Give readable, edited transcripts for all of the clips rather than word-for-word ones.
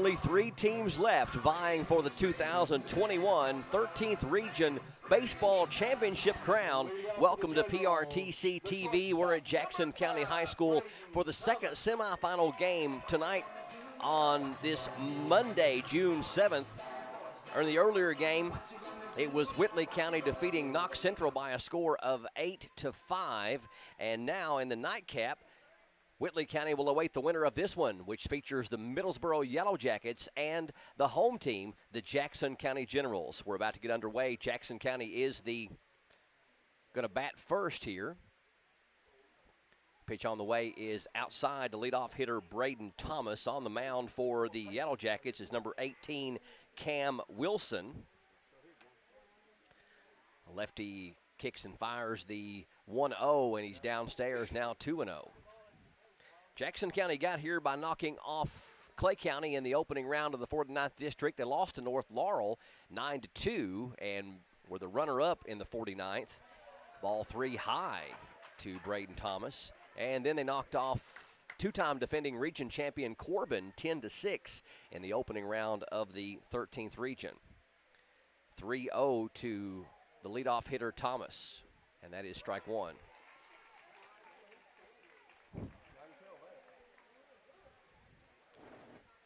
Only 3 teams left vying for the 2021 13th Region Baseball Championship crown. Welcome to PRTC TV. We're at Jackson County High School for the second semifinal game tonight on this Monday, June 7th. In the earlier game, it was Whitley County defeating Knox Central by a score of 8-5. And now in the nightcap, Whitley County will await the winner of this one, which features the Middlesboro Yellow Jackets and the home team, the Jackson County Generals. We're about to get underway. Jackson County is going to bat first here. Pitch on the way is outside. The leadoff hitter, Braden Thomas. On the mound for the Yellow Jackets is number 18, Cam Wilson. Lefty kicks and fires the 1-0, and he's downstairs now 2-0. Jackson County got here by knocking off Clay County in the opening round of the 49th District. They lost to North Laurel 9-2 and were the runner-up in the 49th. Ball 3 high to Braden Thomas. And then they knocked off two-time defending region champion Corbin 10-6 in the opening round of the 13th Region. 3-0 to the leadoff hitter Thomas, and that is strike one.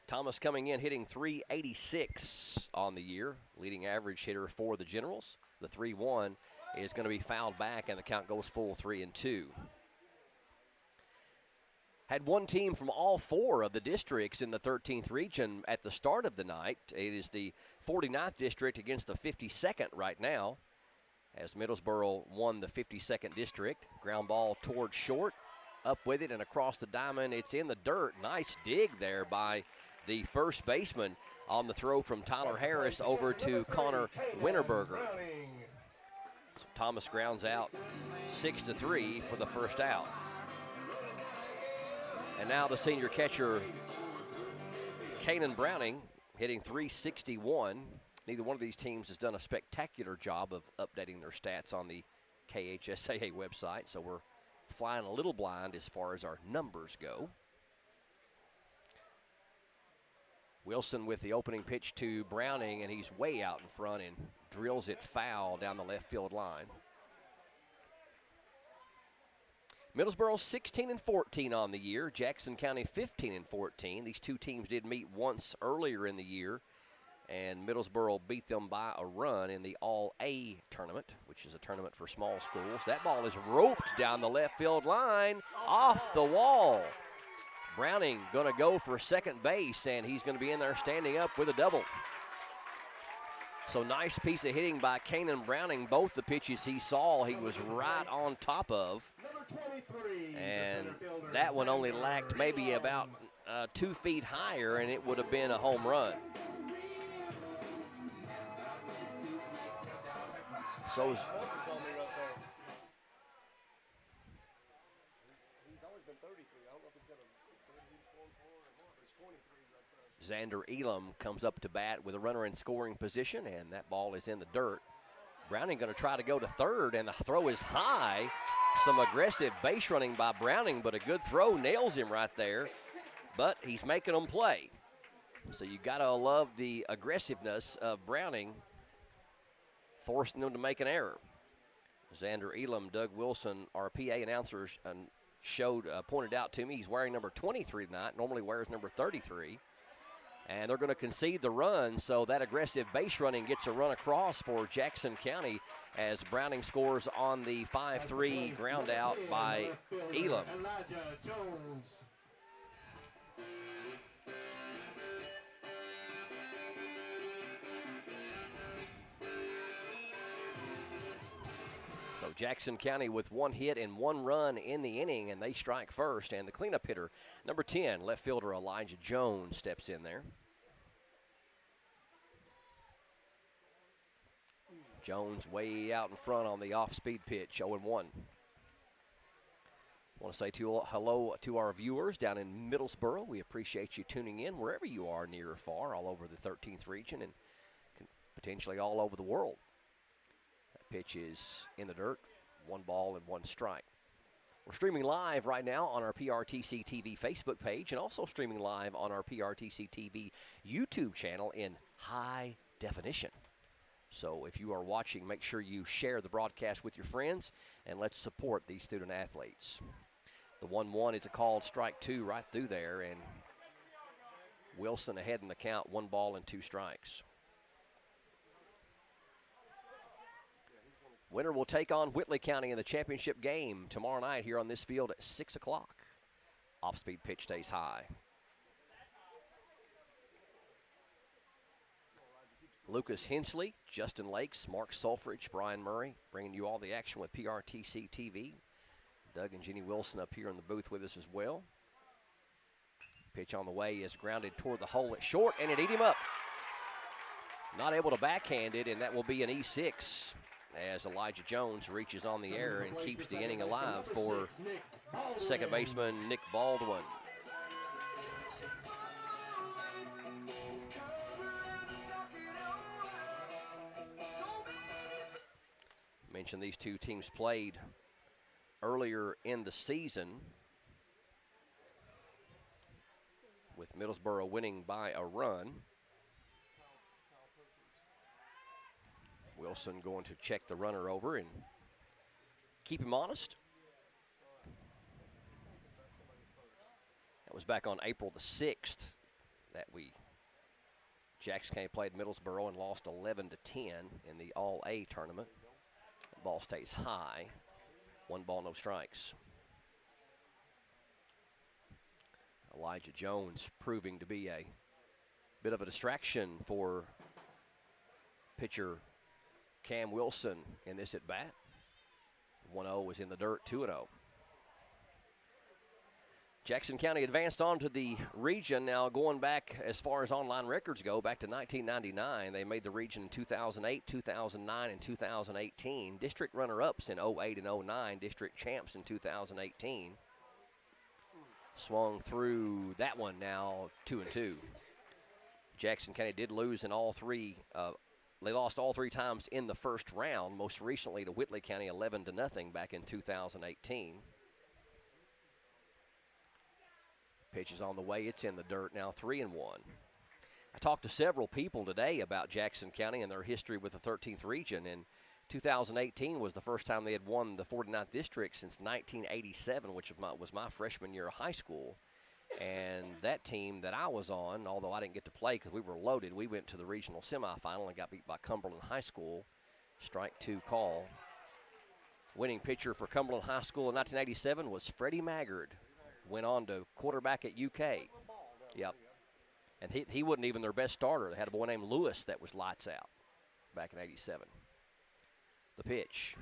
Thomas coming in hitting .386 on the year, leading average hitter for the Generals. The 3-1 is going to be fouled back, and the count goes full 3-2. Had one team from all 4 of the districts in the 13th Region at the start of the night. It is the 49th District against the 52nd right now, as Middlesboro won the 52nd District. Ground ball towards short, up with it and across the diamond. It's in the dirt. Nice dig there by the first baseman on the throw from Tyler Harris over to Connor Winterberger. So Thomas grounds out 6-3 for the first out. And now the senior catcher, Kanan Browning, hitting .361. Neither one of these teams has done a spectacular job of updating their stats on the KHSAA website, so we're flying a little blind as far as our numbers go. Wilson with the opening pitch to Browning, and he's way out in front and drills it foul down the left field line. Middlesboro 16-14 on the year. Jackson County 15-14. These two teams did meet once earlier in the year, and Middlesboro beat them by a run in the All-A tournament, which is a tournament for small schools. That ball is roped down the left field line, off the wall. Browning going to go for second base, and he's going to be in there standing up with a double. So nice piece of hitting by Kanan Browning. Both the pitches he saw, he was right on top of. And that one only lacked maybe about 2 feet higher, and it would have been a home run. So Xander Elam comes up to bat with a runner in scoring position, and that ball is in the dirt. Browning going to try to go to third, and the throw is high. Some aggressive base running by Browning, but a good throw nails him right there. But he's making them play. So you got to love the aggressiveness of Browning, forcing them to make an error. Xander Elam, Doug Wilson, our PA announcers, pointed out to me he's wearing number 23 tonight. Normally wears number 33. And they're going to concede the run, so that aggressive base running gets a run across for Jackson County as Browning scores on the 5-3 ground out by Elam. So Jackson County with 1 hit and 1 run in the inning, and they strike first. And the cleanup hitter, number 10, left fielder Elijah Jones, steps in there. Jones way out in front on the off-speed pitch, 0-1. I want to say hello to our viewers down in Middlesboro. We appreciate you tuning in wherever you are, near or far, all over the 13th Region and potentially all over the world. That pitch is in the dirt, 1 ball and 1 strike. We're streaming live right now on our PRTC TV Facebook page and also streaming live on our PRTC TV YouTube channel in high definition. So if you are watching, make sure you share the broadcast with your friends, and let's support these student athletes. The 1-1 is a called strike 2 right through there, and Wilson ahead in the count, 1 ball and 2 strikes. Winner will take on Whitley County in the championship game tomorrow night here on this field at 6 o'clock. Off-speed pitch stays high. Lucas Hensley, Justin Lakes, Mark Sulfridge, Brian Murray, bringing you all the action with PRTC TV. Doug and Jenny Wilson up here in the booth with us as well. Pitch on the way is grounded toward the hole at short, and it ate him up. Not able to backhand it, and that will be an E6 as Elijah Jones reaches on the air and keeps the inning alive for second baseman Nick Baldwin. Mentioned these two teams played earlier in the season, with Middlesboro winning by a run. Wilson going to check the runner over and keep him honest. That was back on April the 6th that Jackson County played Middlesboro and lost 11-10 in the All-A tournament. The ball stays high. 1 ball, no strikes. Elijah Jones proving to be a bit of a distraction for pitcher Cam Wilson in this at bat. 1-0 is in the dirt, 2-0. Jackson County advanced on to the region. Now going back as far as online records go, back to 1999. They made the region in 2008, 2009, and 2018. District runner-ups in 08 and 09. District champs in 2018. Swung through that one now, 2-2. Jackson County did lose in all three. They lost all 3 times in the first round, most recently to Whitley County 11-0 back in 2018. Pitch is on the way. It's in the dirt now, 3-1. I talked to several people today about Jackson County and their history with the 13th region, and 2018 was the first time they had won the 49th district since 1987, which was my freshman year of high school. And that team that I was on, although I didn't get to play because we were loaded, we went to the regional semifinal and got beat by Cumberland High School. Strike 2 call. Winning pitcher for Cumberland High School in 1987 was Freddie Maggard. Went on to quarterback at UK. Yep. And he wasn't even their best starter. They had a boy named Lewis that was lights out back in 87. The pitch.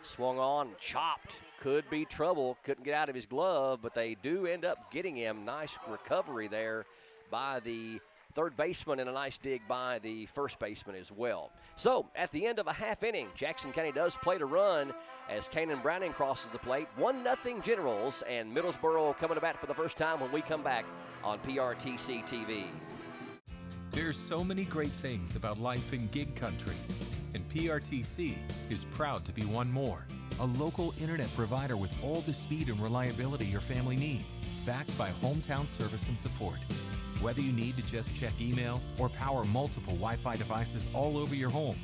Swung on, chopped. Could be trouble. Couldn't get out of his glove, but they do end up getting him. Nice recovery there by the third baseman and a nice dig by the first baseman as well. So at the end of a half inning, Jackson County does play to run as Kanan Browning crosses the plate. 1-0 Generals, and Middlesboro coming to bat for the first time when we come back on PRTC TV. There's so many great things about life in gig country, and PRTC is proud to be one more. A local internet provider with all the speed and reliability your family needs, backed by hometown service and support. Whether you need to just check email or power multiple Wi-Fi devices all over your home,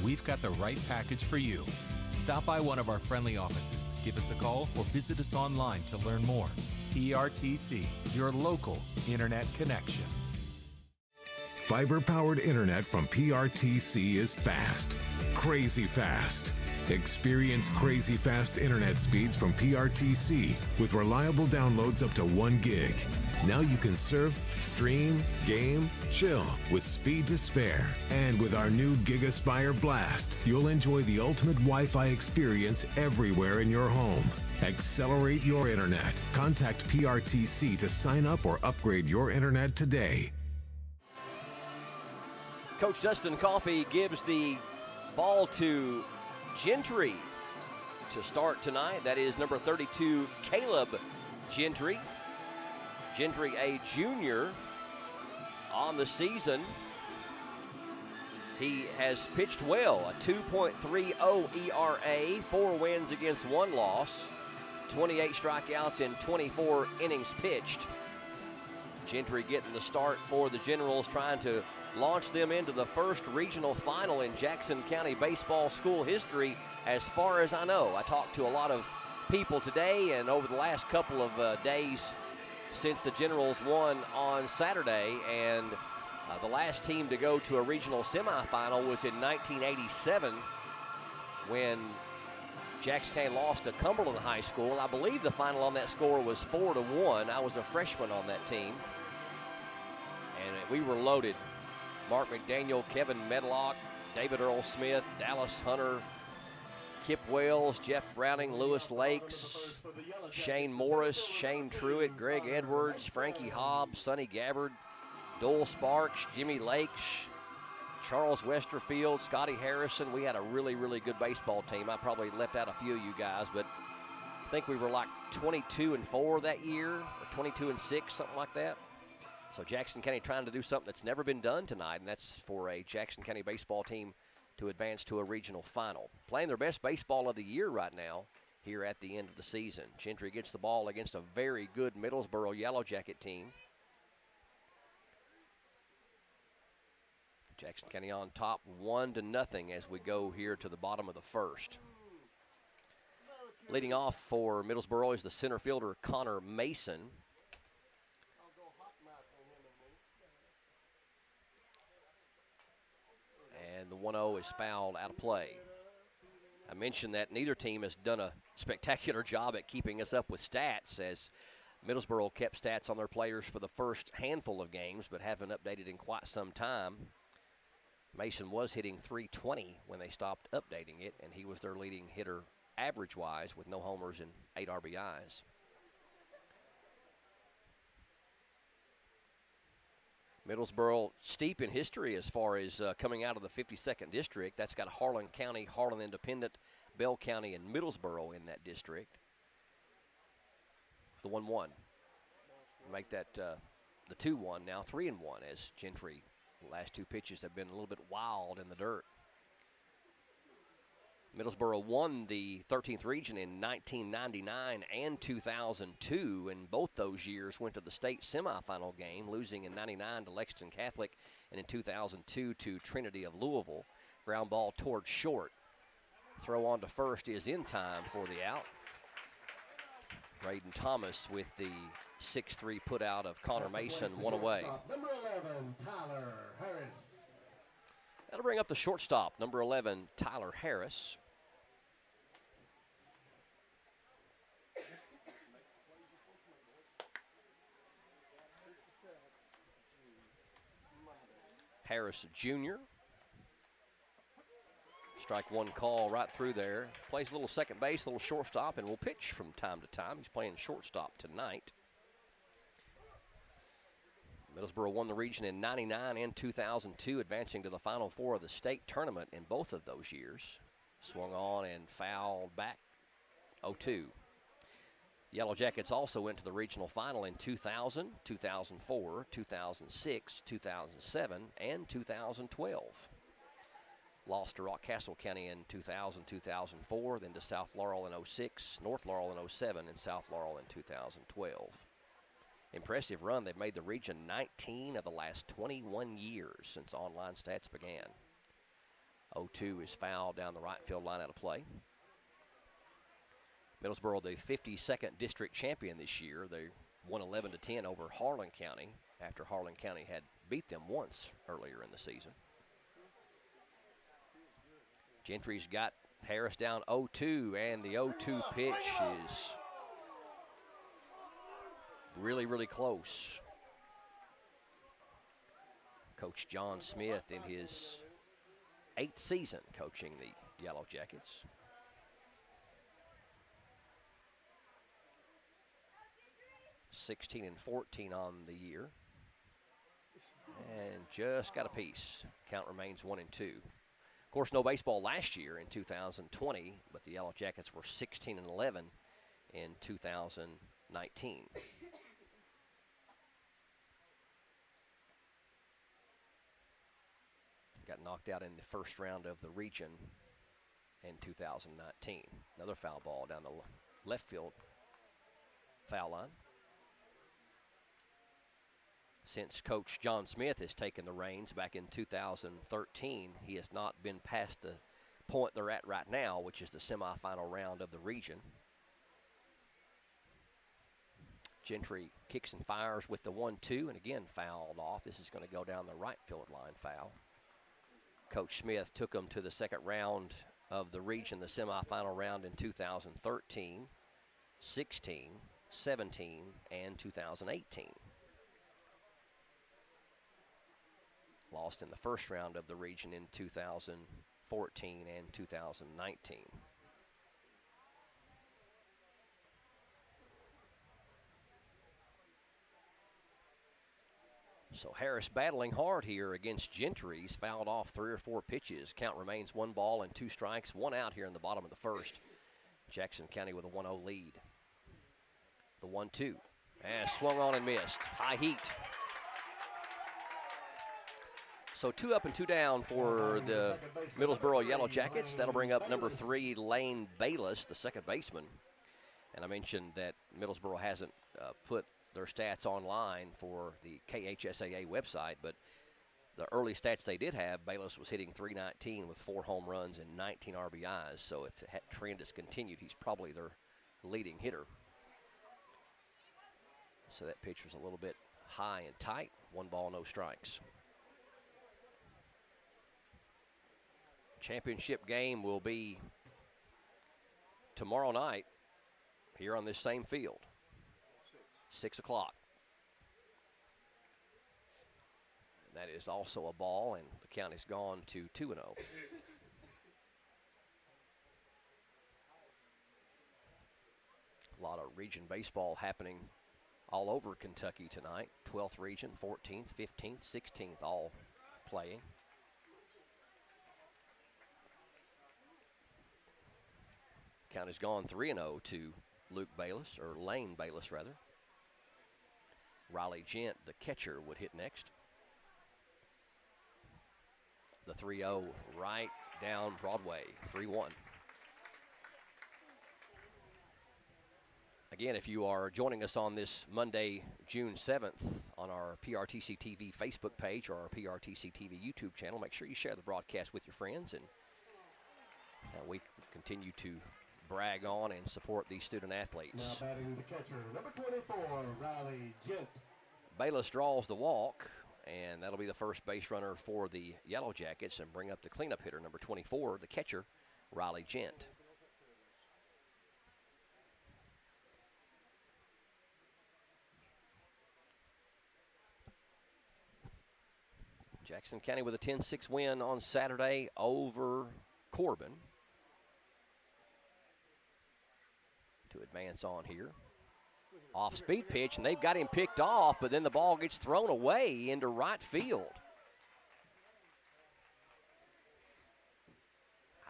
we've got the right package for you. Stop by one of our friendly offices, give us a call, or visit us online to learn more. PRTC, your local internet connection. Fiber-powered internet from PRTC is fast, crazy fast. Experience crazy fast internet speeds from PRTC with reliable downloads up to 1 gig. Now you can surf, stream, game, chill with speed to spare. And with our new GigaSpire Blast, you'll enjoy the ultimate Wi-Fi experience everywhere in your home. Accelerate your internet. Contact PRTC to sign up or upgrade your internet today. Coach Dustin Coffey gives the ball to Gentry to start tonight. That is number 32, Caleb Gentry. Gentry, a junior on the season. He has pitched well, a 2.30 ERA, 4 wins against 1 loss. 28 strikeouts in 24 innings pitched. Gentry getting the start for the Generals, trying to launch them into the first regional final in Jackson County baseball school history, as far as I know. I talked to a lot of people today and over the last couple of days since the Generals won on Saturday, and the last team to go to a regional semifinal was in 1987 when Jackson County lost to Cumberland High School. I believe the final on that score was 4-1. I was a freshman on that team, and we were loaded. Mark McDaniel, Kevin Medlock, David Earl Smith, Dallas Hunter, Kip Wells, Jeff Browning, Lewis Lakes, Shane Morris, Shane Truitt, Greg Edwards, Frankie Hobbs, Sonny Gabbard, Dole Sparks, Jimmy Lakes, Charles Westerfield, Scotty Harrison. We had a really, really good baseball team. I probably left out a few of you guys, but I think we were like 22-4 that year, or 22-6, something like that. So Jackson County trying to do something that's never been done tonight, and that's for a Jackson County baseball team to advance to a regional final. Playing their best baseball of the year right now here at the end of the season. Gentry gets the ball against a very good Middlesboro Yellow Jacket team. Jackson County on top 1-0 as we go here to the bottom of the first. Leading off for Middlesboro is the center fielder Connor Mason. And the 1-0 is fouled out of play. I mentioned that neither team has done a spectacular job at keeping us up with stats, as Middlesboro kept stats on their players for the first handful of games but haven't updated in quite some time. Mason was hitting .320 when they stopped updating it, and he was their leading hitter average-wise with no homers and 8 RBIs. Middlesboro steep in history as far as coming out of the 52nd district. That's got Harlan County, Harlan Independent, Bell County, and Middlesboro in that district. The 1-1. Make that the 2-1, now 3-1 as Gentry. The last two pitches have been a little bit wild in the dirt. Middlesboro won the 13th region in 1999 and 2002, and both those years went to the state semifinal game, losing in 99 to Lexington Catholic and in 2002 to Trinity of Louisville. Ground ball toward short. Throw on to first is in time for the out. Braden Thomas with the 6-3 put out of Connor Mason, one away. Number 11, Tyler Harris. That'll bring up the shortstop, number 11, Tyler Harris. Harris Jr. Strike one call right through there. Plays a little second base, a little shortstop, and will pitch from time to time. He's playing shortstop tonight. Middlesboro won the region in 99 and 2002, advancing to the Final Four of the state tournament in both of those years. Swung on and fouled back 0-2. Yellow Jackets also went to the regional final in 2000, 2004, 2006, 2007, and 2012. Lost to Rockcastle County in 2000, 2004, then to South Laurel in 06, North Laurel in 07, and South Laurel in 2012. Impressive run. They've made the region 19 of the last 21 years since online stats began. 0-2 is fouled down the right field line out of play. Middlesboro, the 52nd district champion this year. They won 11-10 over Harlan County after Harlan County had beat them once earlier in the season. Gentry's got Harris down 0-2, and the 0-2 pitch is really, really close. Coach John Smith in his 8th season coaching the Yellow Jackets. (16-14) on the year, and just got a piece. Count remains 1-2. Of course, no baseball last year in 2020, but the Yellow Jackets were 16-11 in 2019. Got knocked out in the first round of the region in 2019. Another foul ball down the left field foul line. Since Coach John Smith has taken the reins back in 2013, he has not been past the point they're at right now, which is the semifinal round of the region. Gentry kicks and fires with the 1-2, and again fouled off. This is going to go down the right field line foul. Coach Smith took them to the second round of the region, the semifinal round in 2013, 16, 17, and 2018. Lost in the first round of the region in 2014 and 2019. So Harris battling hard here against Gentry. He's fouled off 3 or 4 pitches. Count remains 1 ball and 2 strikes, 1 out here in the bottom of the first. Jackson County with a 1-0 lead. The 1-2. And swung on and missed. High heat. So 2 up and 2 down for the Middlesboro Yellow Jackets. That'll bring up number 3, Lane Bayless, the second baseman. And I mentioned that Middlesboro hasn't put their stats online for the KHSAA website, but the early stats they did have, Bayless was hitting .319 with 4 home runs and 19 RBIs. So if the trend has continued, he's probably their leading hitter. So that pitch was a little bit high and tight. 1 ball, no strikes. Championship game will be tomorrow night here on this same field. 6 o'clock. That is also a ball, and the count has gone to 2-0. A lot of region baseball happening all over Kentucky tonight. 12th region, 14th, 15th, 16th, all playing. Count has gone 3-0 to Luke Bayless, or Lane Bayless rather. Riley Gent, the catcher, would hit next. The 3-0 right down Broadway, 3-1. Again, if you are joining us on this Monday, June 7th, on our PRTC TV Facebook page or our PRTC TV YouTube channel, make sure you share the broadcast with your friends, and we continue to brag on and support these student athletes. Now batting the catcher, number 24, Riley Gent. Bayless draws the walk, and that'll be the first base runner for the Yellow Jackets, and bring up the cleanup hitter, number 24, the catcher, Riley Gent. Jackson County with a 10-6 win on Saturday over Corbin. To advance on here. Off-speed pitch, and they've got him picked off, but then the ball gets thrown away into right field.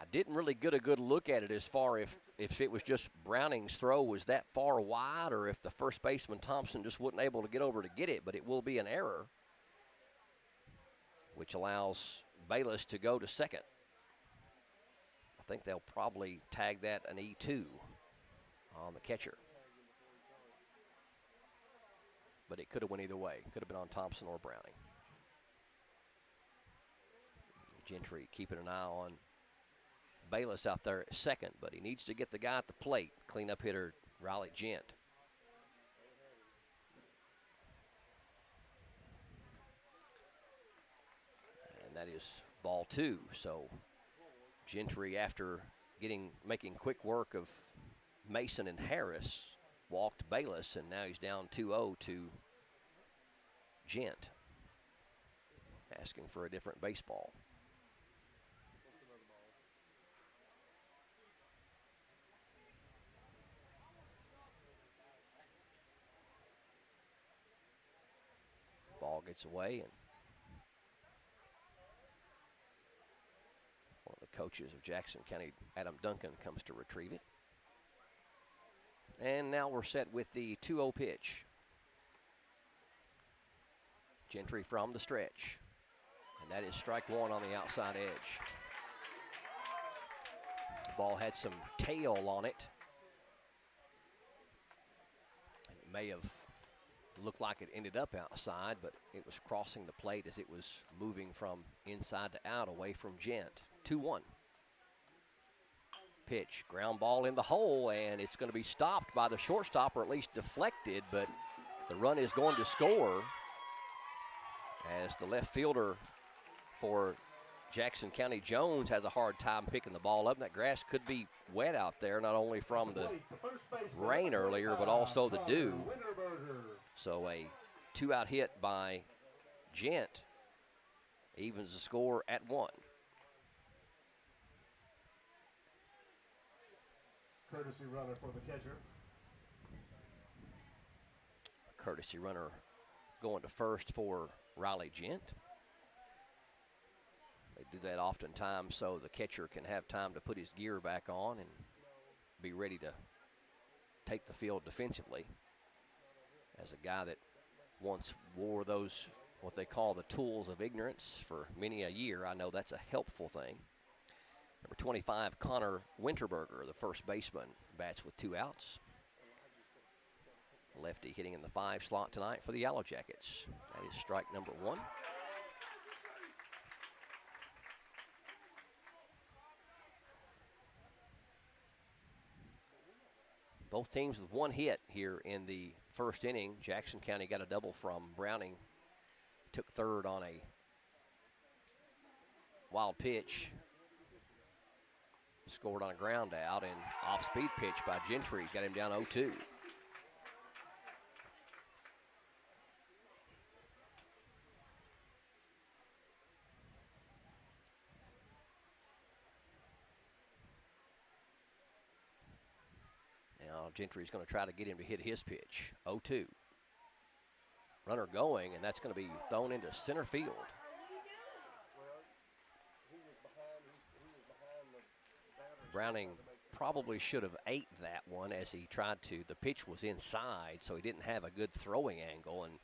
I didn't really get a good look at it as far if it was just Browning's throw was that far wide, or if the first baseman Thompson just wasn't able to get over to get it, but it will be an error, which allows Bayless to go to second. I think they'll probably tag that an E2 on the catcher. But it could have went either way. Could have been on Thompson or Browning. Gentry keeping an eye on Bayless out there at second, but he needs to get the guy at the plate. Cleanup hitter Riley Gent. And that is ball 2. So Gentry, after making quick work of Mason and Harris, walked Bayless, and now he's down 2-0 to Gent, asking for a different baseball. Ball gets away, and one of the coaches of Jackson County, Adam Duncan, comes to retrieve it. And now we're set with the 2-0 pitch. Gentry from the stretch. And that is strike 1 on the outside edge. The ball had some tail on it. And may have looked like it ended up outside, but it was crossing the plate as it was moving from inside to out away from Gent. 2-1. Pitch, ground ball in the hole, and it's going to be stopped by the shortstop, or at least deflected, but the run is going to score as the left fielder for Jackson County Jones has a hard time picking the ball up. That grass could be wet out there, not only from the rain earlier, but also the dew. So a 2-out hit by Gent evens the score at 1. Courtesy runner for the catcher. Courtesy runner going to first for Riley Gent. They do that oftentimes so the catcher can have time to put his gear back on and be ready to take the field defensively. As a guy that once wore those, what they call the tools of ignorance for many a year, I know that's a helpful thing. Number 25, Connor Winterberger, the first baseman, bats with 2 outs. Lefty hitting in the 5 slot tonight for the Yellow Jackets. That is strike number 1. Both teams with 1 hit here in the first inning. Jackson County got a double from Browning. Took third on a wild pitch. Scored on a ground out, and off-speed pitch by Gentry got him down 0-2. Now Gentry's going to try to get him to hit his pitch. 0-2. Runner going, and that's going to be thrown into center field. Browning probably should have ate that one as he tried to. The pitch was inside, so he didn't have a good throwing angle, and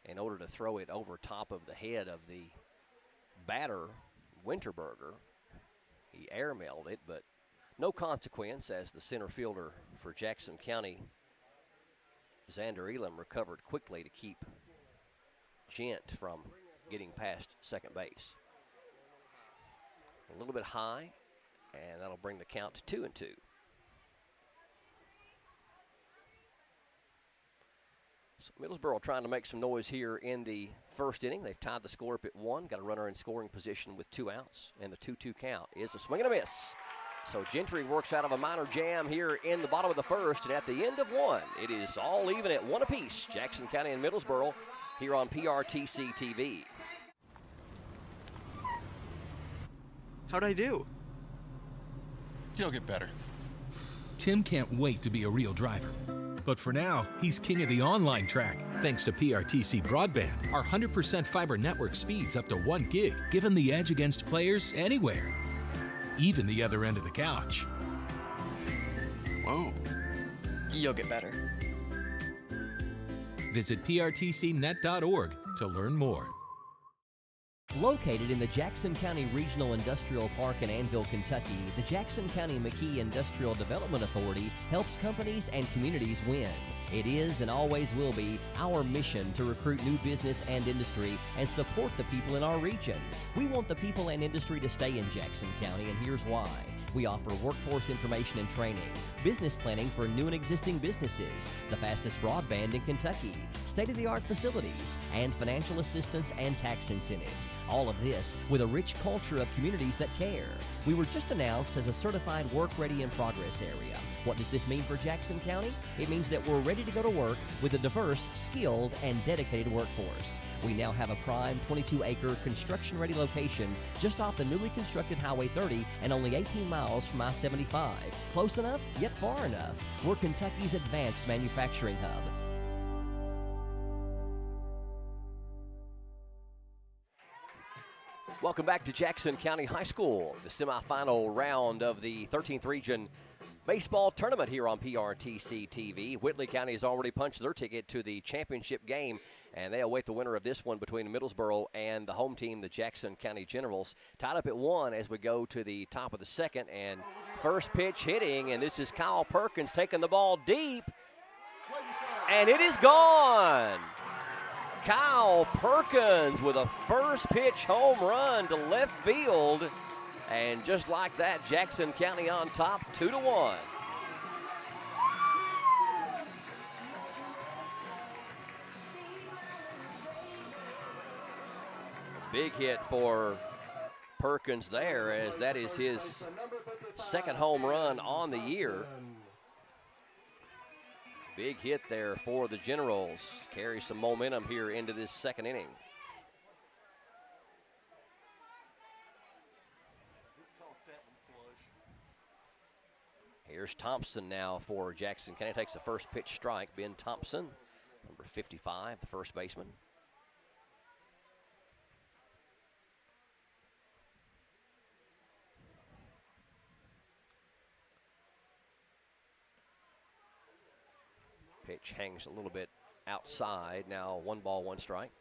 in order to throw it over top of the head of the batter, Winterberger, he airmailed it, but no consequence as the center fielder for Jackson County, Xander Elam, recovered quickly to keep Gent from getting past second base. A little bit high, and that'll bring the count to 2-2. So Middlesboro trying to make some noise here in the first inning. They've tied the score up at 1, got a runner in scoring position with 2 outs, and the 2-2 count is a swing and a miss. So Gentry works out of a minor jam here in the bottom of the first, and at the end of 1, it is all even at 1 apiece. Jackson County and Middlesboro here on PRTC TV. How'd I do? You'll get better. Tim can't wait to be a real driver. But for now, he's king of the online track. Thanks to PRTC Broadband, our 100% fiber network speeds up to 1 gig, give him the edge against players anywhere, even the other end of the couch. Whoa. You'll get better. Visit prtcnet.org to learn more. Located in the Jackson County Regional Industrial Park in Annville, Kentucky, the Jackson County McKee Industrial Development Authority helps companies and communities win. It is and always will be our mission to recruit new business and industry and support the people in our region. We want the people and industry to stay in Jackson County, and here's why. We offer workforce information and training, business planning for new and existing businesses, the fastest broadband in Kentucky, state-of-the-art facilities, and financial assistance and tax incentives. All of this with a rich culture of communities that care. We were just announced as a certified work-ready in progress area. What does this mean for Jackson County? It means that we're ready to go to work with a diverse, skilled, and dedicated workforce. We now have a prime 22-acre construction-ready location just off the newly constructed Highway 30 and only 18 miles from I-75. Close enough, yet far enough. We're Kentucky's advanced manufacturing hub. Welcome back to Jackson County High School, the semifinal round of the 13th Region Baseball Tournament here on PRTC TV. Whitley County has already punched their ticket to the championship game, and they await the winner of this one between Middlesboro and the home team, the Jackson County Generals. Tied up at 1 as we go to the top of the second, and first pitch hitting, and this is Kyle Perkins taking the ball deep. and it is gone. Kyle Perkins with a first pitch home run to left field. And just like that, Jackson County on top, 2-1. Big hit for Perkins there, as that is his second home run on the year. Big hit there for the Generals. Carries some momentum here into this second inning. Here's Thompson now for Jackson County. Takes the first pitch strike. Ben Thompson, number 55, the first baseman. Pitch hangs a little bit outside. Now 1 ball, 1 strike.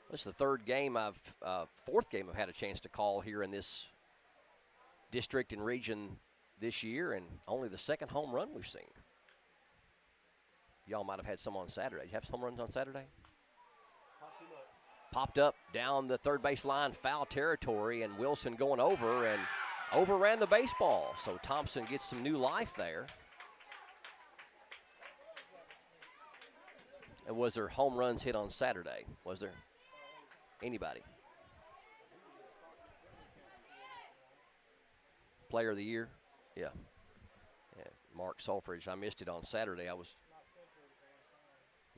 This is the fourth game I've had a chance to call here in this district and region this year, and only the second home run we've seen. Y'all might have had some on Saturday. Did you have some home runs on Saturday? Popped up down the third base line, foul territory, and Wilson going over and overran the baseball. So Thompson gets some new life there. And was there home runs hit on Saturday? Was there anybody? Player of the year? Yeah. Mark Solfridge. I missed it on Saturday.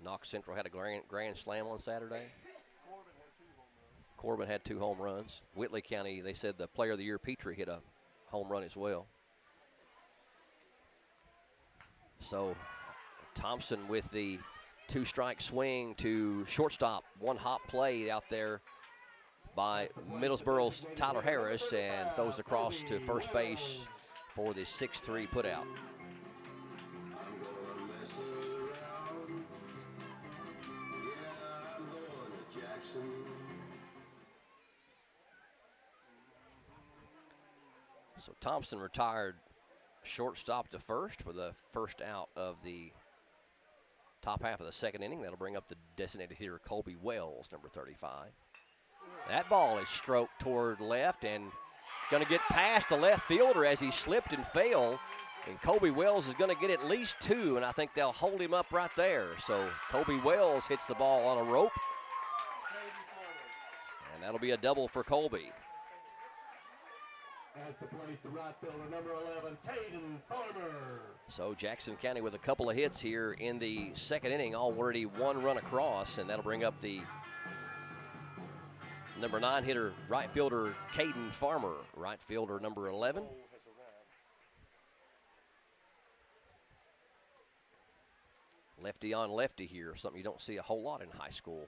Knox Central had a grand slam on Saturday. Corbin had 2 home runs. Whitley County, they said the player of the year, Petrie, hit a home run as well. So Thompson with the 2-strike swing to shortstop. 1 hop play out there by Middlesboro's Tyler Harris, and throws across to first base for the 6-3 putout. So Thompson retired shortstop to first for the first out of the top half of the second inning. That'll bring up the designated hitter Colby Wells, number 35. That ball is stroked toward left and going to get past the left fielder as he slipped and fell. And Colby Wells is going to get at least 2, and I think they'll hold him up right there. So Colby Wells hits the ball on a rope, and that'll be a double for Colby. At the plate, the right fielder, number 11, Caden Farmer. So Jackson County with a couple of hits here in the second inning, already 1 run across, and that'll bring up the number 9 hitter, right fielder Caden Farmer, right fielder number 11. Lefty on lefty here, something you don't see a whole lot in high school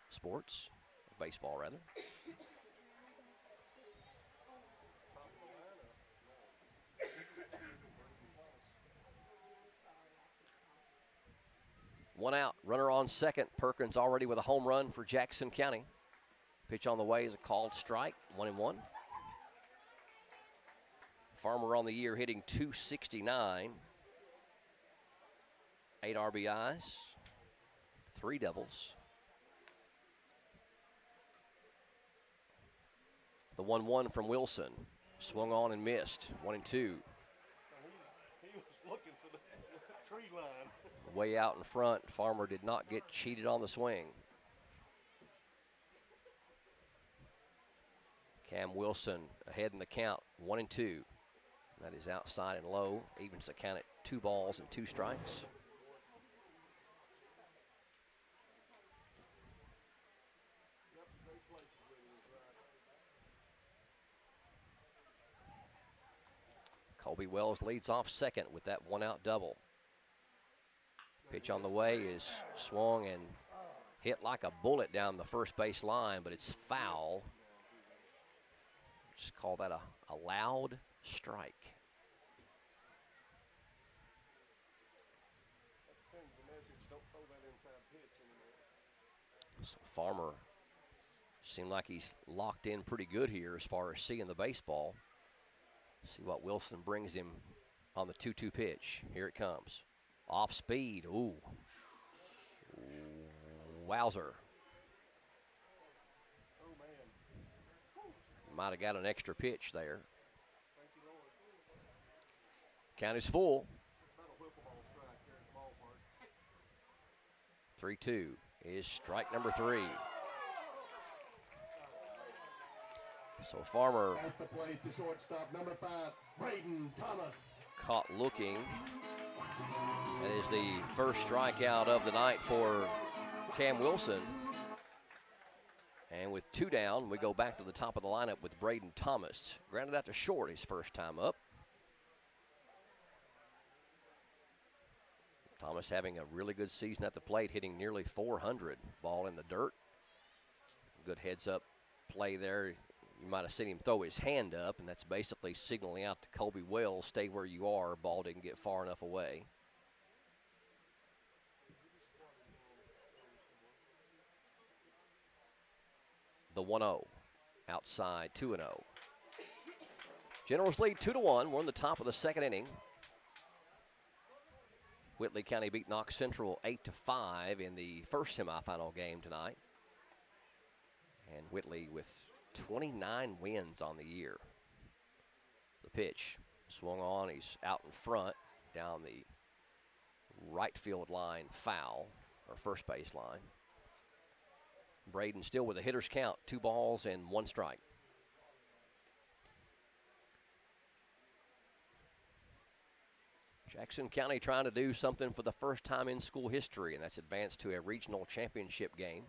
sports, baseball rather. One out, runner on second. Perkins already with a home run for Jackson County. Pitch on the way is a called strike, 1-1. Farmer on the year hitting .269. 8 RBIs, 3 doubles. The 1-1 from Wilson. Swung on and missed, 1-2. He was looking for the tree line. Way out in front, Farmer did not get cheated on the swing. Cam Wilson ahead in the count, 1-2. That is outside and low, evens the count at 2 balls and 2 strikes. Colby Wells leads off second with that 1-out double. Pitch on the way is swung and hit like a bullet down the first base line, but it's foul. Just call that a loud strike. That sends the message, don't throw that inside pitch anymore. So Farmer seemed like he's locked in pretty good here as far as seeing the baseball. See what Wilson brings him on the 2-2 pitch. Here it comes. Off speed. Ooh. Wowzer. Might have got an extra pitch there. Count is full. 3-2 is strike number 3. So Farmer At the plate, the shortstop, number 5, Braden Thomas. caught looking. That is the first strikeout of the night for Cam Wilson. And with 2 down, we go back to the top of the lineup with Braden Thomas. Grounded out to short his first time up. Thomas having a really good season at the plate, hitting nearly 400. Ball in the dirt. Good heads-up play there. You might have seen him throw his hand up, and that's basically signaling out to Colby Wells, stay where you are. Ball didn't get far enough away. The 1-0 outside, 2-0. Generals lead 2-1. We're in the top of the second inning. Whitley County beat Knox Central 8-5 in the first semifinal game tonight. And Whitley with 29 wins on the year. The pitch swung on. He's out in front down the right field line, foul, or first base line. Braden still with a hitter's count, 2 balls and 1 strike. Jackson County trying to do something for the first time in school history, and that's advance to a regional championship game.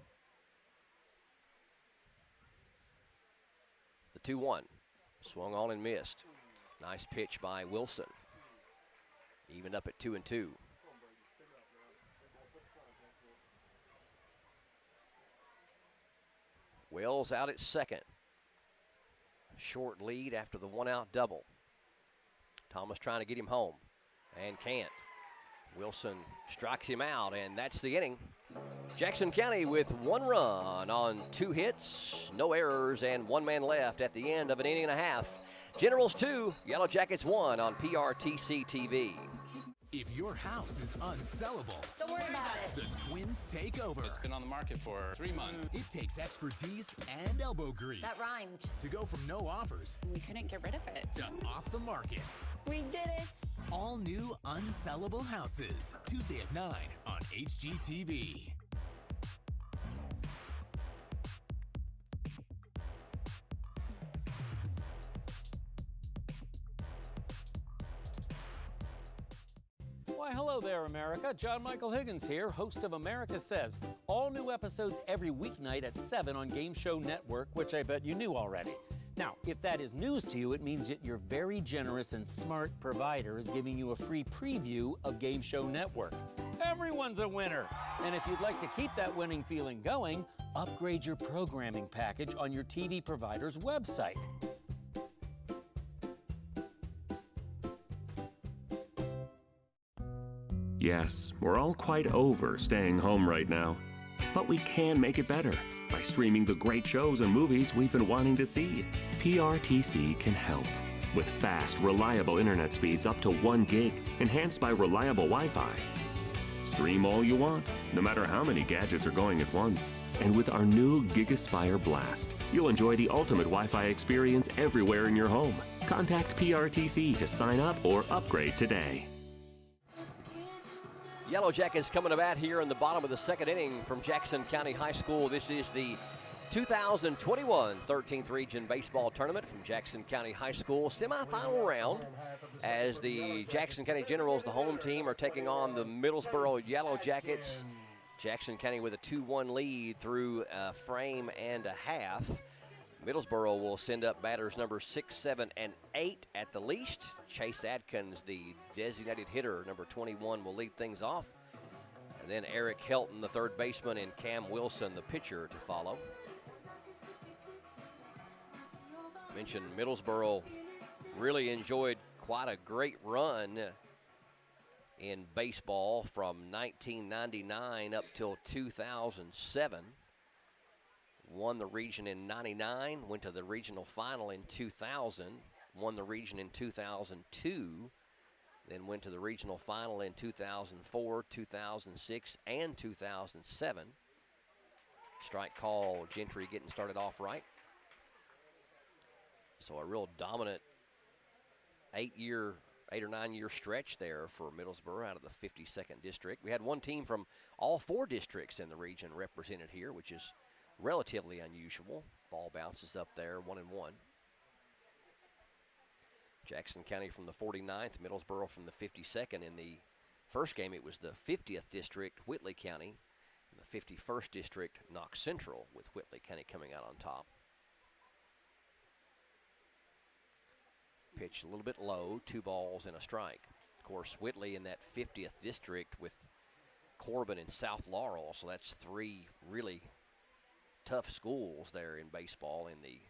The 2-1, swung on and missed. Nice pitch by Wilson. Even up at 2-2. Wells out at second. Short lead after the 1-out double. Thomas trying to get him home and can't. Wilson strikes him out, and that's the inning. Jackson County with 1 run on 2 hits, no errors, and 1 man left at the end of an inning and a half. Generals 2, Yellow Jackets 1 on PRTC TV. If your house is unsellable, don't worry about it. The Twins take over. It's been on the market for 3 months. It takes expertise and elbow grease. That rhymed. To go from no offers We couldn't get rid of it. to off the market. We did it. All new unsellable houses. Tuesday at 9 on HGTV. Why, hello there, America. John Michael Higgins here, host of America Says. All new episodes every weeknight at 7 on Game Show Network, which I bet you knew already. Now, if that is news to you, it means that your very generous and smart provider is giving you a free preview of Game Show Network. Everyone's a winner. And if you'd like to keep that winning feeling going, upgrade your programming package on your TV provider's website. Yes, we're all quite over staying home right now. But we can make it better by streaming the great shows and movies we've been wanting to see. PRTC can help. With fast, reliable internet speeds up to 1 gig, enhanced by reliable Wi-Fi. Stream all you want, no matter how many gadgets are going at once. And with our new Gigaspire Blast, you'll enjoy the ultimate Wi-Fi experience everywhere in your home. Contact PRTC to sign up or upgrade today. Yellow Jackets coming to bat here in the bottom of the second inning from Jackson County High School. This is the 2021 13th Region Baseball Tournament from Jackson County High School. Semifinal round as the Jackson County Generals, the home team, are taking on the Middlesboro Yellow Jackets. Jackson County with a 2-1 lead through a frame and a half. Middlesboro will send up batters number 6, 7, and 8 at the least. Chase Adkins, the designated hitter, number 21, will lead things off. And then Eric Helton, the third baseman, and Cam Wilson, the pitcher, to follow. Mentioned Middlesboro really enjoyed quite a great run in baseball from 1999 up till 2007. Won the region in 99, went to the regional final in 2000, won the region in 2002, then went to the regional final in 2004, 2006, and 2007. Strike call, Gentry getting started off right. So a real dominant 8 or 9 year stretch there for Middlesboro out of the 52nd district. We had one team from all 4 districts in the region represented here, which is relatively unusual. Ball bounces up there, 1-1. Jackson County from the 49th, Middlesboro from the 52nd. In the first game, it was the 50th district, Whitley County, and the 51st district, Knox Central, with Whitley County coming out on top. Pitch a little bit low, 2 balls and a strike. Of course, Whitley in that 50th district with Corbin and South Laurel, so that's 3 really tough schools there in baseball in the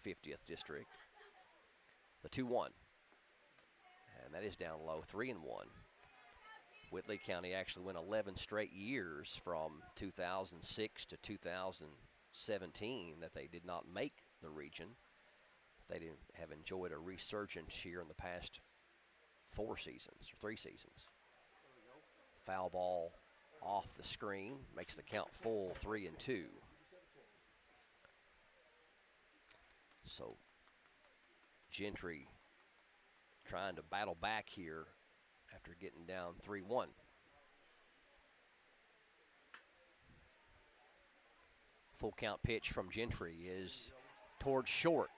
50th district. The 2-1, and that is down low, 3-1. Whitley County actually went 11 straight years from 2006 to 2017 that they did not make the region. They didn't have enjoyed a resurgence here in the past 4 seasons, or 3 seasons. Foul ball off the screen, makes the count full, 3-2. So Gentry trying to battle back here after getting down 3-1. Full count pitch from Gentry is towards short.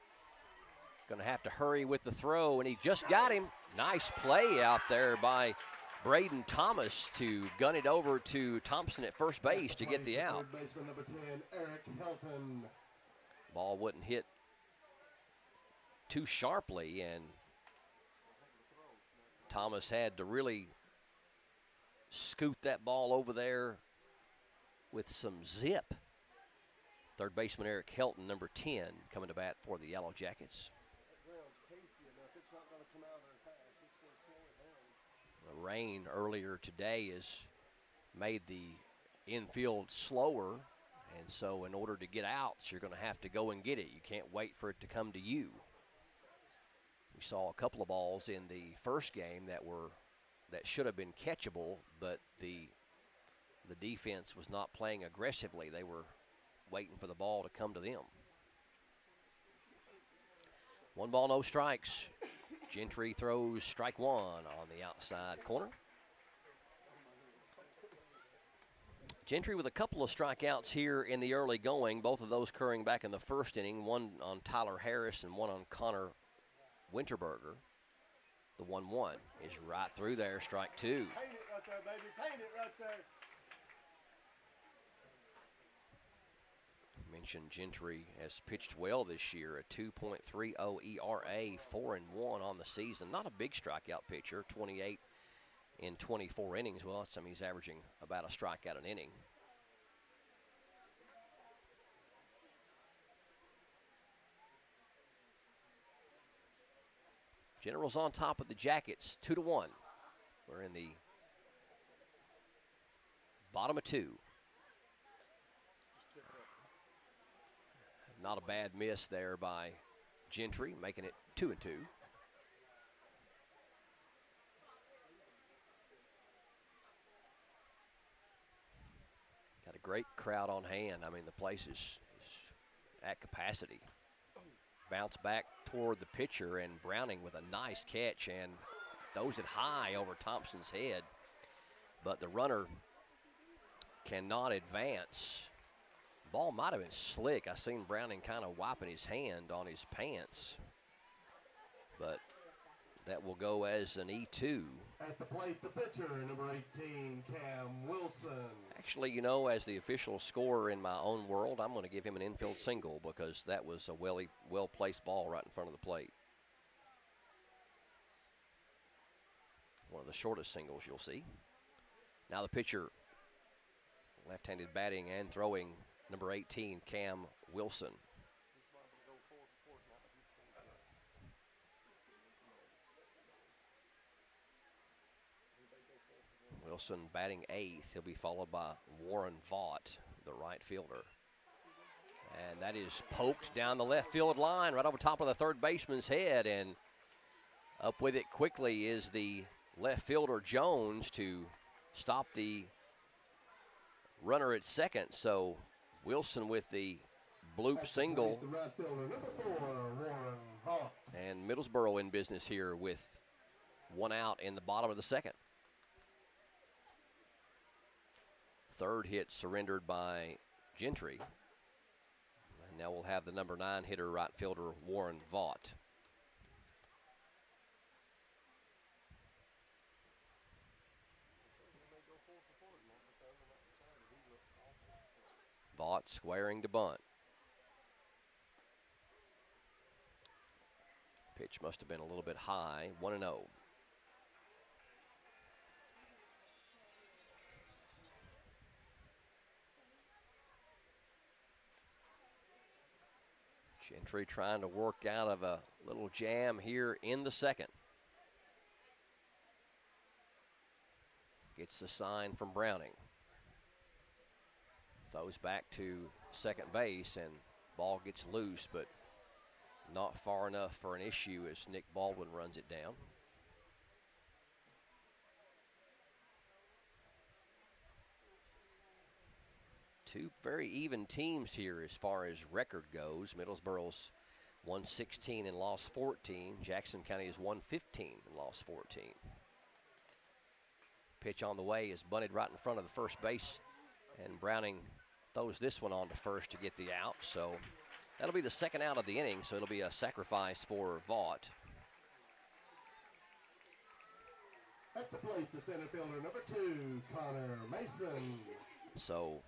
Going to have to hurry with the throw, and he just got him. Nice play out there by Braden Thomas to gun it over to Thompson at first base to get the out. Baseman number 10, Eric Helton. Ball wouldn't hit too sharply, and Thomas had to really scoot that ball over there with some zip. Third baseman Eric Helton, number 10, coming to bat for the Yellow Jackets. The rain earlier today has made the infield slower, and so in order to get outs, you're going to have to go and get it. You can't wait for it to come to you. We saw a couple of balls in the first game that should have been catchable, but the defense was not playing aggressively. They were waiting for the ball to come to them. 1 ball, no strikes. Gentry throws strike 1 on the outside corner. Gentry with a couple of strikeouts here in the early going, both of those occurring back in the first inning, one on Tyler Harris and one on Connor Winterberger. The 1-1 is right through there, strike 2. Paint it right there, baby. Paint it right there. Mentioned Gentry has pitched well this year, a 2.30 ERA, 4-1 on the season. Not a big strikeout pitcher, 28 in 24 innings. Well, he's averaging about a strikeout an inning. Generals on top of the Jackets, 2-1. We're in the bottom of 2. Not a bad miss there by Gentry, making it 2-2. Got a great crowd on hand. The place is at capacity. Bounce back toward the pitcher, and Browning with a nice catch and throws it high over Thompson's head. But the runner cannot advance. Ball might have been slick. I seen Browning kind of wiping his hand on his pants. But that will go as an E2. At the plate, the pitcher, number 18, Cam Wilson. Actually, as the official scorer in my own world, I'm going to give him an infield single because that was a well-placed ball right in front of the plate. One of the shortest singles you'll see. Now the pitcher, left-handed batting and throwing, number 18, Cam Wilson. Wilson batting 8th. He'll be followed by Warren Vaught, the right fielder. And that is poked down the left field line right over top of the third baseman's head, and up with it quickly is the left fielder Jones to stop the runner at second. So Wilson with the bloop single. And Middlesboro in business here with one out in the bottom of the second. Third hit surrendered by Gentry. And now we'll have the number 9 hitter, right fielder Warren Vaught. Vaught squaring to bunt. Pitch must have been a little bit high, 1-0. Gentry trying to work out of a little jam here in the second. Gets the sign from Browning. Throws back to second base, and ball gets loose, but not far enough for an issue as Nick Baldwin runs it down. Two very even teams here as far as record goes. Middlesboro's won 16 and lost 14. Jackson County has won 15 and lost 14. Pitch on the way is bunted right in front of the first base, and Browning throws this one on to first to get the out. So that'll be the second out of the inning, so it'll be a sacrifice for Vaught. At the plate, the center fielder, number 2, Connor Mason. So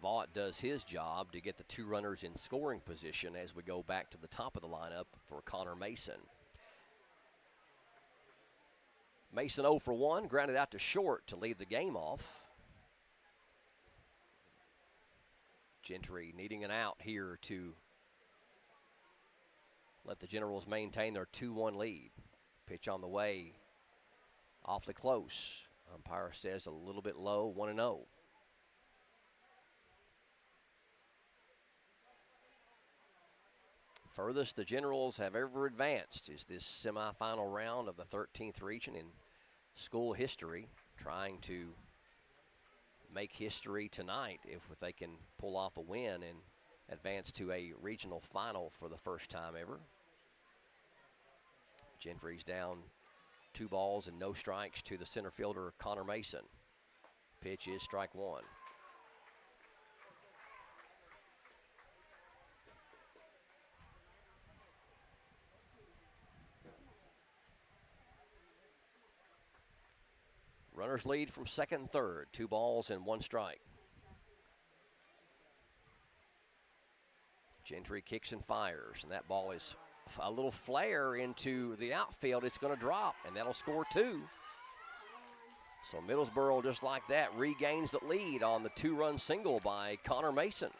Vaught does his job to get the 2 runners in scoring position as we go back to the top of the lineup for Connor Mason. Mason 0 for 1, grounded out to short to lead the game off. Gentry needing an out here to let the Generals maintain their 2-1 lead. Pitch on the way, awfully close. Umpire says a little bit low, 1-0. Furthest the Generals have ever advanced is this semifinal round of the 13th region in school history, trying to make history tonight if they can pull off a win and advance to a regional final for the first time ever. Gentry's down 2 balls and no strikes to the center fielder Connor Mason. Pitch is strike 1. Runners lead from second and third, 2 balls and 1 strike. Gentry kicks and fires, and that ball is a little flare into the outfield. It's going to drop, and that'll score 2. So Middlesboro, just like that, regains the lead on the 2-run single by Connor Mason.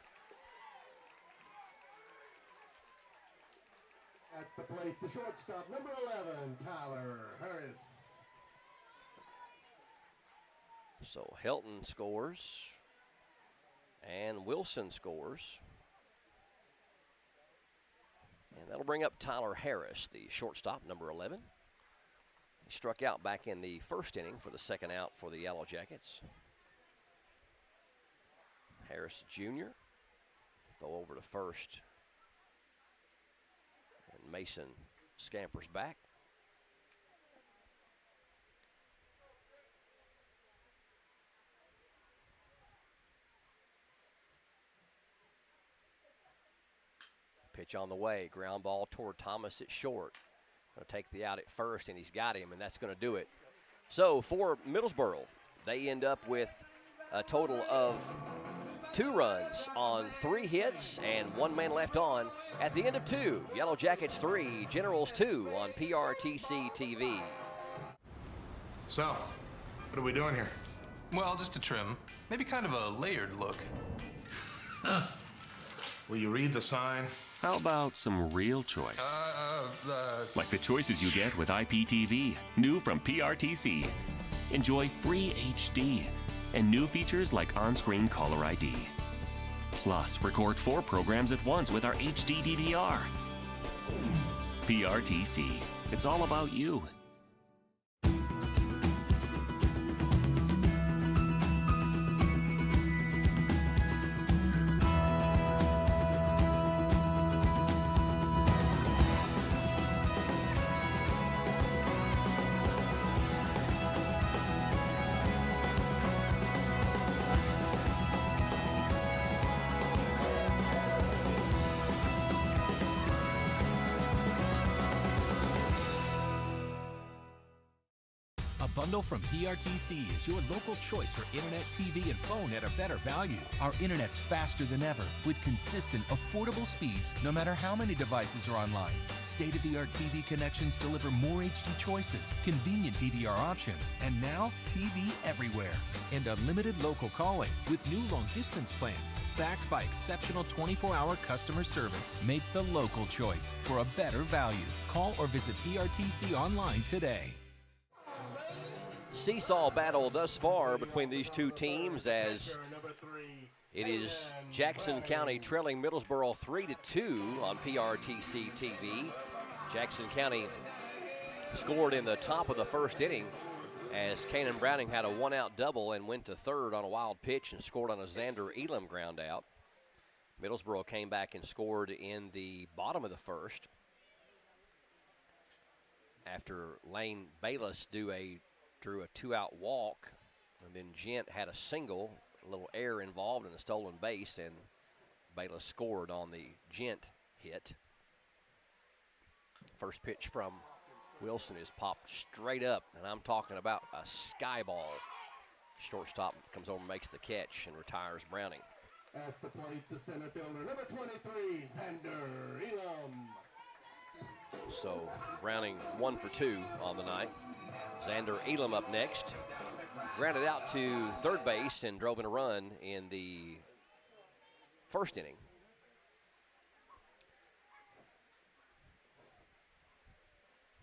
At the plate, the shortstop, number 11, Tyler Harris. So Helton scores, and Wilson scores. And that'll bring up Tyler Harris, the shortstop, number 11. He struck out back in the first inning for the second out for the Yellow Jackets. Harris Jr. throw over to first. And Mason scampers back. Pitch on the way, ground ball toward Thomas at short. Going to take the out at first, and he's got him, and that's going to do it. So for Middlesboro, they end up with a total of 2 runs on 3 hits and 1 man left on at the end of 2. Yellow Jackets 3, Generals 2 on PRTC TV. So, what are we doing here? Well, just a trim. Maybe kind of a layered look. Will you read the sign? How about some real choice? Like the choices you get with IPTV, new from PRTC. Enjoy free HD and new features like on-screen caller ID. Plus, record 4 programs at once with our HD DVR. PRTC, it's all about you. bundle from PRTC is your local choice for internet, TV, and phone at a better value. Our internet's faster than ever with consistent, affordable speeds no matter how many devices are online. State-of-the-art TV connections deliver more HD choices, convenient DVR options, and now TV everywhere. And unlimited local calling with new long-distance plans backed by exceptional 24-hour customer service. Make the local choice for a better value. Call or visit PRTC online today. Seesaw battle thus far between these two teams as it is Jackson County trailing Middlesboro 3-2 on PRTC TV. Jackson County scored in the top of the first inning as Kanan Browning had a one-out double and went to third on a wild pitch and scored on a Xander Elam ground out. Middlesboro came back and scored in the bottom of the first after Lane Bayless drew a two-out walk, and then Gent had a single, a little error involved in a stolen base, and Bayless scored on the Gent hit. First pitch from Wilson is popped straight up, and I'm talking about a sky ball. Shortstop comes over and makes the catch and retires Browning. At the plate, the center fielder, number 23, Xander Elam. So Browning 1 for 2 on the night. Xander Elam up next. Grounded out to third base and drove in a run in the first inning.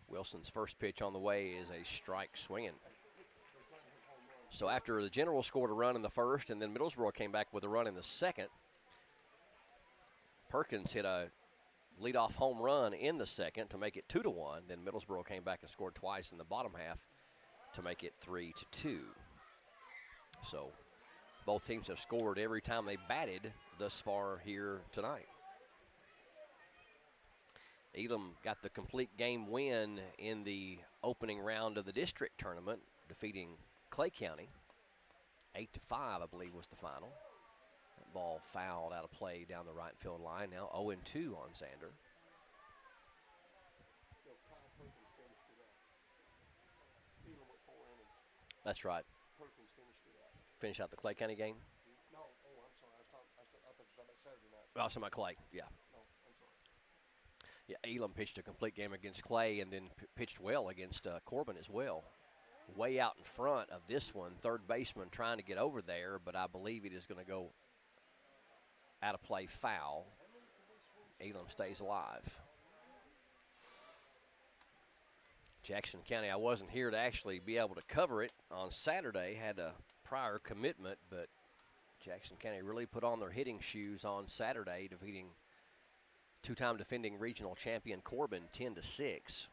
Wilson's first pitch on the way is a strike swinging. So after the General scored a run in the first and then Middlesboro came back with a run in the second, Perkins hit a leadoff home run in the second to make it 2-1. Then Middlesboro came back and scored twice in the bottom half to make it 3-2. So both teams have scored every time they batted thus far here tonight. Elam got the complete game win in the opening round of the district tournament, defeating Clay County. 8-5, I believe, was the final. That ball fouled out of play down the right field line. Now 0-2 on Xander. That's right. Finish out the Clay County game? No, I'm sorry. I thought you were talking about Saturday night. Oh, something about Clay, yeah. No, I'm sorry. Yeah, Elam pitched a complete game against Clay and then pitched well against Corbin as well. Way out in front of this one, third baseman trying to get over there, but I believe it is going to go out of play foul. Elam stays alive. Jackson County, I wasn't here to actually be able to cover it on Saturday, had a prior commitment, but Jackson County really put on their hitting shoes on Saturday, defeating two-time defending regional champion Corbin 10-6.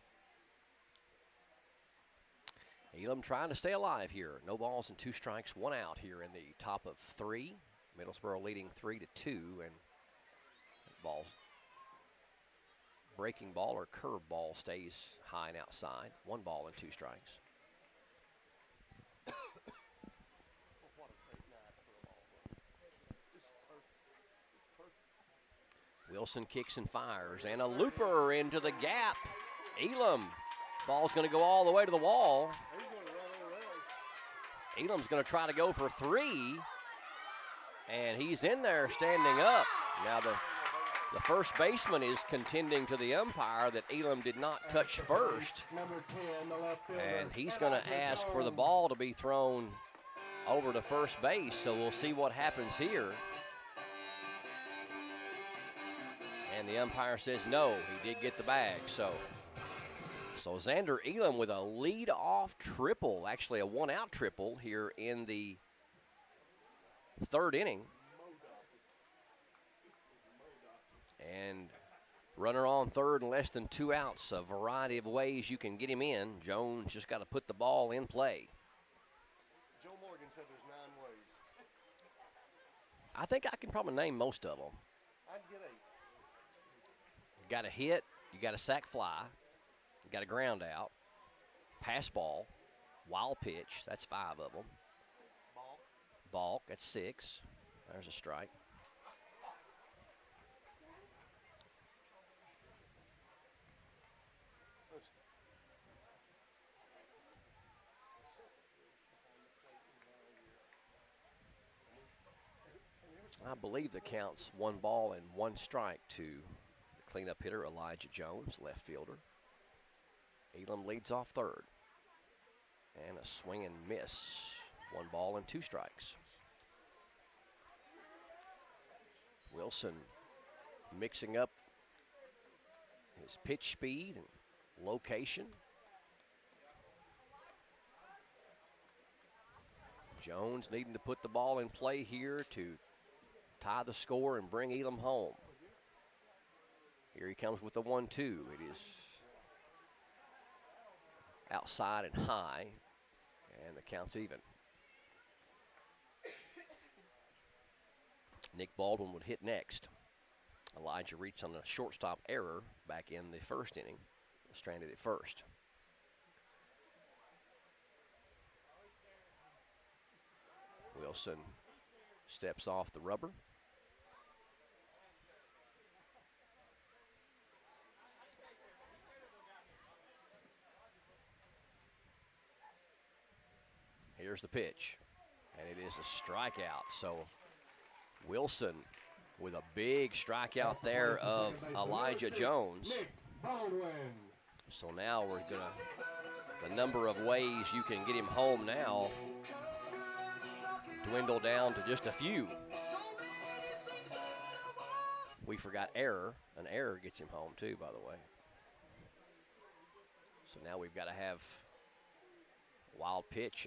Elam trying to stay alive here. No balls and 2 strikes, 1 out here in the top of 3. Middlesboro leading 3-2, and ball's breaking ball or curve ball stays high and outside. 1 ball and 2 strikes. Wilson kicks and fires, and a looper into the gap. Elam, ball's going to go all the way to the wall. Elam's going to try to go for 3, and he's in there standing up. Now the first baseman is contending to the umpire that Elam did not touch first, and he's going to ask for the ball to be thrown over to first base, so we'll see what happens here. And the umpire says no, he did get the bag. So Xander Elam with a lead-off triple, actually a 1-out triple here in the third inning. And runner on third and less than 2 outs, a variety of ways you can get him in. Jones just got to put the ball in play. Joe Morgan said there's 9 ways. I think I can probably name most of them. I'd get 8. You got a hit, you got a sac fly, you got a ground out, pass ball, wild pitch, that's 5 of them. Balk, that's 6. There's a strike. I believe the count's 1 ball and 1 strike to the cleanup hitter, Elijah Jones, left fielder. Elam leads off third. And a swing and miss. 1 ball and 2 strikes. Wilson mixing up his pitch speed and location. Jones needing to put the ball in play here to tie the score and bring Elam home. Here he comes with the 1-2. It is outside and high, and the count's even. Nick Baldwin would hit next. Elijah reached on a shortstop error back in the first inning, stranded at first. Wilson steps off the rubber. Here's the pitch, and it is a strikeout. So Wilson with a big strikeout there of Elijah Jones. So now we're gonna, the number of ways you can get him home now dwindle down to just a few. We forgot error. An error gets him home too, by the way. So now we've got to have wild pitch,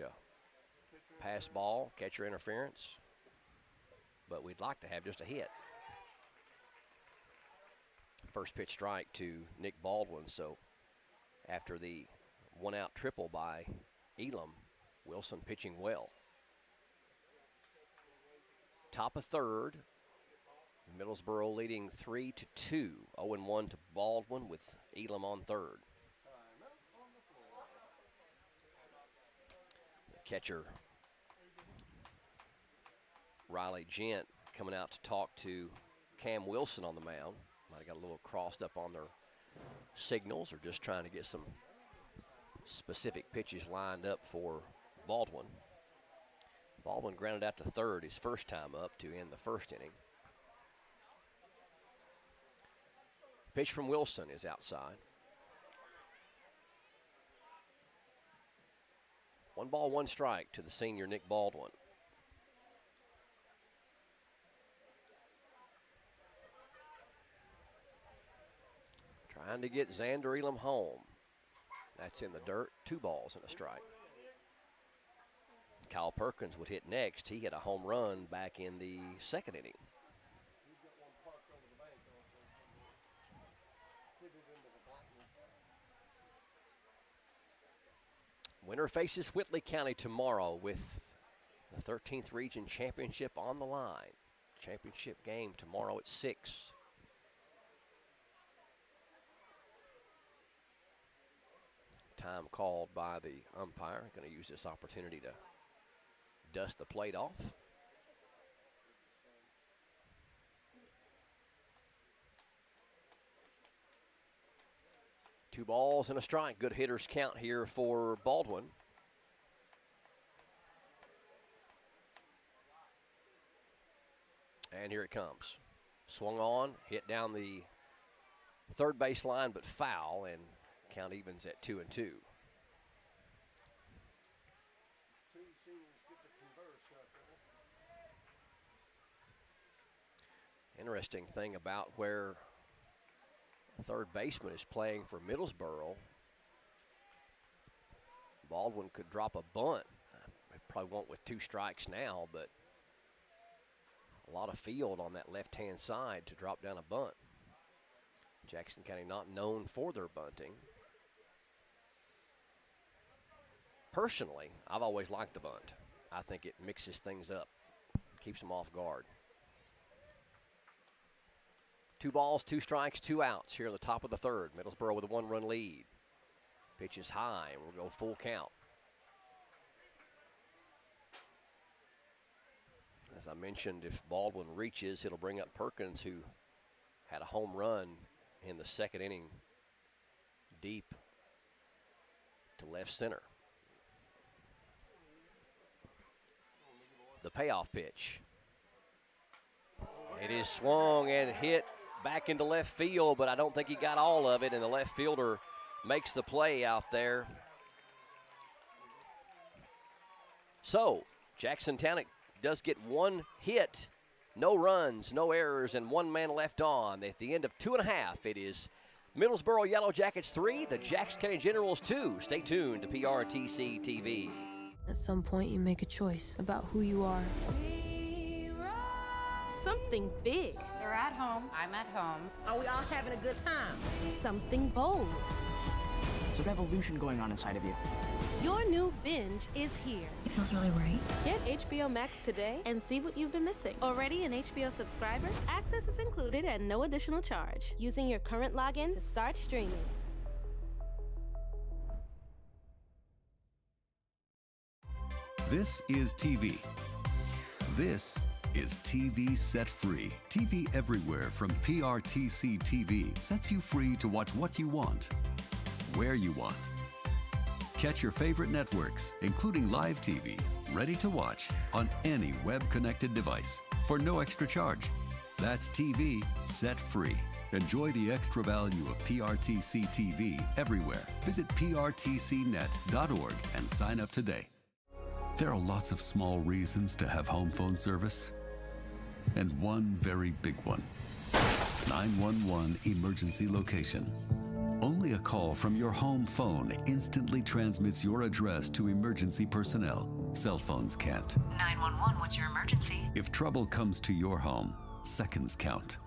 pass ball, catcher interference. But we'd like to have just a hit. First pitch strike to Nick Baldwin. So after the 1-out triple by Elam, Wilson pitching well. Top of third, Middlesboro leading 3-2. 0-1 to Baldwin with Elam on third. The catcher Riley Gent coming out to talk to Cam Wilson on the mound. Might have got a little crossed up on their signals or just trying to get some specific pitches lined up for Baldwin. Baldwin grounded out to third his first time up to end the first inning. Pitch from Wilson is outside. 1 ball, 1 strike to the senior Nick Baldwin. Trying to get Xander Elam home. That's in the dirt. 2 balls and a strike. Kyle Perkins would hit next. He hit a home run back in the second inning. Winner faces Whitley County tomorrow with the 13th Region Championship on the line. Championship game tomorrow at 6. Time called by the umpire. Going to use this opportunity to dust the plate off. Two balls and a strike. Good hitters count here for Baldwin. And here it comes. Swung on, hit down the third base line, but foul, and count evens at 2-2. Interesting thing about where third baseman is playing for Middlesboro, Baldwin could drop a bunt. He probably won't with 2 strikes now, but a lot of field on that left-hand side to drop down a bunt. Jackson County not known for their bunting. Personally, I've always liked the bunt. I think it mixes things up, keeps them off guard. 2 balls, 2 strikes, 2 outs here at the top of the third. Middlesboro with a 1-run lead. Pitch is high, and we'll go full count. As I mentioned, if Baldwin reaches, it'll bring up Perkins, who had a home run in the second inning deep to left center. The payoff pitch. It is swung and hit back into left field, but I don't think he got all of it, and the left fielder makes the play out there. So Jackson Towney does get one hit, no runs, no errors, and one man left on. At the end of 2.5, it is Middlesboro Yellow Jackets 3, the Jackson County Generals 2. Stay tuned to PRTC TV. At some point, you make a choice about who you are. Something big. They're at home. I'm at home. Are we all having a good time? Something bold. There's a revolution going on inside of you. Your new binge is here. It feels really right. Get HBO Max today and see what you've been missing. Already an HBO subscriber? Access is included at no additional charge. Using your current login to start streaming. This is TV. This is TV Set Free. TV everywhere from PRTC TV sets you free to watch what you want, where you want. Catch your favorite networks, including live TV, ready to watch on any web-connected device for no extra charge. That's TV Set Free. Enjoy the extra value of PRTC TV everywhere. Visit prtcnet.org and sign up today. There are lots of small reasons to have home phone service, and one very big one. 911 emergency location. Only a call from your home phone instantly transmits your address to emergency personnel. Cell phones can't. 911, what's your emergency? If trouble comes to your home, seconds count.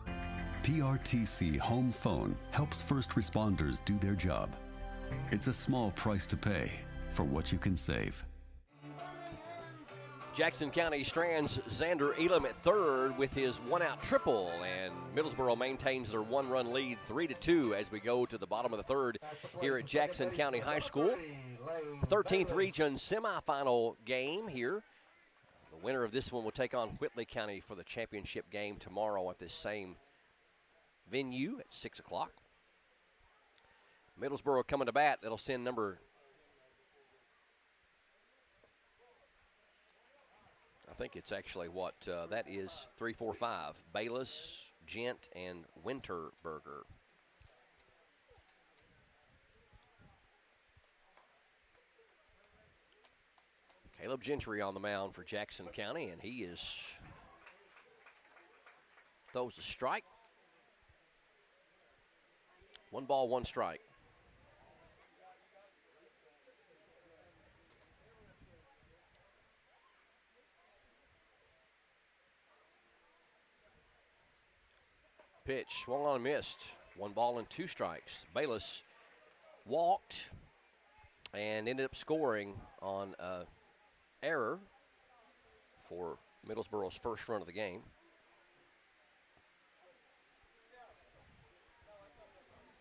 PRTC Home Phone helps first responders do their job. It's a small price to pay for what you can save. Jackson County strands Xander Elam at third with his one-out triple, and Middlesboro maintains their one-run lead 3-2 as we go to the bottom of the third here at Jackson County High School. 13th Region semifinal game here. The winner of this one will take on Whitley County for the championship game tomorrow at this same venue at 6 o'clock. Middlesboro coming to bat. That'll send number, I think it's actually what that is, 3, 4, 5. Bayless, Gent, and Winterberger. Caleb Gentry on the mound for Jackson County, and he throws a strike. 1 ball, 1 strike. Pitch swung on and missed. 1 ball and 2 strikes. Bayless walked and ended up scoring on an error for Middlesboro's first run of the game.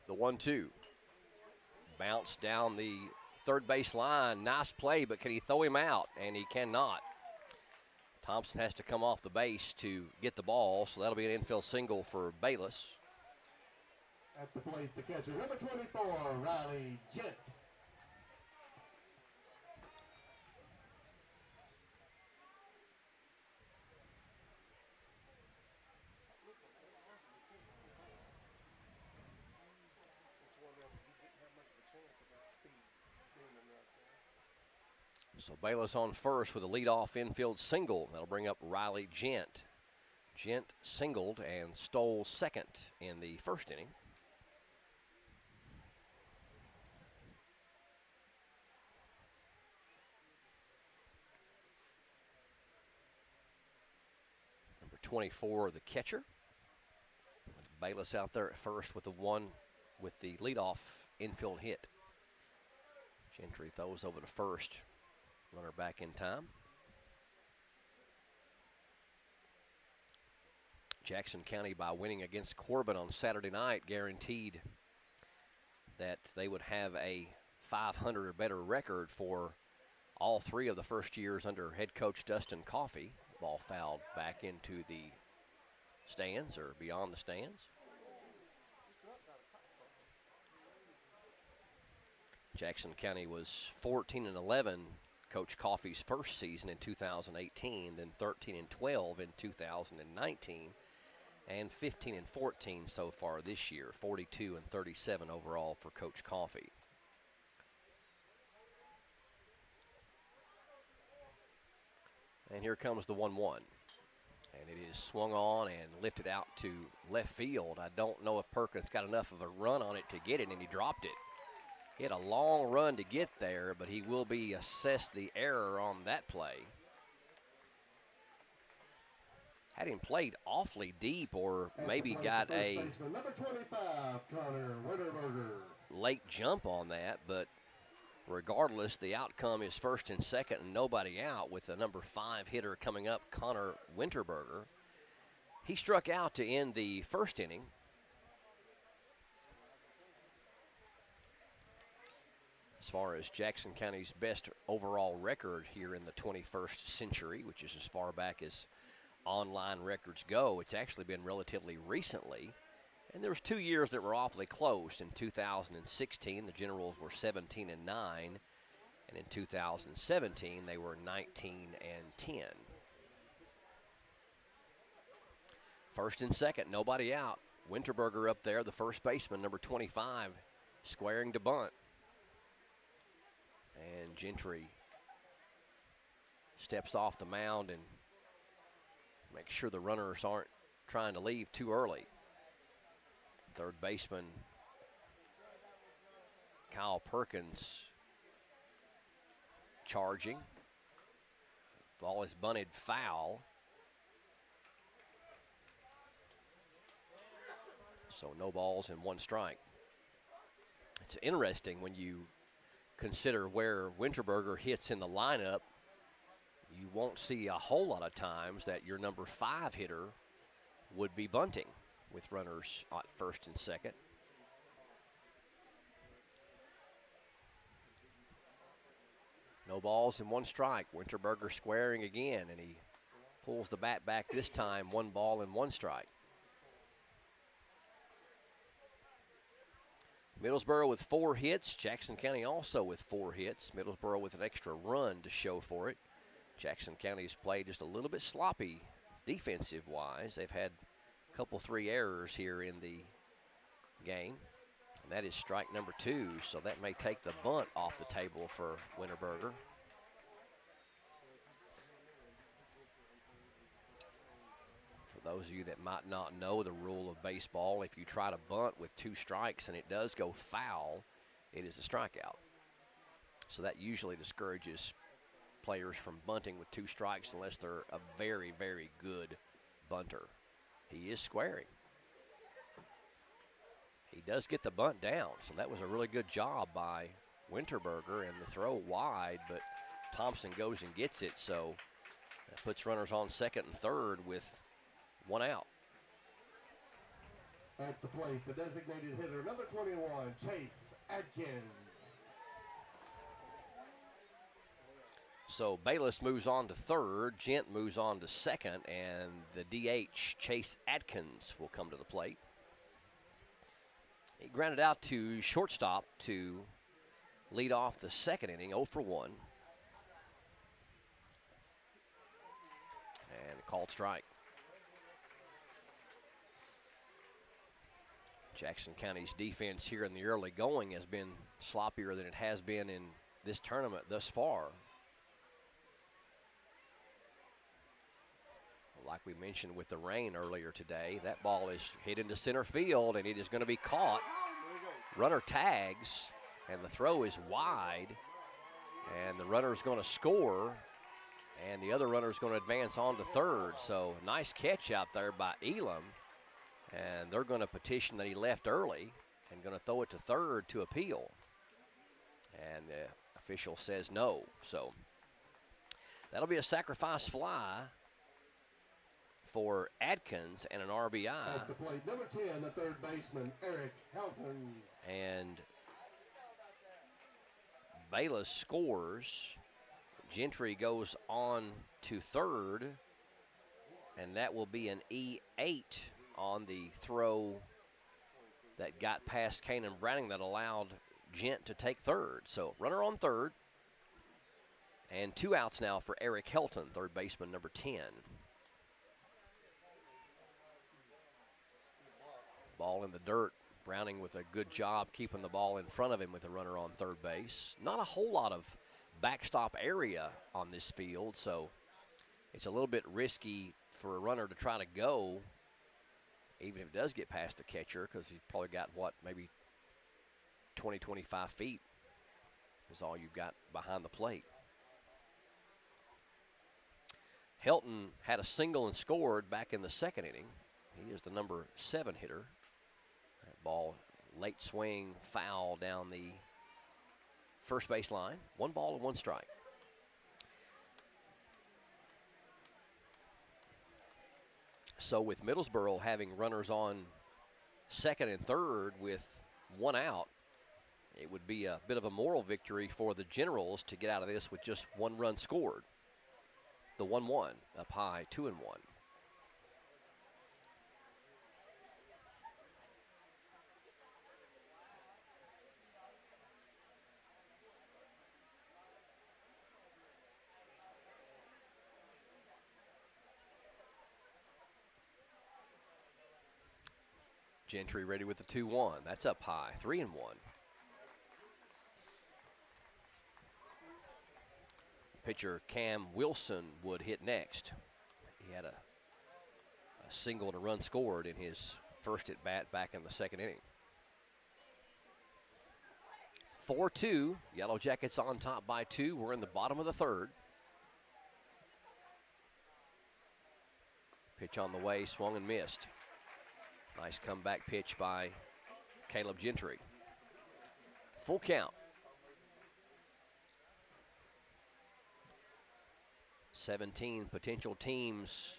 The 1-2. Bounce down the third base line. Nice play, but can he throw him out? And he cannot. Thompson has to come off the base to get the ball, so that'll be an infield single for Bayless. At the plate, the catcher, number 24, Riley Gent. So Bayless on first with a leadoff infield single. That'll bring up Riley Gent. Gent singled and stole second in the first inning. Number 24, the catcher. Bayless out there at first with the leadoff infield hit. Gentry throws over to first. Runner back in time. Jackson County, by winning against Corbin on Saturday night, guaranteed that they would have a 500 or better record for all 3 of the first years under head coach Dustin Coffey. Ball fouled back into the stands or beyond the stands. Jackson County was 14-11 Coach Coffey's first season in 2018, then 13-12 in 2019. And 15 and 14 so far this year, 42 and 37 overall for Coach Coffey. And here comes the 1-1. And it is swung on and lifted out to left field. I don't know if Perkins got enough of a run on it to get it, and he dropped it. He had a long run to get there, but he will be assessed the error on that play. Had him played awfully deep, or maybe got a number 25, Connor Winterberger. late jump on that, but regardless, the outcome is first and second and nobody out with the number 5 hitter coming up, Connor Winterberger. He struck out to end the first inning. As far as Jackson County's best overall record here in the 21st century, which is as far back as online records go, it's actually been relatively recently. And there was 2 years that were awfully close. In 2016, the Generals were 17 and 9, and in 2017, they were 19 and 10. First and second, nobody out. Winterberger up there, the first baseman, number 25, squaring to bunt. And Gentry steps off the mound and makes sure the runners aren't trying to leave too early. Third baseman Kyle Perkins charging. Ball is bunted foul. So no balls and 1 strike. It's interesting when you consider where Winterberger hits in the lineup. You won't see a whole lot of times that your number 5 hitter would be bunting with runners at first and second. No balls and 1 strike. Winterberger squaring again, and he pulls the bat back this time, 1 ball and 1 strike. Middlesboro with 4 hits. Jackson County also with 4 hits. Middlesboro with an extra run to show for it. Jackson County's played just a little bit sloppy defensive-wise. They've had a couple 3 errors here in the game. And that is strike number 2, so that may take the bunt off the table for Winterberger. For those of you that might not know the rule of baseball, if you try to bunt with 2 strikes and it does go foul, it is a strikeout. So that usually discourages players from bunting with 2 strikes unless they're a very, very good bunter. He is squaring. He does get the bunt down, so that was a really good job by Winterberger, and the throw wide, but Thompson goes and gets it, so that puts runners on second and third with 1 out. At the plate, the designated hitter, number 21, Chase Adkins. So Bayless moves on to third, Gent moves on to second, and the DH, Chase Adkins, will come to the plate. He grounded out to shortstop to lead off the second inning, 0 for 1. And a called strike. Jackson County's defense here in the early going has been sloppier than it has been in this tournament thus far. Like we mentioned with the rain earlier today, that ball is hit into center field, and it is going to be caught. Runner tags, and the throw is wide, and the runner is going to score, and the other runner is going to advance on to third. So nice catch out there by Elam, and they're going to petition that he left early and going to throw it to third to appeal. And the official says no. So that'll be a sacrifice fly for Adkins and an RBI. At the plate, number 10, the third baseman, Eric Helton. And Bayless scores. Gentry goes on to third, and that will be an E8 on the throw that got past Kanan Browning that allowed Gent to take third. So runner on third, and 2 outs now for Eric Helton, third baseman, number 10. Ball in the dirt. Browning with a good job keeping the ball in front of him with the runner on third base. Not a whole lot of backstop area on this field, so it's a little bit risky for a runner to try to go, even if it does get past the catcher, because he's probably got, what, maybe 20, 25 feet is all you've got behind the plate. Helton had a single and scored back in the second inning. He is the number 7 hitter. That ball, late swing, foul down the first base line. 1 ball and 1 strike. So with Middlesboro having runners on second and third with 1 out, it would be a bit of a moral victory for the Generals to get out of this with just 1 run scored. The 1-1 up high, 2-1. Gentry ready with the 2-1. That's up high, 3-1. Pitcher Cam Wilson would hit next. He had a single and a run scored in his first at bat back in the second inning. 4-2. Yellow Jackets on top by 2. We're in the bottom of the third. Pitch on the way, swung and missed. Nice comeback pitch by Caleb Gentry. Full count. 17 potential teams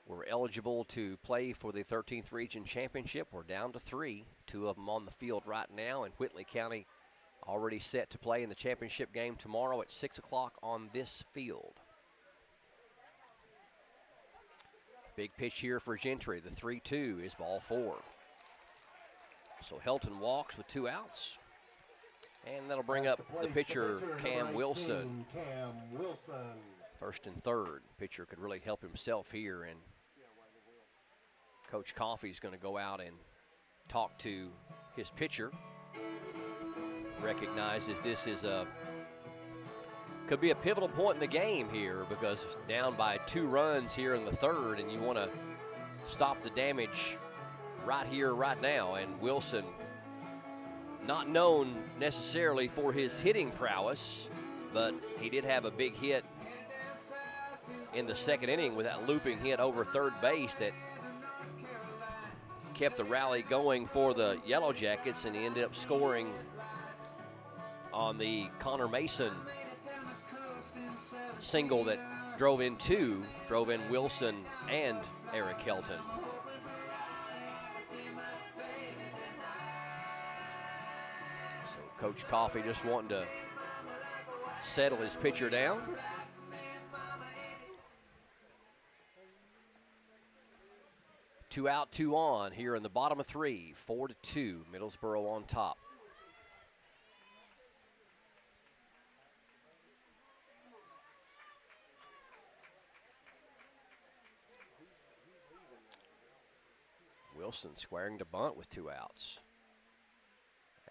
were eligible to play for the 13th Region Championship. We're down to 3. 2 of them on the field right now, and Whitley County already set to play in the championship game tomorrow at 6 o'clock on this field. Big pitch here for Gentry. The 3-2 is ball 4. So Helton walks with 2 outs. And that'll bring up the pitcher, Cam Wilson. First and third. Pitcher could really help himself here, and Coach Coffey's going to go out and talk to his pitcher. Recognizes this is could be a pivotal point in the game here, because down by 2 runs here in the third, and you want to stop the damage right here, right now. And Wilson, not known necessarily for his hitting prowess, but he did have a big hit in the second inning with that looping hit over third base that kept the rally going for the Yellow Jackets, and he ended up scoring on the Connor Mason single that drove in Wilson and Eric Helton. So Coach Coffey just wanting to settle his pitcher down. Two out, 2 on here in the bottom of 3, 4-2, Middlesboro on top. Wilson squaring to bunt with 2 outs.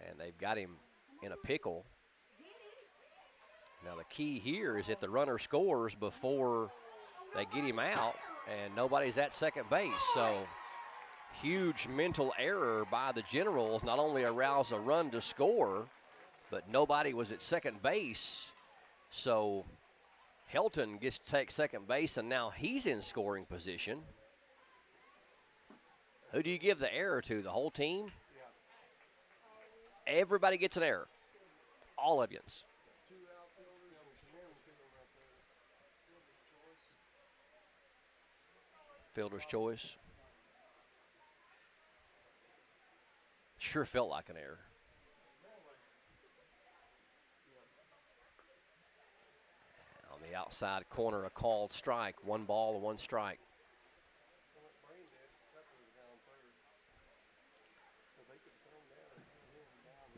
And they've got him in a pickle. Now the key here is that the runner scores before they get him out, and nobody's at second base. So huge mental error by the Generals. Not only aroused a run to score, but nobody was at second base. So Helton gets to take second base, and now he's in scoring position. Who do you give the error to? The whole team? Everybody gets an error. All of you. Fielder's choice. Sure felt like an error. On the outside corner, a called strike. 1 ball and 1 strike.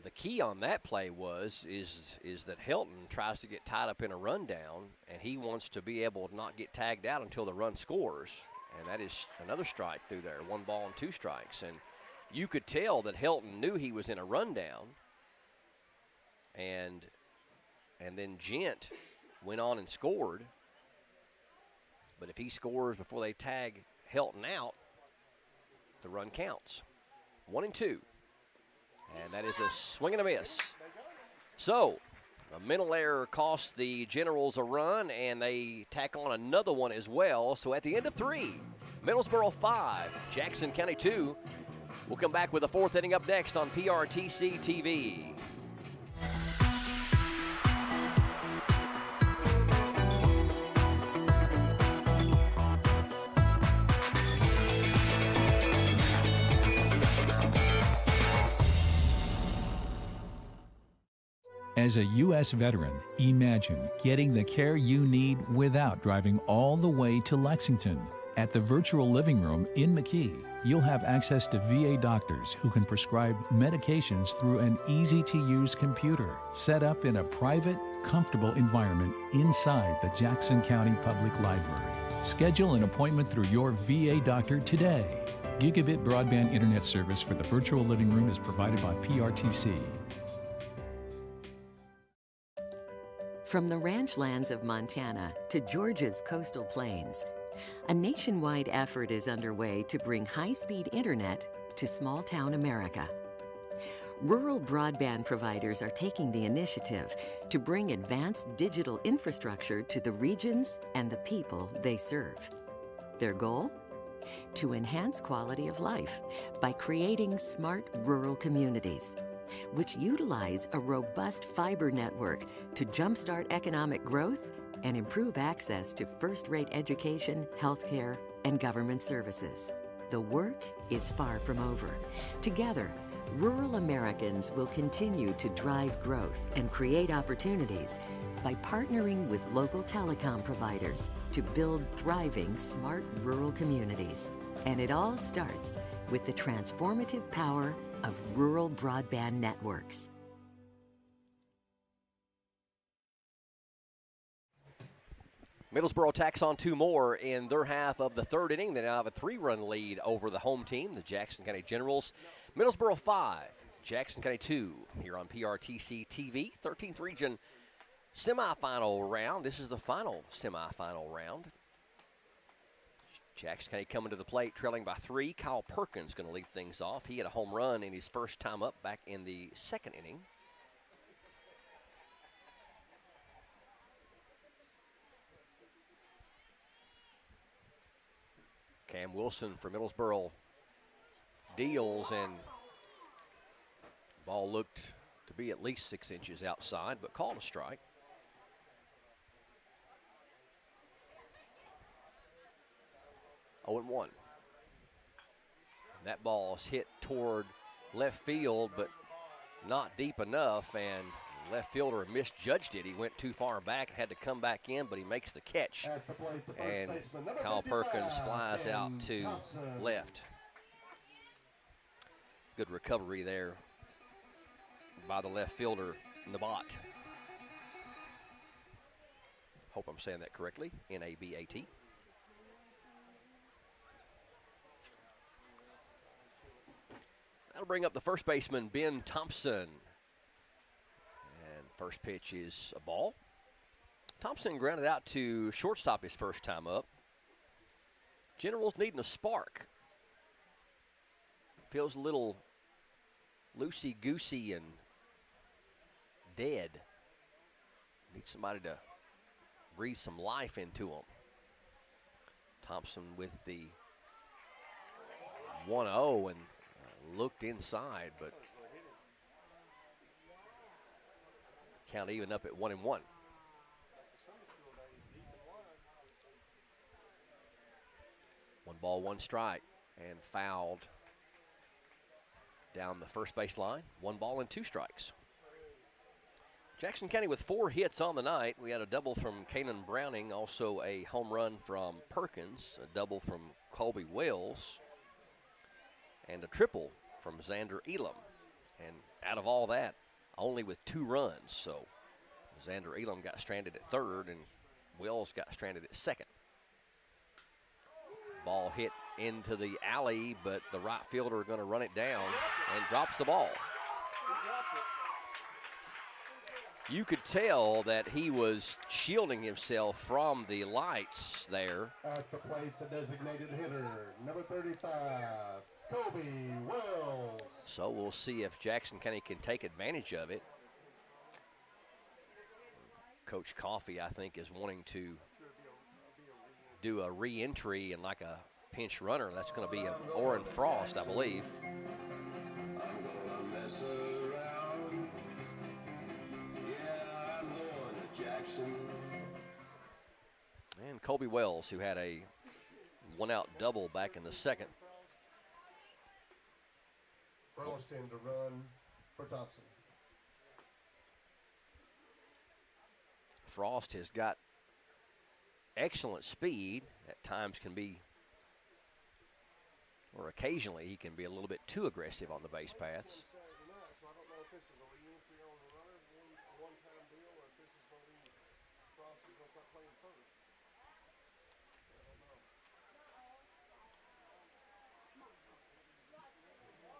The key on that play is that Helton tries to get tied up in a rundown, and he wants to be able to not get tagged out until the run scores. And that is another strike through there, 1 ball and 2 strikes. And you could tell that Helton knew he was in a rundown. And then Gent went on and scored. But if he scores before they tag Helton out, the run counts. 1 and 2. And that is a swing and a miss. So a mental error cost the Generals a run, and they tack on another one as well. So at the end of 3, Middlesboro 5, Jackson County 2. We'll come back with the 4th inning up next on PRTC TV. As a U.S. veteran, imagine getting the care you need without driving all the way to Lexington. At the Virtual Living Room in McKee, you'll have access to VA doctors who can prescribe medications through an easy-to-use computer set up in a private, comfortable environment inside the Jackson County Public Library. Schedule an appointment through your VA doctor today. Gigabit broadband internet service for the Virtual Living Room is provided by PRTC. From the ranch lands of Montana to Georgia's coastal plains, a nationwide effort is underway to bring high-speed internet to small-town America. Rural broadband providers are taking the initiative to bring advanced digital infrastructure to the regions and the people they serve. Their goal? To enhance quality of life by creating smart rural communities, which utilize a robust fiber network to jumpstart economic growth and improve access to first-rate education, healthcare, and government services. The work is far from over. Together, rural Americans will continue to drive growth and create opportunities by partnering with local telecom providers to build thriving, smart rural communities. And it all starts with the transformative power of rural broadband networks. Middlesboro tacks on 2 more in their half of the 3rd inning. They now have a 3-run lead over the home team, the Jackson County Generals. Middlesboro 5, Jackson County 2, here on PRTC TV. 13th Region semifinal round. This is the final semifinal round. Jackson County coming to the plate, trailing by 3. Kyle Perkins going to lead things off. He had a home run in his first time up back in the 2nd inning. Cam Wilson for Middlesboro deals, and ball looked to be at least 6 inches outside, but called a strike. Oh, and 1. That ball is hit toward left field, but not deep enough, and left fielder misjudged it. He went too far back, had to come back in, but he makes the catch. And Kyle Perkins flies out to left. Good recovery there by the left fielder, Nabat. Hope I'm saying that correctly, N-A-B-A-T. That'll bring up the first baseman, Ben Thompson. And first pitch is a ball. Thompson grounded out to shortstop his first time up. Generals needing a spark. Feels a little loosey-goosey and dead. Need somebody to breathe some life into him. Thompson with the 1-0 and looked inside, but count even up at 1-1. 1 ball, 1 strike, and fouled down the first base line. 1 ball and 2 strikes. Jackson County with 4 hits on the night. We had a double from Kanan Browning, also a home run from Perkins, a double from Colby Wells, and a triple from Xander Elam. And out of all that, only with 2 runs. So Xander Elam got stranded at 3rd, and Wells got stranded at 2nd. Ball hit into the alley, but the right fielder going to run it down and drops the ball. You could tell that he was shielding himself from the lights there. At the plate, the designated hitter, number 35, Kobe Wells. So we'll see if Jackson County can take advantage of it. Coach Coffey, I think, is wanting to do a re-entry and like a pinch runner. That's going to be Orrin Frost, I believe. And Kobe Wells, who had a one-out double back in the second. Frost in to run for Thompson. Frost has got excellent speed. At times can be, or occasionally he can be a little bit too aggressive on the base paths. So I don't know if this is a re-entry on the runner, a one-time deal, or if this is going to be Frost is going to start playing first. I don't know.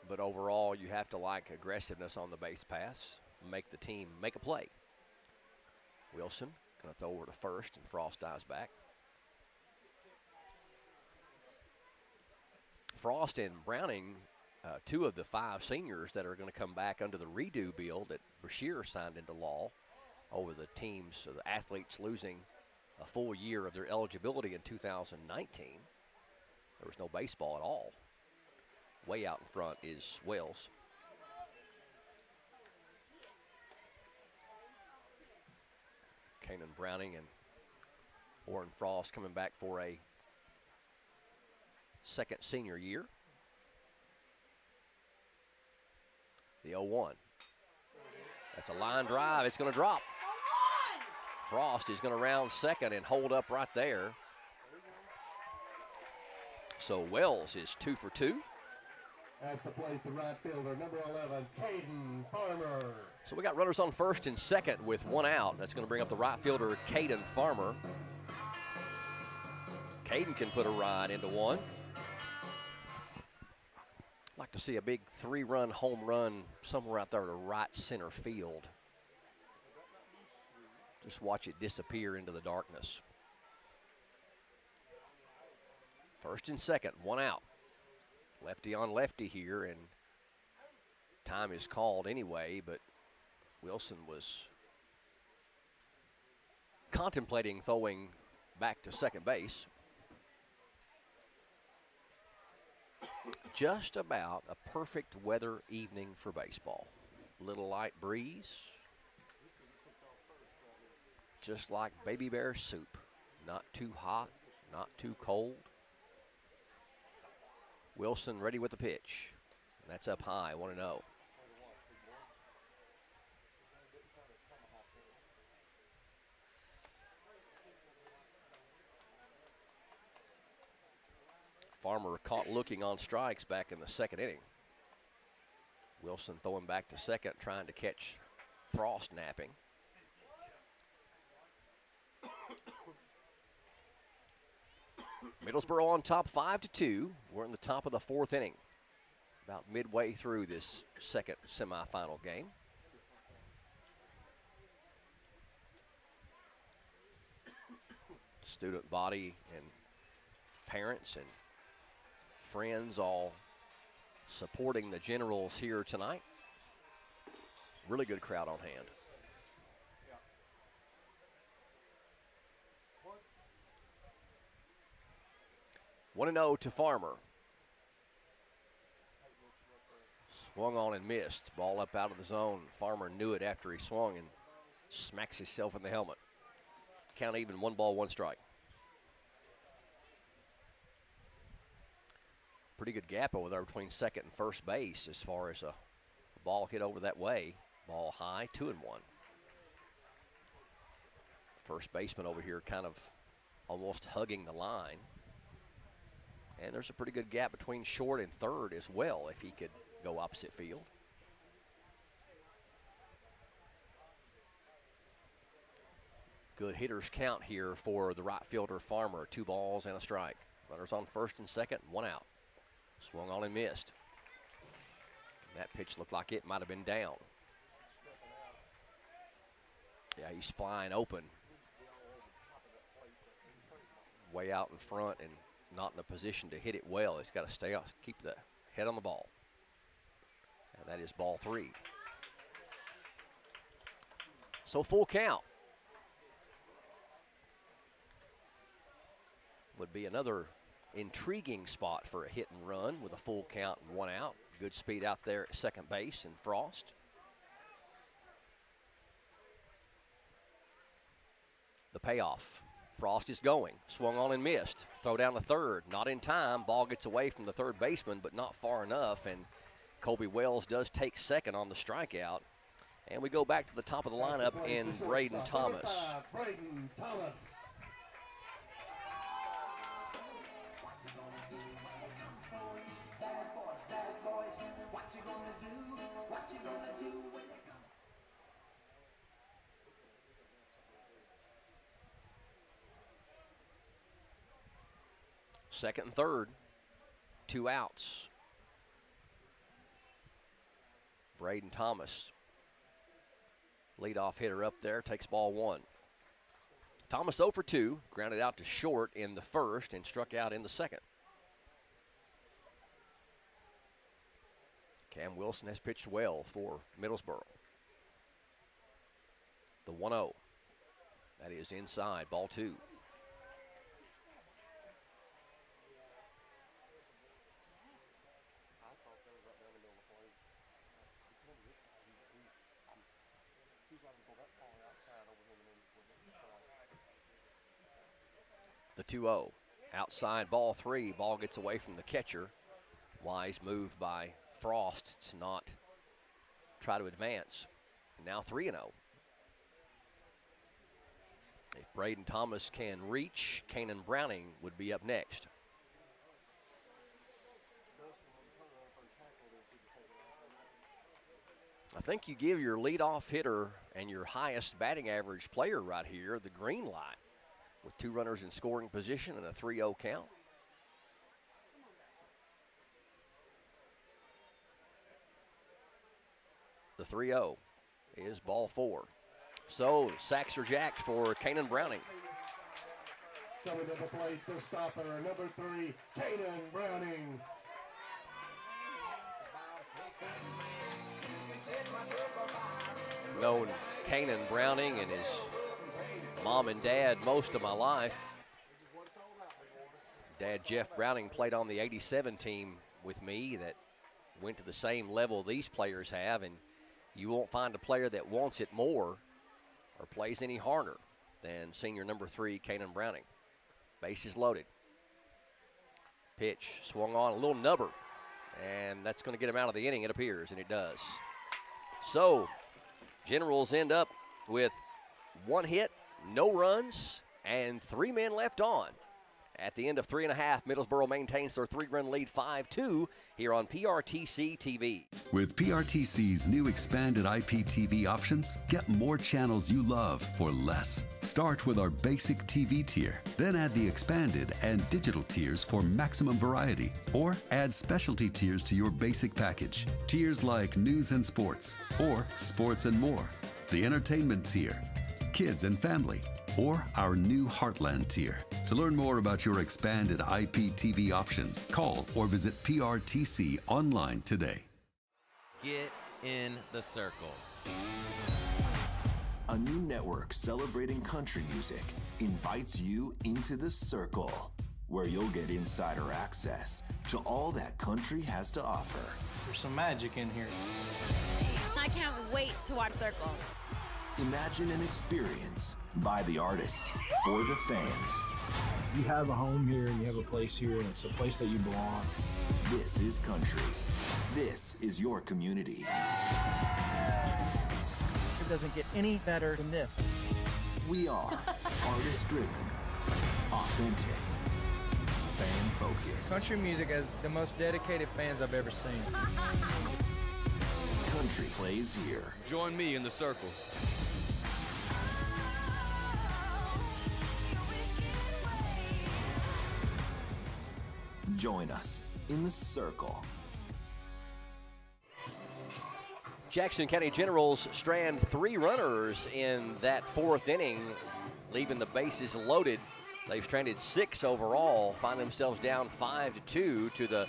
But overall, you have to like aggressiveness on the base paths, make the team make a play. Wilson going to throw over to first, and Frost dives back. Frost and Browning, two of the 5 seniors that are going to come back under the redo bill that Brashear signed into law over the teams, so the athletes losing a full year of their eligibility in 2019. There was no baseball at all. Way out in front is Wells. Kanan Browning and Orrin Frost coming back for a second senior year. The 0-1. That's a line drive. It's going to drop. Frost is going to round second and hold up right there. So Wells is 2 for 2. At the plate, the right fielder, number 11, Caden Farmer. So we got runners on first and second with one out. That's going to bring up the right fielder, Caden Farmer. Caden can put a ride into one. Like to see a big 3-run home run somewhere out there to right center field. Just watch it disappear into the darkness. First and second, one out. Lefty on lefty here, and time is called anyway, but Wilson was contemplating throwing back to second base. Just about a perfect weather evening for baseball. Little light breeze, just like baby bear soup. Not too hot, not too cold. Wilson ready with the pitch. And that's up high, 1-0. Farmer caught looking on strikes back in the second inning. Wilson throwing back to second, trying to catch Frost napping. Middlesboro on top 5-2. We're in the top of the 4th inning. About midway through this second semifinal game. Student body and parents and friends all supporting the Generals here tonight. Really good crowd on hand. 1-0 to Farmer. Swung on and missed. Ball up out of the zone. Farmer knew it after he swung and smacks himself in the helmet. Count even, 1 ball, 1 strike. Pretty good gap over there between second and first base as far as a ball hit over that way. Ball high, 2-1. First baseman over here kind of almost hugging the line. And there's a pretty good gap between short and third as well if he could go opposite field. Good hitters count here for the right fielder Farmer. 2 balls and a strike. Runners on first and second, one out. Swung on and missed. And that pitch looked like it might have been down. Yeah, he's flying open. Way out in front and not in a position to hit it well. He's got to stay off, keep the head on the ball. And that is ball 3. So full count. Would be another intriguing spot for a hit and run with a full count and one out. Good speed out there at second base in Frost. The payoff. Frost is going. Swung on and missed. Throw down the third. Not in time. Ball gets away from the third baseman, but not far enough. And Colby Wells does take second on the strikeout. And we go back to the top of the lineup in Braden Thomas. Braden Thomas. Second and third, 2 outs. Braden Thomas, leadoff hitter up there, takes ball 1. Thomas 0 for 2, grounded out to short in the first and struck out in the second. Cam Wilson has pitched well for Middlesboro. The 1-0, that is inside, ball 2. The 2-0, outside ball 3. Ball gets away from the catcher. Wise move by Frost to not try to advance. Now 3-0. If Braden Thomas can reach, Kanan Browning would be up next. I think you give your leadoff hitter and your highest batting average player right here the green light, with 2 runners in scoring position and a 3-0 count. The 3-0 is ball 4. So sacks are jacked for Kanan Browning. Coming to the plate, the stopper, number 3, Kanan Browning. Known Kanan Browning and his mom and dad most of my life. Dad Jeff Browning played on the '87 team with me that went to the same level these players have, and you won't find a player that wants it more or plays any harder than senior number 3, Kanan Browning. Bases loaded. Pitch swung on, a little nubber, and that's going to get him out of the inning, it appears, and it does. So Generals end up with 1 hit, no runs, and 3 men left on. At the end of 3.5, Middlesboro maintains their 3-run lead 5-2 here on PRTC TV. With PRTC's new expanded IPTV options, get more channels you love for less. Start with our basic TV tier, then add the expanded and digital tiers for maximum variety, or add specialty tiers to your basic package. Tiers like news and sports, or sports and more, the entertainment tier, kids and family, or our new Heartland tier. To learn more about your expanded IPTV options, call or visit PRTC online today. Get in the circle. A new network celebrating country music invites you into the circle, where you'll get insider access to all that country has to offer. There's some magic in here. I can't wait to watch Circle. Imagine an experience by the artists for the fans. You have a home here and you have a place here, and it's a place that you belong. This is country. This is your community. It doesn't get any better than this. We are artist-driven, authentic, fan-focused. Country music has the most dedicated fans I've ever seen. Country plays here. Join me in the circle. Join us in the circle. Jackson County Generals strand 3 runners in that 4th inning, leaving the bases loaded. They've stranded 6 overall, find themselves down 5-2 to the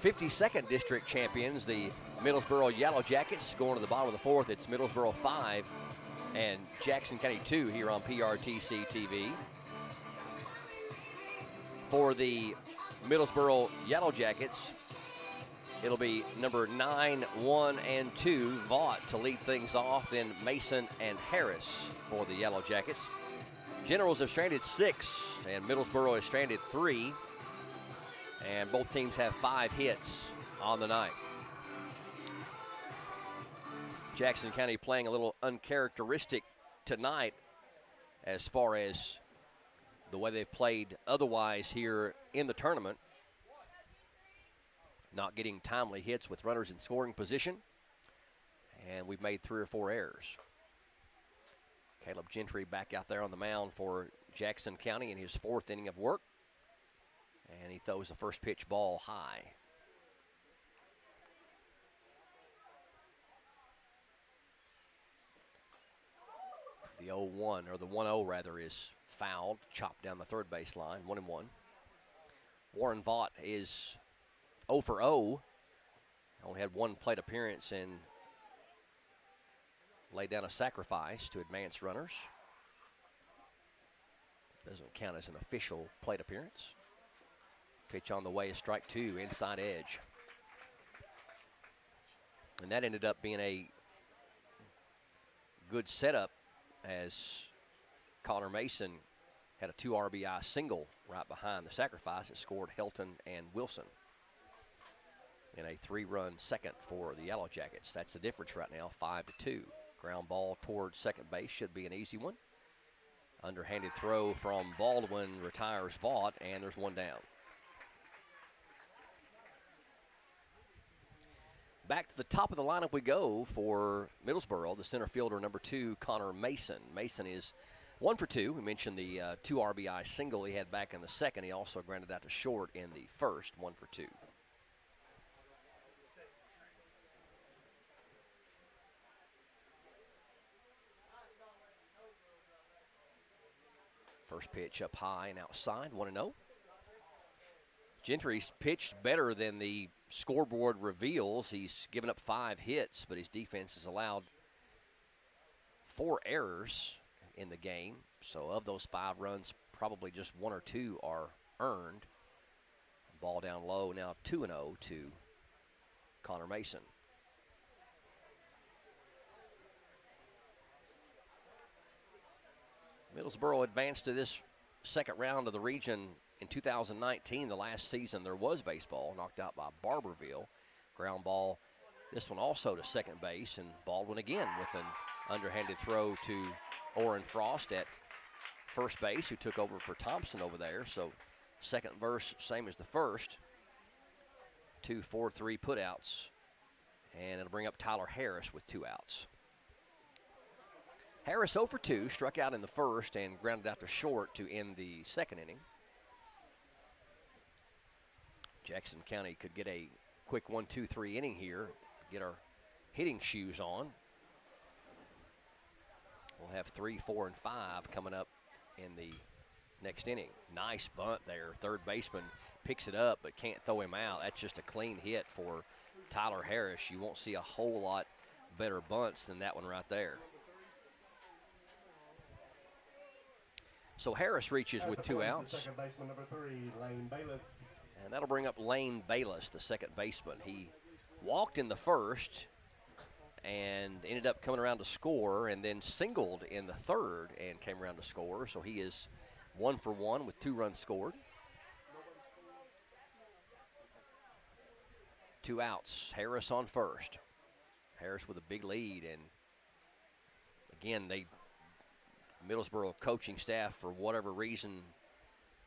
52nd district champions, the Middlesboro Yellow Jackets. Going to the bottom of the 4th, it's Middlesboro 5 and Jackson County 2 here on PRTC TV. For the Middlesboro Yellow Jackets, it'll be number 9, 1, and 2, Vaught to lead things off, then Mason and Harris for the Yellow Jackets. Generals have stranded 6, and Middlesboro has stranded 3, and both teams have 5 hits on the night. Jackson County playing a little uncharacteristic tonight as far as the way they've played otherwise here in the tournament. Not getting timely hits with runners in scoring position, and we've made 3 or 4 errors. Caleb Gentry back out there on the mound for Jackson County in his 4th inning of work, and he throws the first pitch ball high. The 0-1, or the 1-0 rather, is fouled, chopped down the third base line, 1-1. Warren Vaught is 0 for 0. Only had 1 plate appearance and laid down a sacrifice to advance runners. Doesn't count as an official plate appearance. Pitch on the way is strike 2, inside edge. And that ended up being a good setup as Connor Mason had a 2 RBI single right behind the sacrifice. It scored Helton and Wilson in a 3-run second for the Yellow Jackets. That's the difference right now, 5-2. Ground ball towards second base should be an easy one. Underhanded throw from Baldwin retires Vaught, and there's 1 down. Back to the top of the lineup we go for Middlesboro, the center fielder, number 2, Connor Mason. Mason is 1 for 2. We mentioned the 2 RBI single he had back in the second. He also grounded out to short in the first, 1 for 2. First pitch up high and outside, 1-0. Gentry's pitched better than the scoreboard reveals. He's given up 5 hits, but his defense has allowed 4 errors in the game. So of those 5 runs, probably just 1 or 2 are earned. Ball down low, now 2-0 to Connor Mason. Middlesboro advanced to this second round of the region in 2019, the last season there was baseball, knocked out by Barberville. Ground ball, this one also to second base, and Baldwin again with an underhanded throw to Orrin Frost at first base, who took over for Thompson over there. So second verse, same as the first. 2 4-3 putouts, and it'll bring up Tyler Harris with 2 outs. Harris 0 for 2, struck out in the first and grounded out to short to end the second inning. Jackson County could get a quick 1-2-3 inning here, get our hitting shoes on. We'll have 3, 4, and 5 coming up in the next inning. Nice bunt there. Third baseman picks it up but can't throw him out. That's just a clean hit for Tyler Harris. You won't see a whole lot better bunts than that one right there. So Harris reaches with 2 outs. Second baseman number 3, Lane Bayless. And that'll bring up Lane Bayless, the second baseman. He walked in the first and ended up coming around to score, and then singled in the third and came around to score. So he is 1 for 1 with 2 runs scored. 2 outs. Harris on first. Harris with a big lead, and again, Middlesboro coaching staff, for whatever reason,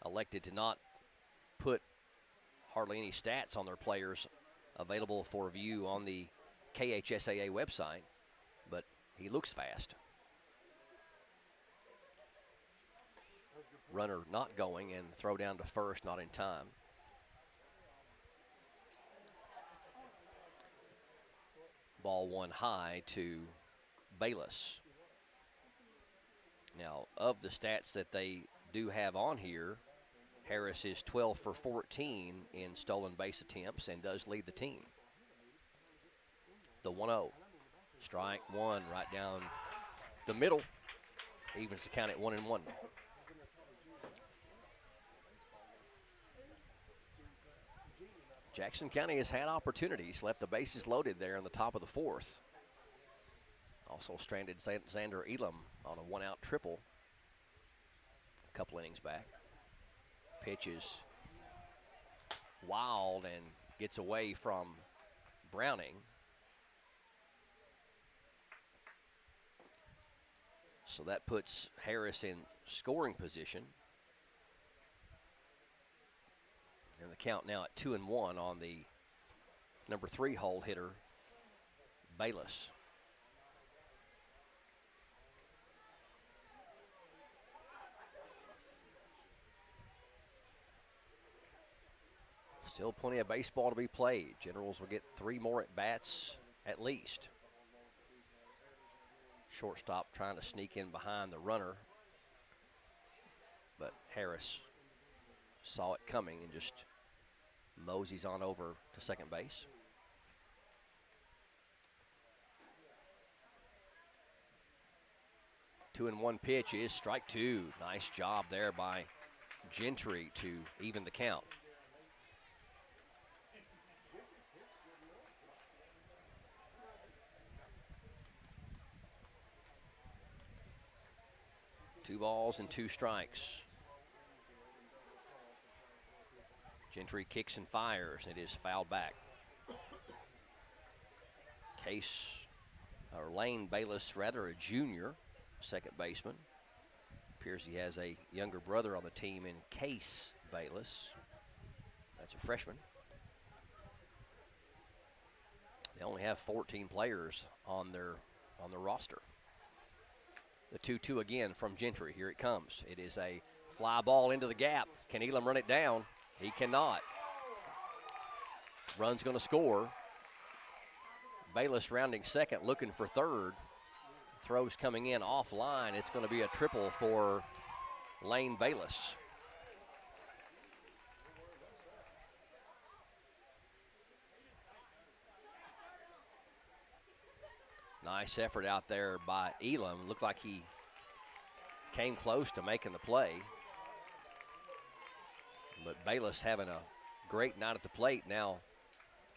elected to not put hardly any stats on their players available for view on the KHSAA website, but he looks fast. Runner not going, and throw down to first, not in time. Ball one high to Bayless. Now, of the stats that they do have on here, Harris is 12 for 14 in stolen base attempts and does lead the team. The 1-0. Strike one right down the middle. Evens the count at 1-1. Jackson County has had opportunities, left the bases loaded there in the top of the fourth. Also stranded Xander Elam on a one-out triple a couple innings back. Pitch is wild and gets away from Browning. So that puts Harris in scoring position. And the count now at 2-1 on the number 3 hole hitter, Bayless. Still plenty of baseball to be played. Generals will get 3 more at bats at least. Shortstop trying to sneak in behind the runner, but Harris saw it coming and just moseys on over to second base. Two and one pitch is strike two. Nice job there by Gentry to even the count. Two balls and 2 strikes. Gentry kicks and fires. It is fouled back. Lane Bayless, rather a junior, second baseman. Appears he has a younger brother on the team in Case Bayless. That's a freshman. They only have 14 players on their roster. The 2-2 again from Gentry. Here it comes. It is a fly ball into the gap. Can Elam run it down? He cannot. Run's going to score. Bayless rounding second, looking for third. Throws coming in offline. It's going to be a triple for Lane Bayless. Nice effort out there by Elam. Looked like he came close to making the play. But Bayless having a great night at the plate, now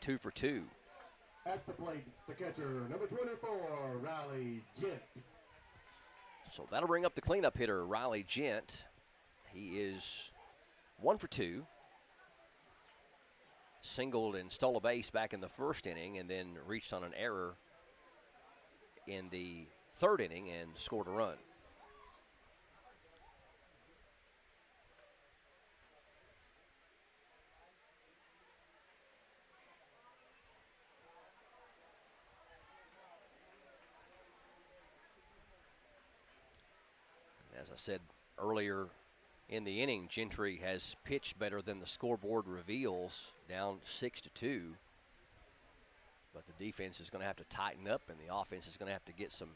2 for 2. At the plate, the catcher, number 24, Riley Gent. So that'll bring up the cleanup hitter, Riley Gent. He is 1 for 2. Singled and stole a base back in the first inning and then reached on an error in the third inning and scored a run. As I said earlier in the inning, Gentry has pitched better than the scoreboard reveals, down 6-2. But the defense is going to have to tighten up, and the offense is going to have to get some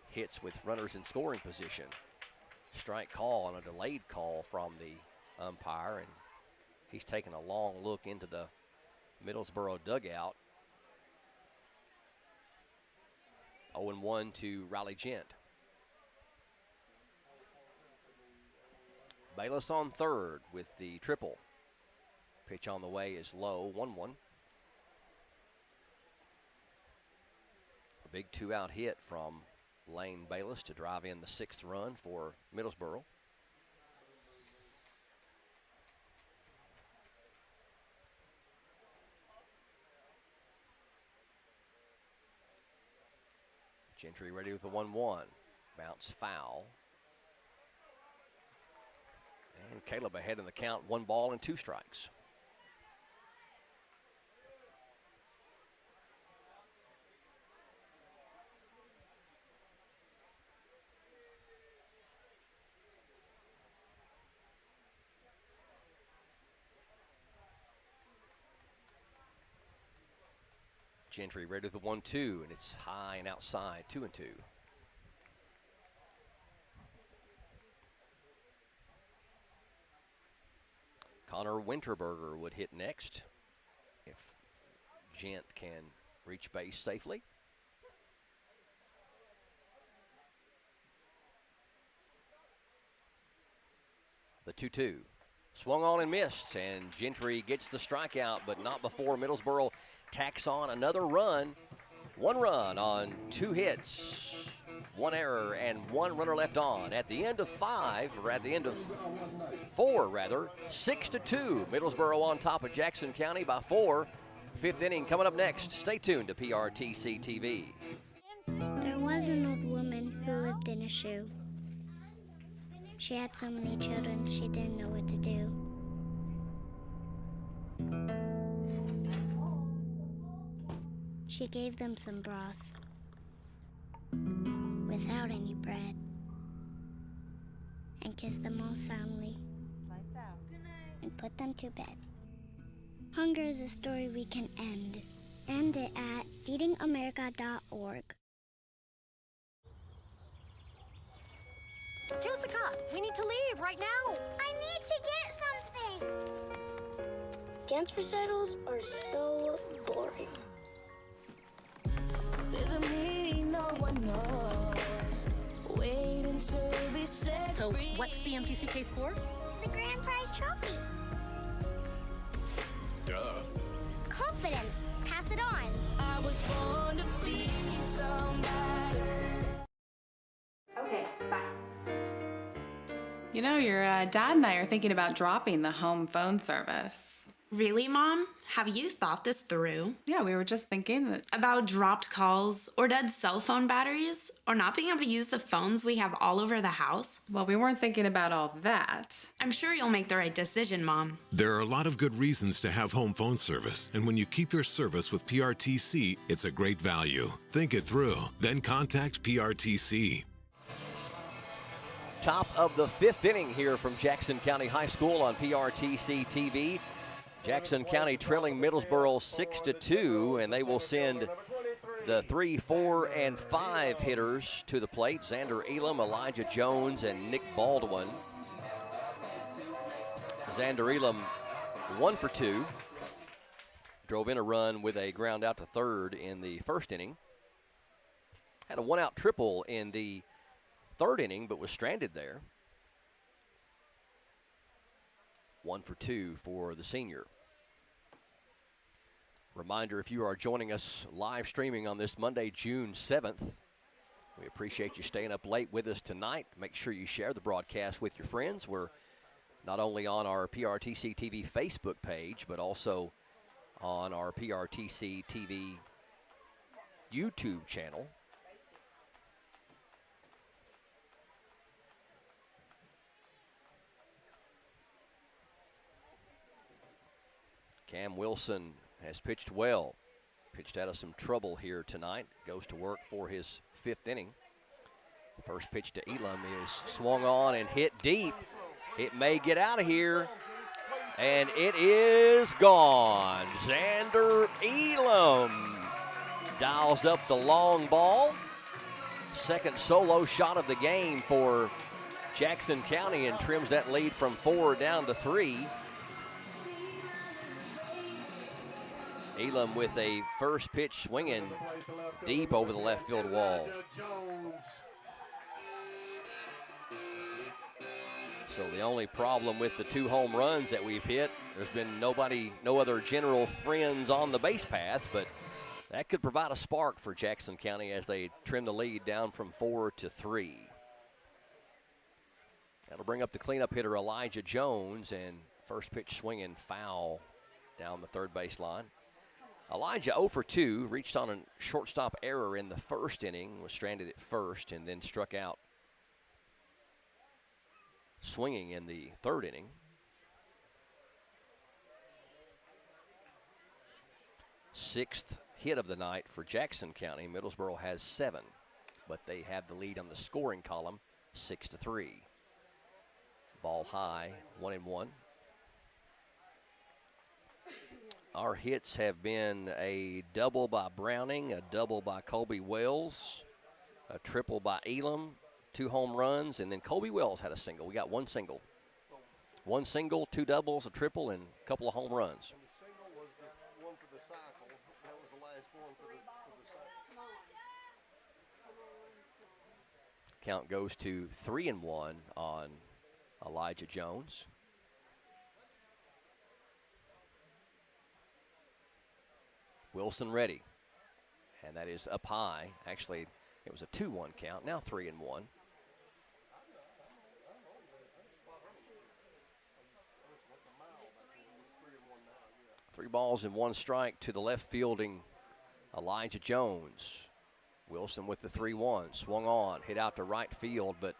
hits with runners in scoring position. Strike call and a delayed call from the umpire, and he's taking a long look into the Middlesboro dugout. 0-1 to Riley Gent. Bayless on third with the triple. Pitch on the way is low, 1-1. A big 2-out hit from Lane Bayless to drive in the 6th run for Middlesboro. Gentry ready with the 1-1. Bounce foul. And Caleb ahead in the count, 1 ball and 2 strikes. Gentry ready with the 1-2, and it's high and outside, 2-2. Connor Winterberger would hit next if Gent can reach base safely. The 2-2. Swung on and missed, and Gentry gets the strikeout, but not before Middlesboro tacks on another run. 1 run on 2 hits, 1 error, and 1 runner left on. At the end of 5, or at the end of 4, rather, 6-2. Middlesboro on top of Jackson County by 4. 5th inning coming up next. Stay tuned to PRTC TV. There was an old woman who lived in a shoe. She had so many children, she didn't know what to do. She gave them some broth without any bread and kissed them all soundly and put them to bed. Hunger is a story we can end. End it at feedingamerica.org. Jessica, we need to leave right now. I need to get something. Dance recitals are so boring. There's a meeting no one knows. Waiting to be set So, free. what's the empty suitcase for? The grand prize trophy. Duh. Confidence. Pass it on. I was born to be somebody. Okay, bye. You know, your dad and I are thinking about dropping the home phone service. Really, Mom? Have you thought this through? Yeah, we were just thinking that. About dropped calls, or dead cell phone batteries, or not being able to use the phones we have all over the house? Well, we weren't thinking about all that. I'm sure you'll make the right decision, Mom. There are a lot of good reasons to have home phone service, and when you keep your service with PRTC, it's a great value. Think it through, then contact PRTC. Top of the 5th inning here from Jackson County High School on PRTC TV. Jackson County trailing Middlesboro 6-2, and they will send the 3, 4, and 5 hitters to the plate. Xander Elam, Elijah Jones, and Nick Baldwin. Xander Elam 1 for 2. Drove in a run with a ground out to third in the 1st inning. Had a 1-out triple in the 3rd inning, but was stranded there. 1 for 2 for the senior. Reminder, if you are joining us live streaming on this Monday, June 7th, we appreciate you staying up late with us tonight. Make sure you share the broadcast with your friends. We're not only on our PRTC TV Facebook page, but also on our PRTC TV YouTube channel. Cam Wilson has pitched well. Pitched out of some trouble here tonight. Goes to work for his 5th inning. First pitch to Elam is swung on and hit deep. It may get out of here, and it is gone. Xander Elam dials up the long ball. Second solo shot of the game for Jackson County and trims that lead from 4 down to 3. Elam with a first pitch swinging deep over the left field wall. So the only problem with the 2 home runs that we've hit, there's been no other general friends on the base paths, but that could provide a spark for Jackson County as they trim the lead down from 4 to 3. That'll bring up the cleanup hitter Elijah Jones, and first pitch swinging foul down the third base line. Elijah 0 for 2, reached on a shortstop error in the 1st inning, was stranded at first, and then struck out swinging in the 3rd inning. Sixth hit of the night for Jackson County. Middlesboro has 7, but they have the lead on the scoring column, 6-3. Ball high, 1-1. Our hits have been a double by Browning, a double by Colby Wells, a triple by Elam, 2 home runs, and then Colby Wells had a single. We got 1 single. 1 single, 2 doubles, a triple, and a couple of home runs. And the single was this one for the cycle. That was the last one for the cycle. Count goes to 3-1 on Elijah Jones. Wilson ready. And that is up high. Actually, it was a 2-1 count. Now 3-1. 3 balls and 1 strike to the left fielding Elijah Jones. Wilson with the 3-1. Swung on, hit out to right field, but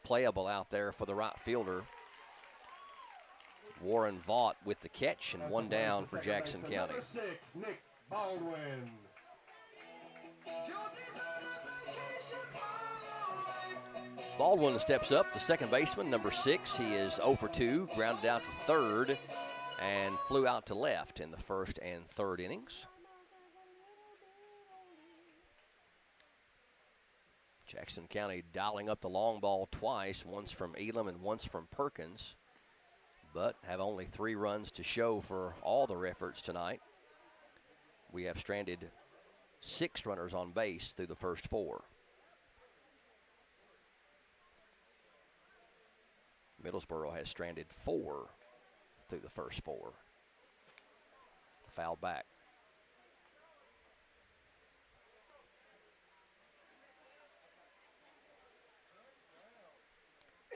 playable out there for the right fielder. Warren Vaught with the catch, and 1 down for Jackson County. Number 6, Nick Baldwin. Baldwin steps up, the second baseman, number 6. He is 0 for 2, grounded out to third, and flew out to left in the first and third innings. Jackson County dialing up the long ball twice, once from Elam and once from Perkins, but have only 3 runs to show for all their efforts tonight. We have stranded 6 runners on base through the first 4. Middlesboro has stranded 4 through the first 4. Fouled back.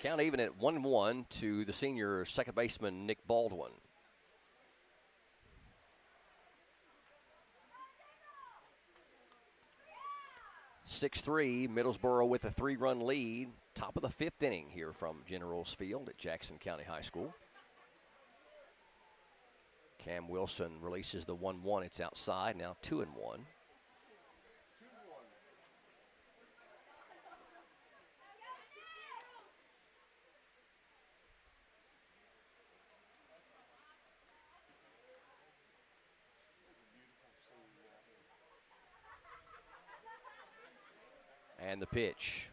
Count even at 1-1 to the senior second baseman, Nick Baldwin. (6-3), Middlesboro with a 3-run lead. Top of the 5th inning here from Generals Field at Jackson County High School. Cam Wilson releases the 1-1. It's outside, now 2-1. And the pitch.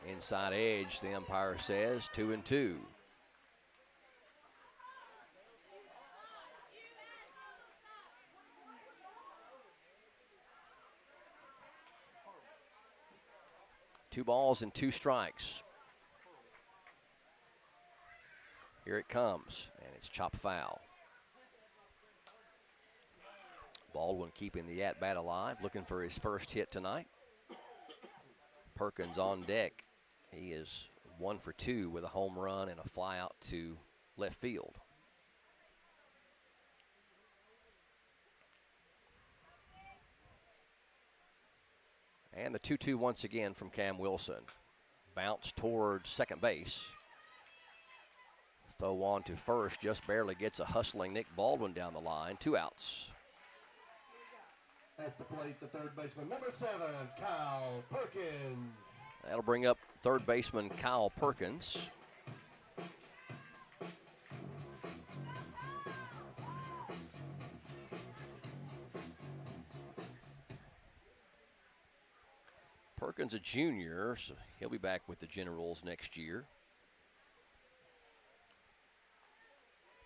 Inside edge, the umpire says, 2-2. Two balls and 2 strikes. Here it comes, and it's chopped foul. Baldwin keeping the at-bat alive, looking for his first hit tonight. Perkins on deck. He is 1 for 2 with a home run and a fly out to left field. And the 2-2 once again from Cam Wilson. Bounce toward second base. Throw on to first, just barely gets a hustling Nick Baldwin down the line. 2 outs. At the plate, the third baseman, number 7, Kyle Perkins. That'll bring up third baseman Kyle Perkins. Perkins a junior, so he'll be back with the Generals next year.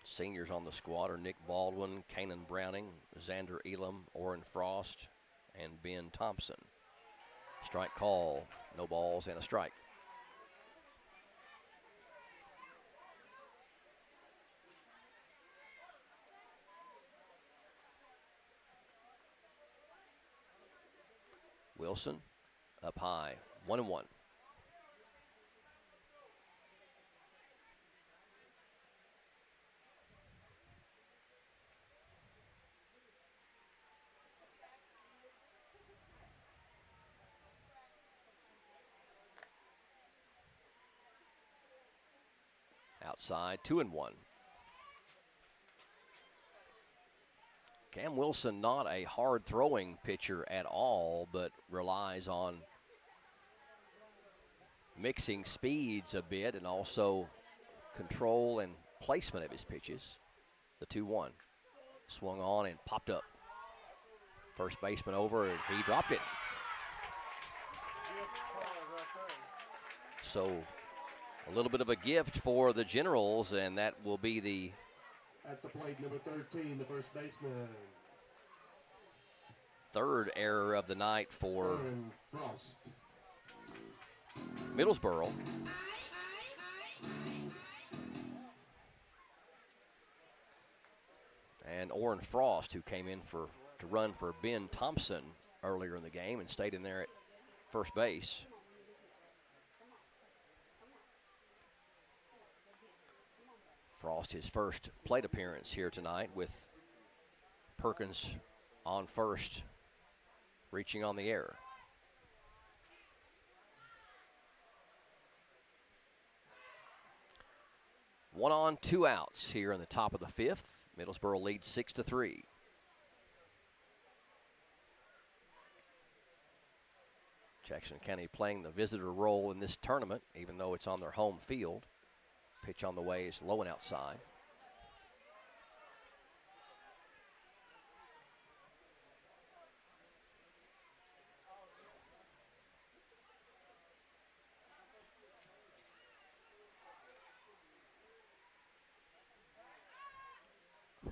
Seniors on the squad are Nick Baldwin, Kanan Browning, Xander Elam, Orrin Frost, and Ben Thompson. Strike call, no balls and a strike. Wilson up high, 1-1. Outside, 2-1. Cam Wilson, not a hard throwing pitcher at all, but relies on mixing speeds a bit and also control and placement of his pitches. The 2-1. Swung on and popped up. First baseman over, and he dropped it. So a little bit of a gift for the Generals, and that will be the at the plate, number 13, the first baseman. third error of the night for Middlesboro. And Orrin Frost, who came in to run for Ben Thompson earlier in the game and stayed in there at first base. Frost, his first plate appearance here tonight with Perkins on first, reaching on the air. One on, two outs here in the top of the fifth. Middlesboro leads 6-3. Jackson County playing the visitor role in this tournament, even though it's on their home field. Pitch on the way is low and outside.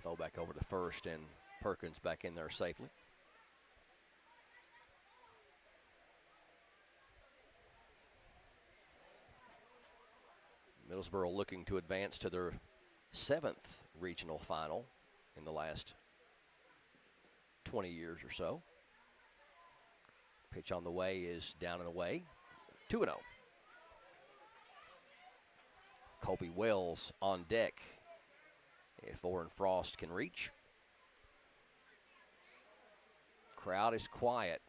Throw back over to first, and Perkins back in there safely. Middlesboro looking to advance to their 7th regional final in the last 20 years or so. Pitch on the way is down and away. 2-0. Colby Wells on deck if Orrin Frost can reach. Crowd is quiet.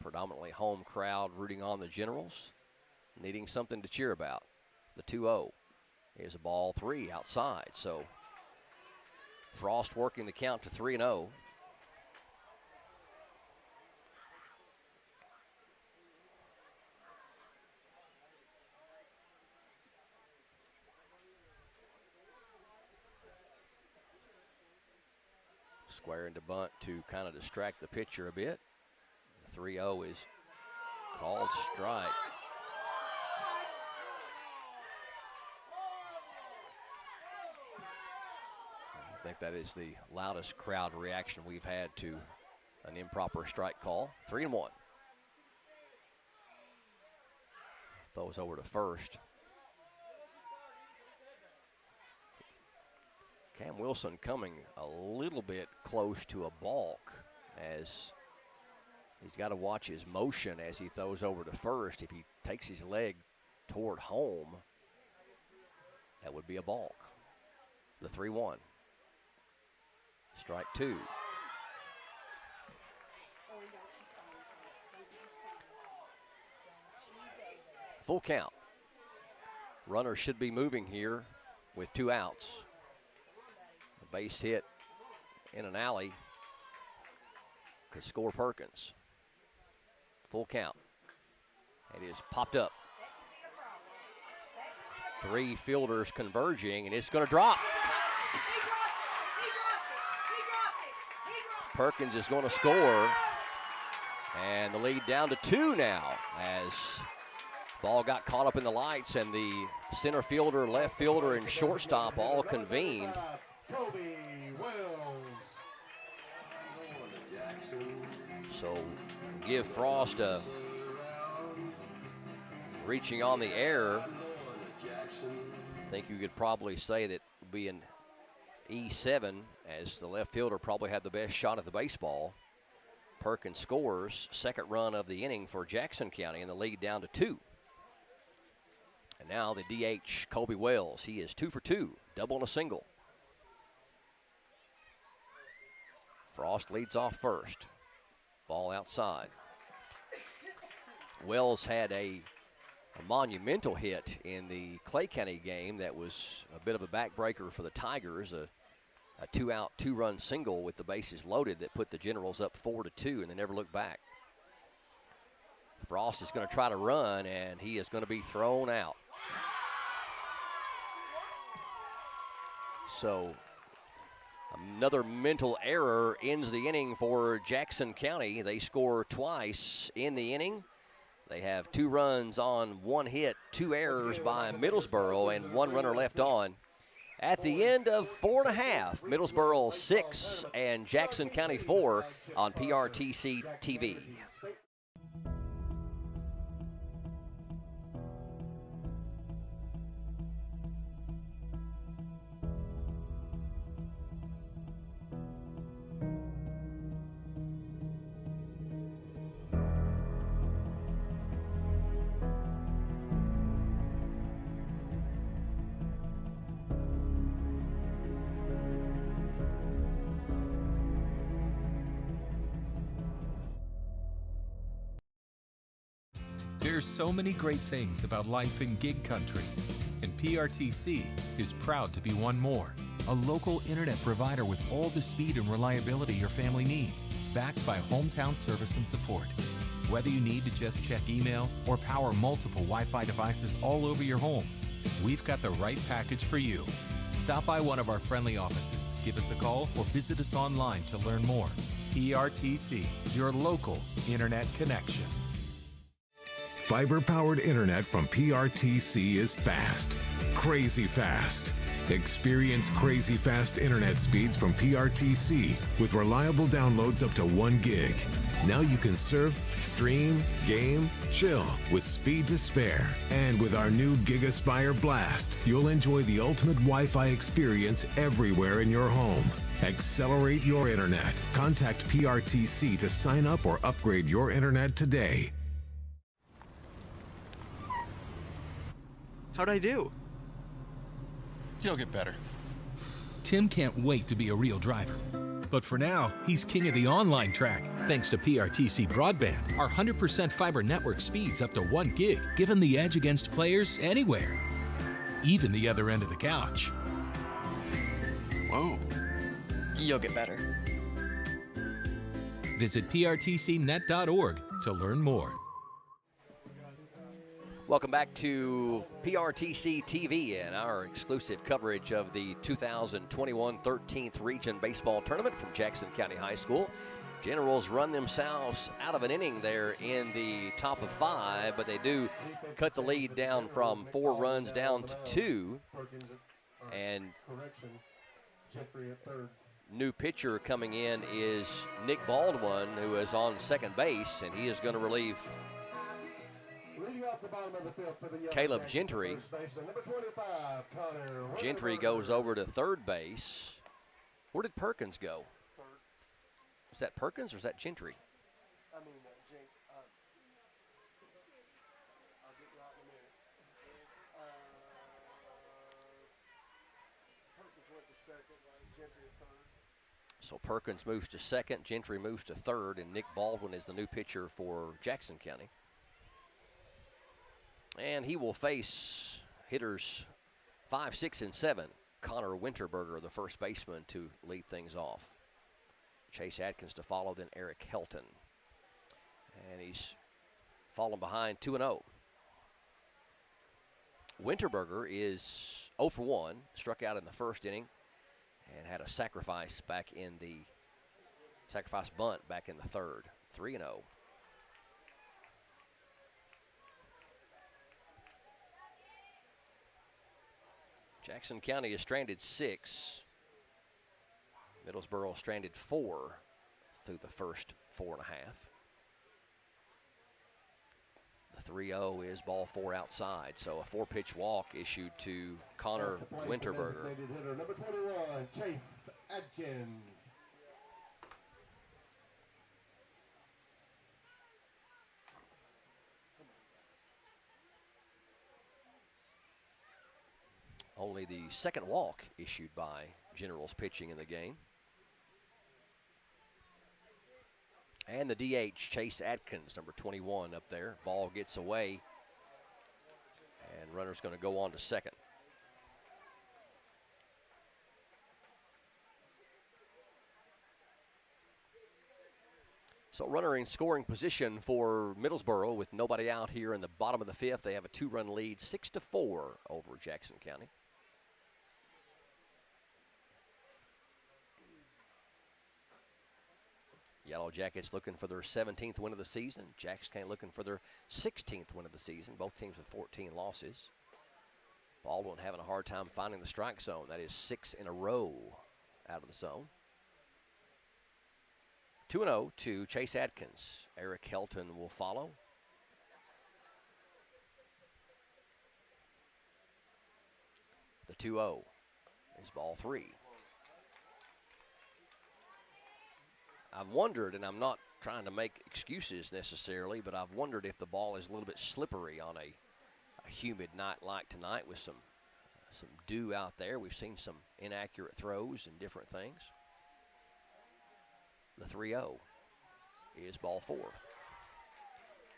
Predominantly home crowd rooting on the Generals, needing something to cheer about. The 2-0 is a ball 3 outside. So Frost working the count to 3-0. Square into bunt to kind of distract the pitcher a bit. The 3-0 is called strike. I think that is the loudest crowd reaction we've had to an improper strike call. 3-1. Throws over to first. Cam Wilson coming a little bit close to a balk, as he's got to watch his motion as he throws over to first. If he takes his leg toward home, that would be a balk. The 3-1. Strike 2. Full count. Runner should be moving here with 2 outs. A base hit in an alley could score Perkins. Full count. It is popped up. 3 fielders converging, and it's going to drop. Perkins is going to score, and the lead down to 2 now as ball got caught up in the lights, and the center fielder, left fielder, and shortstop all convened. So give Frost a reaching on the air. I think you could probably say that would be an E7, as the left fielder probably had the best shot at the baseball. Perkins scores, second run of the inning for Jackson County, and the lead down to 2. And now the DH, Colby Wells. He is 2 for 2, double and a single. Frost leads off first. Ball outside. Wells had a monumental hit in the Clay County game that was a bit of a backbreaker for the Tigers, a 2-out, 2-run single with the bases loaded that put the Generals up 4-2, and they never looked back. Frost is going to try to run, and he is going to be thrown out. So Another mental error ends the inning for Jackson County. They score twice in the inning. They have 2 runs on 1 hit, 2 errors by Middlesboro, and 1 runner left on. At the end of 4.5, Middlesboro 6 and Jackson County 4 on PRTC TV. There's so many great things about life in gig country, and PRTC is proud to be one more. A local internet provider with all the speed and reliability your family needs, backed by hometown service and support. Whether you need to just check email or power multiple Wi-Fi devices all over your home, we've got the right package for you. Stop by one of our friendly offices, give us a call, or visit us online to learn more. PRTC, your local internet connection. Fiber-powered internet from PRTC is fast, crazy fast. Experience crazy fast internet speeds from PRTC with reliable downloads up to 1 gig. Now you can surf, stream, game, chill with speed to spare. And with our new GigaSpire Blast, you'll enjoy the ultimate Wi-Fi experience everywhere in your home. Accelerate your internet. Contact PRTC to sign up or upgrade your internet today. How'd I do? You'll get better. Tim can't wait to be a real driver. But for now, he's king of the online track. Thanks to PRTC Broadband, our 100% fiber network speeds up to 1 gig, give him the edge against players anywhere, even the other end of the couch. Whoa. You'll get better. Visit prtcnet.org to learn more. Welcome back to PRTC TV and our exclusive coverage of the 2021 13th Region Baseball Tournament from Jackson County High School. Generals run themselves out of an inning there in the top of 5, but they do cut the lead down from 4 runs down to 2. And new pitcher coming in is Nick Baldwin, who is on second base, and he is going to relieve Caleb Gentry. Gentry goes over to third base. Where did Perkins go? Is that Perkins or is that Gentry? I mean, I'll get you out in a minute. Perkins went to second, Gentry at third. So Perkins moves to second, Gentry moves to third, and Nick Baldwin is the new pitcher for Jackson County. And he will face hitters 5, 6, and 7. Connor Winterberger, the first baseman, to lead things off. Chase Atkins to follow, then Eric Helton. And he's fallen behind 2-0. Winterberger is 0 for 1, struck out in the first inning, and had a sacrifice bunt back in the third. 3-0. Jackson County is stranded 6. Middlesboro stranded 4 through the first 4.5. The 3-0 is ball 4 outside, so a 4-pitch walk issued to Connor Winterberger. Hitter number 21, Chase Adkins. Only the second walk issued by Generals pitching in the game. And the DH, Chase Atkins, number 21 up there. Ball gets away, and runner's going to go on to second. So runner in scoring position for Middlesboro with nobody out here in the bottom of the 5th. They have a 2-run lead, 6-4 over Jackson County. Yellow Jackets looking for their 17th win of the season. Jackson County looking for their 16th win of the season. Both teams with 14 losses. Baldwin having a hard time finding the strike zone. That is 6 in a row out of the zone. 2-0 to Chase Adkins. Eric Helton will follow. The 2-0 is ball 3. I've wondered, and I'm not trying to make excuses necessarily, but I've wondered if the ball is a little bit slippery on a humid night like tonight with some dew out there. We've seen some inaccurate throws and different things. The 3-0 is ball 4.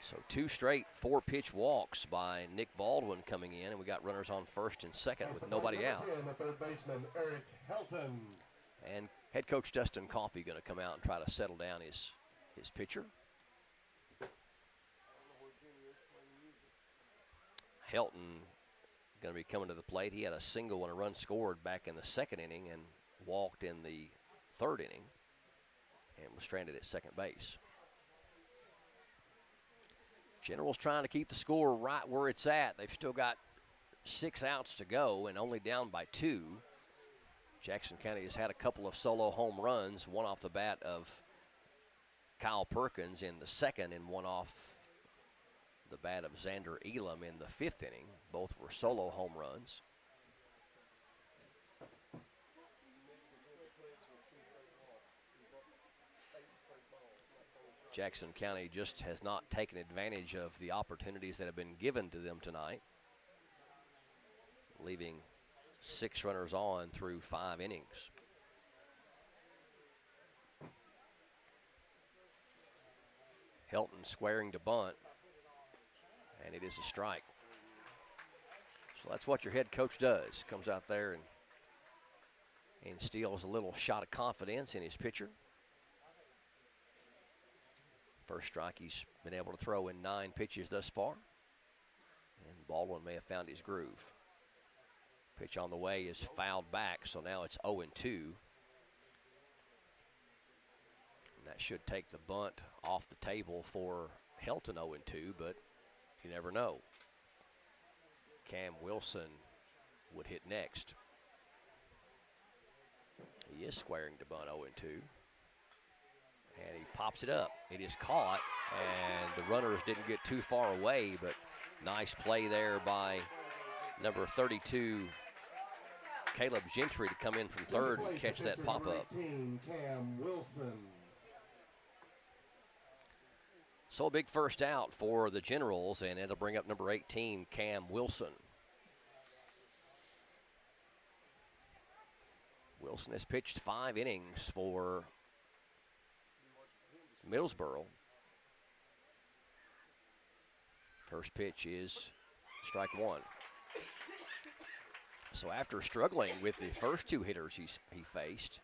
So 2 straight 4-pitch walks by Nick Baldwin coming in, and we got runners on first and second with nobody out. The third baseman, Eric Helton. And head coach Dustin Coffey going to come out and try to settle down his pitcher. Helton going to be coming to the plate. He had a single and a run scored back in the second inning and walked in the third inning and was stranded at second base. Generals trying to keep the score right where it's at. They've still got 6 outs to go and only down by 2. Jackson County has had a couple of solo home runs, one off the bat of Kyle Perkins in the second and one off the bat of Xander Elam in the 5th inning. Both were solo home runs. Jackson County just has not taken advantage of the opportunities that have been given to them tonight, leaving 6 runners on through 5 innings. Helton squaring to bunt, and it is a strike. So that's what your head coach does. Comes out there and instills a little shot of confidence in his pitcher. First strike he's been able to throw in 9 pitches thus far. And Baldwin may have found his groove. Pitch on the way is fouled back, so now it's 0-2. And that should take the bunt off the table for Helton 0-2, but you never know. Cam Wilson would hit next. He is squaring to bunt 0-2. And he pops it up. It is caught, and the runners didn't get too far away, but nice play there by number 32, Caleb Gentry, to come in from third and catch that pop-up. Cam Wilson. So a big first out for the Generals, and it'll bring up number 18, Cam Wilson. Wilson has pitched 5 innings for Middlesboro. First pitch is strike 1. So after struggling with the first 2 hitters he faced,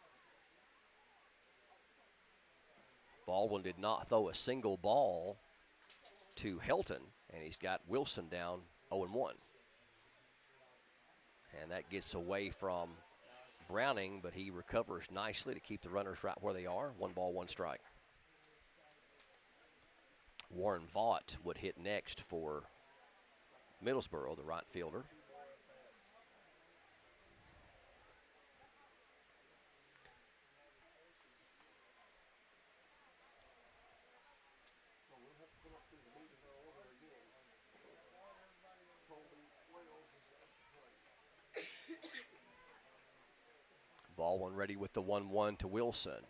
Baldwin did not throw a single ball to Helton, and he's got Wilson down 0-1. And that gets away from Browning, but he recovers nicely to keep the runners right where they are. 1 ball, 1 strike. Warren Vaught would hit next for Middlesboro, the right fielder. Baldwin ready with the 1-1 to Wilson,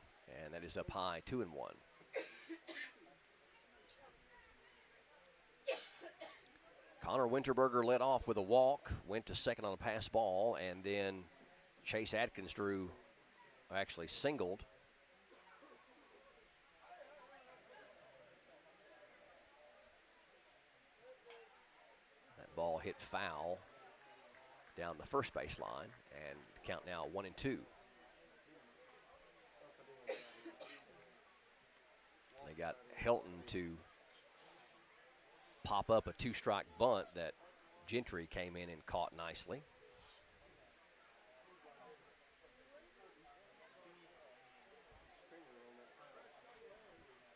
and that is up high, 2-1. Connor Winterberger led off with a walk, went to second on a pass ball, and then Chase Adkins singled. That ball hit foul down the first base line, and count now 1-2. They got Helton to pop up a 2-strike bunt that Gentry came in and caught nicely.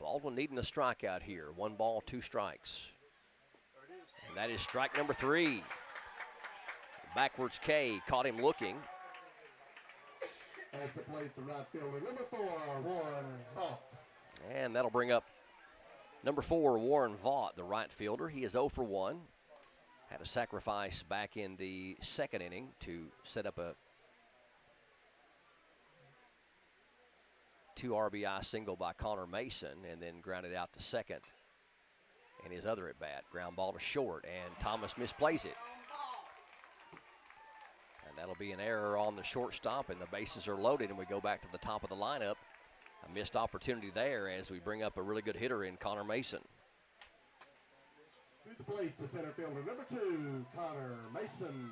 Baldwin needing a strikeout here. 1 ball, 2 strikes. And that is strike number 3. Backwards K caught him looking. At the plate, the right fielder, number 4, Warren Vaught. And that'll bring up number 4, Warren Vaught, the right fielder. He is 0 for 1. Had a sacrifice back in the 2nd inning to set up a 2 RBI single by Connor Mason, and then grounded out to second in his other at bat. Ground ball to short, and Thomas misplays it. And that'll be an error on the shortstop, and the bases are loaded, and we go back to the top of the lineup. A missed opportunity there as we bring up a really good hitter in Connor Mason. To the plate, the center fielder, number 2, Connor Mason.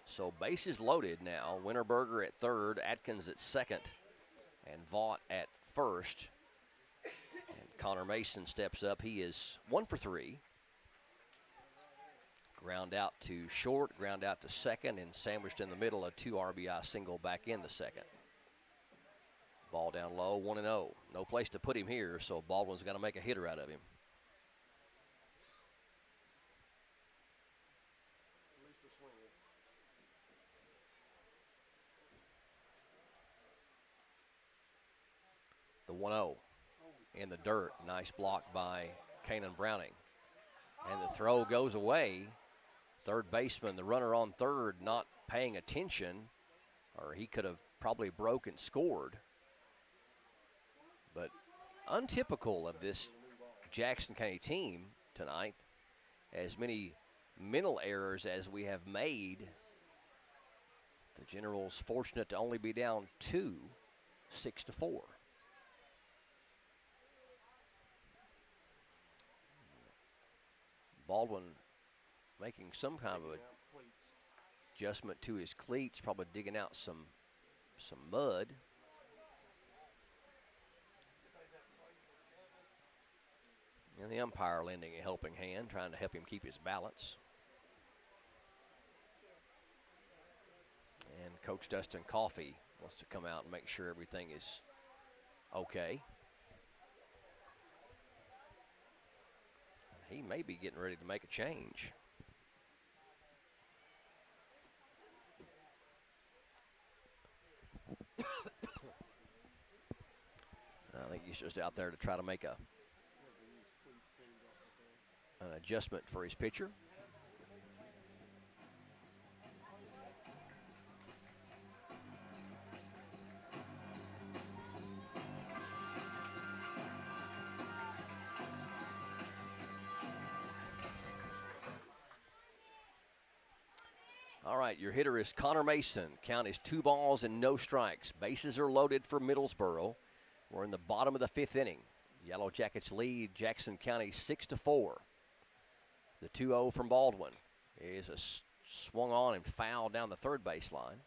So bases loaded now. Winterberger at third, Atkins at second, and Vaught at first. And Connor Mason steps up. He is 1 for 3. Ground out to short, ground out to second, and sandwiched in the middle, a 2 RBI single back in the second. Ball down low, 1-0. No place to put him here, so Baldwin's got to make a hitter out of him. The 1-0 in the dirt. Nice block by Kanan Browning. And the throw goes away. Third baseman, the runner on third, not paying attention, or he could have probably broke and scored. But untypical of this Jackson County team tonight, as many mental errors as we have made. The Generals fortunate to only be down 2, 6-4. Baldwin making some kind of adjustment to his cleats, probably digging out some mud. And the umpire lending a helping hand, trying to help him keep his balance. And Coach Dustin Coffey wants to come out and make sure everything is okay. He may be getting ready to make a change. I think he's just out there to try to make an adjustment for his pitcher. All right, your hitter is Connor Mason. Count is 2 balls and no strikes. Bases are loaded for Middlesboro. We're in the bottom of the 5th inning. Yellow Jackets lead Jackson County 6-4. The 2-0 from Baldwin is a swung on and foul down the third base line.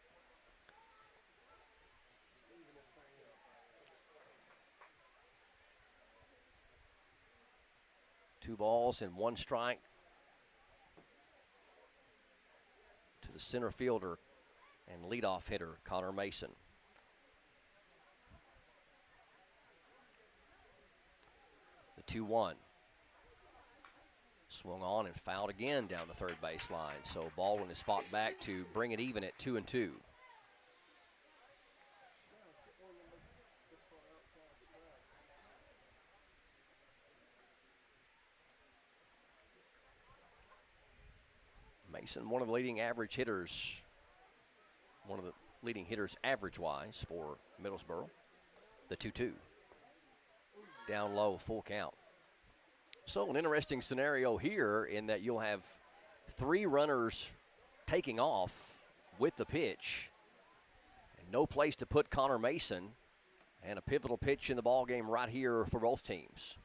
Two balls and 1 strike to the center fielder and leadoff hitter Connor Mason. The 2-1. Swung on and fouled again down the third base line. So Baldwin has fought back to bring it even at 2-2. Mason, one of the leading average hitters, one of the leading hitters average-wise for Middlesboro. The 2-2. Down low, full count. So an interesting scenario here in that you'll have 3 runners taking off with the pitch. And no place to put Connor Mason, and a pivotal pitch in the ball game right here for both teams.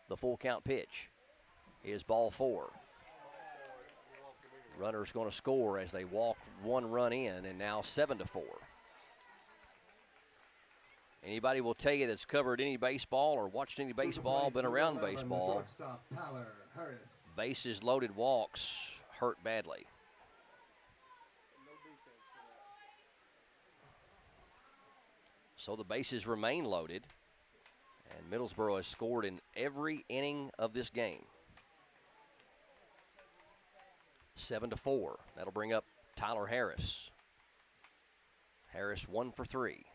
The full count pitch is ball 4. Runner's going to score as they walk 1 run in, and now 7-4. Anybody will tell you that's covered any baseball or watched any baseball, been around baseball, bases loaded walks hurt badly. So the bases remain loaded And Middlesboro has scored in every inning of this game. 7-4. That'll bring up Tyler Harris. Harris 1 for 3.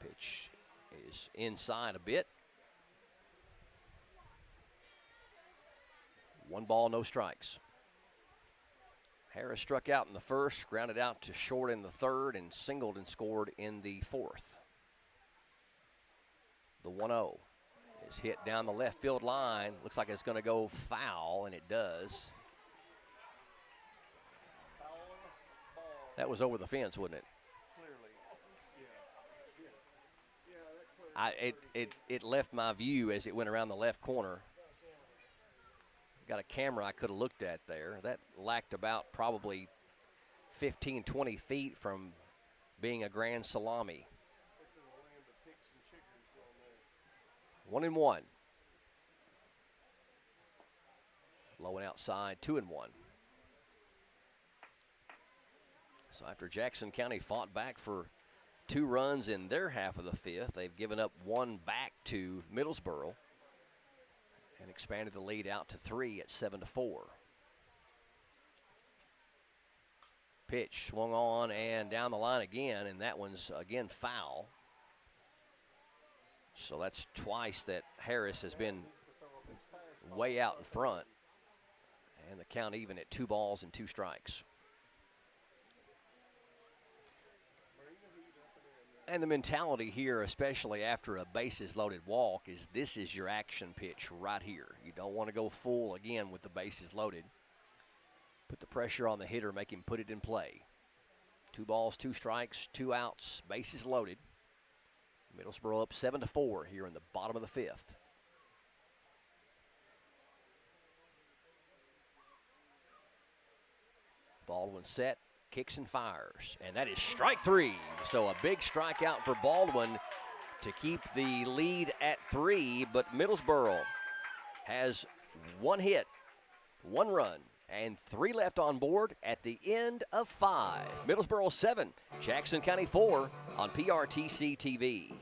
Pitch is inside a bit. 1 ball, no strikes. Harris struck out in the first, grounded out to short in the third, and singled and scored in the fourth. The 1-0 is hit down the left field line. Looks like it's going to go foul, and it does. That was over the fence, wasn't it? It left my view as it went around the left corner. Got a camera I could have looked at there. That lacked about probably 15, 20 feet from being a grand salami. 1-1. Low and outside, 2-1. So after Jackson County fought back for 2 runs in their half of the fifth, they've given up 1 back to Middlesboro and expanded the lead out to 3 at 7-4. Pitch swung on and down the line again, and that one's again foul. So that's twice that Harris has been way out in front, and the count even at 2 balls and 2 strikes. And the mentality here, especially after a bases-loaded walk, is this is your action pitch right here. You don't want to go full again with the bases loaded. Put the pressure on the hitter, make him put it in play. 2 balls, 2 strikes, 2 outs, bases loaded. Middlesboro up 7-4 here in the bottom of the fifth. Baldwin set. Kicks and fires, and that is strike 3. So a big strikeout for Baldwin to keep the lead at 3, but Middlesboro has 1 hit, 1 run, and 3 left on board at the end of 5. Middlesboro 7, Jackson County 4 on PRTC TV.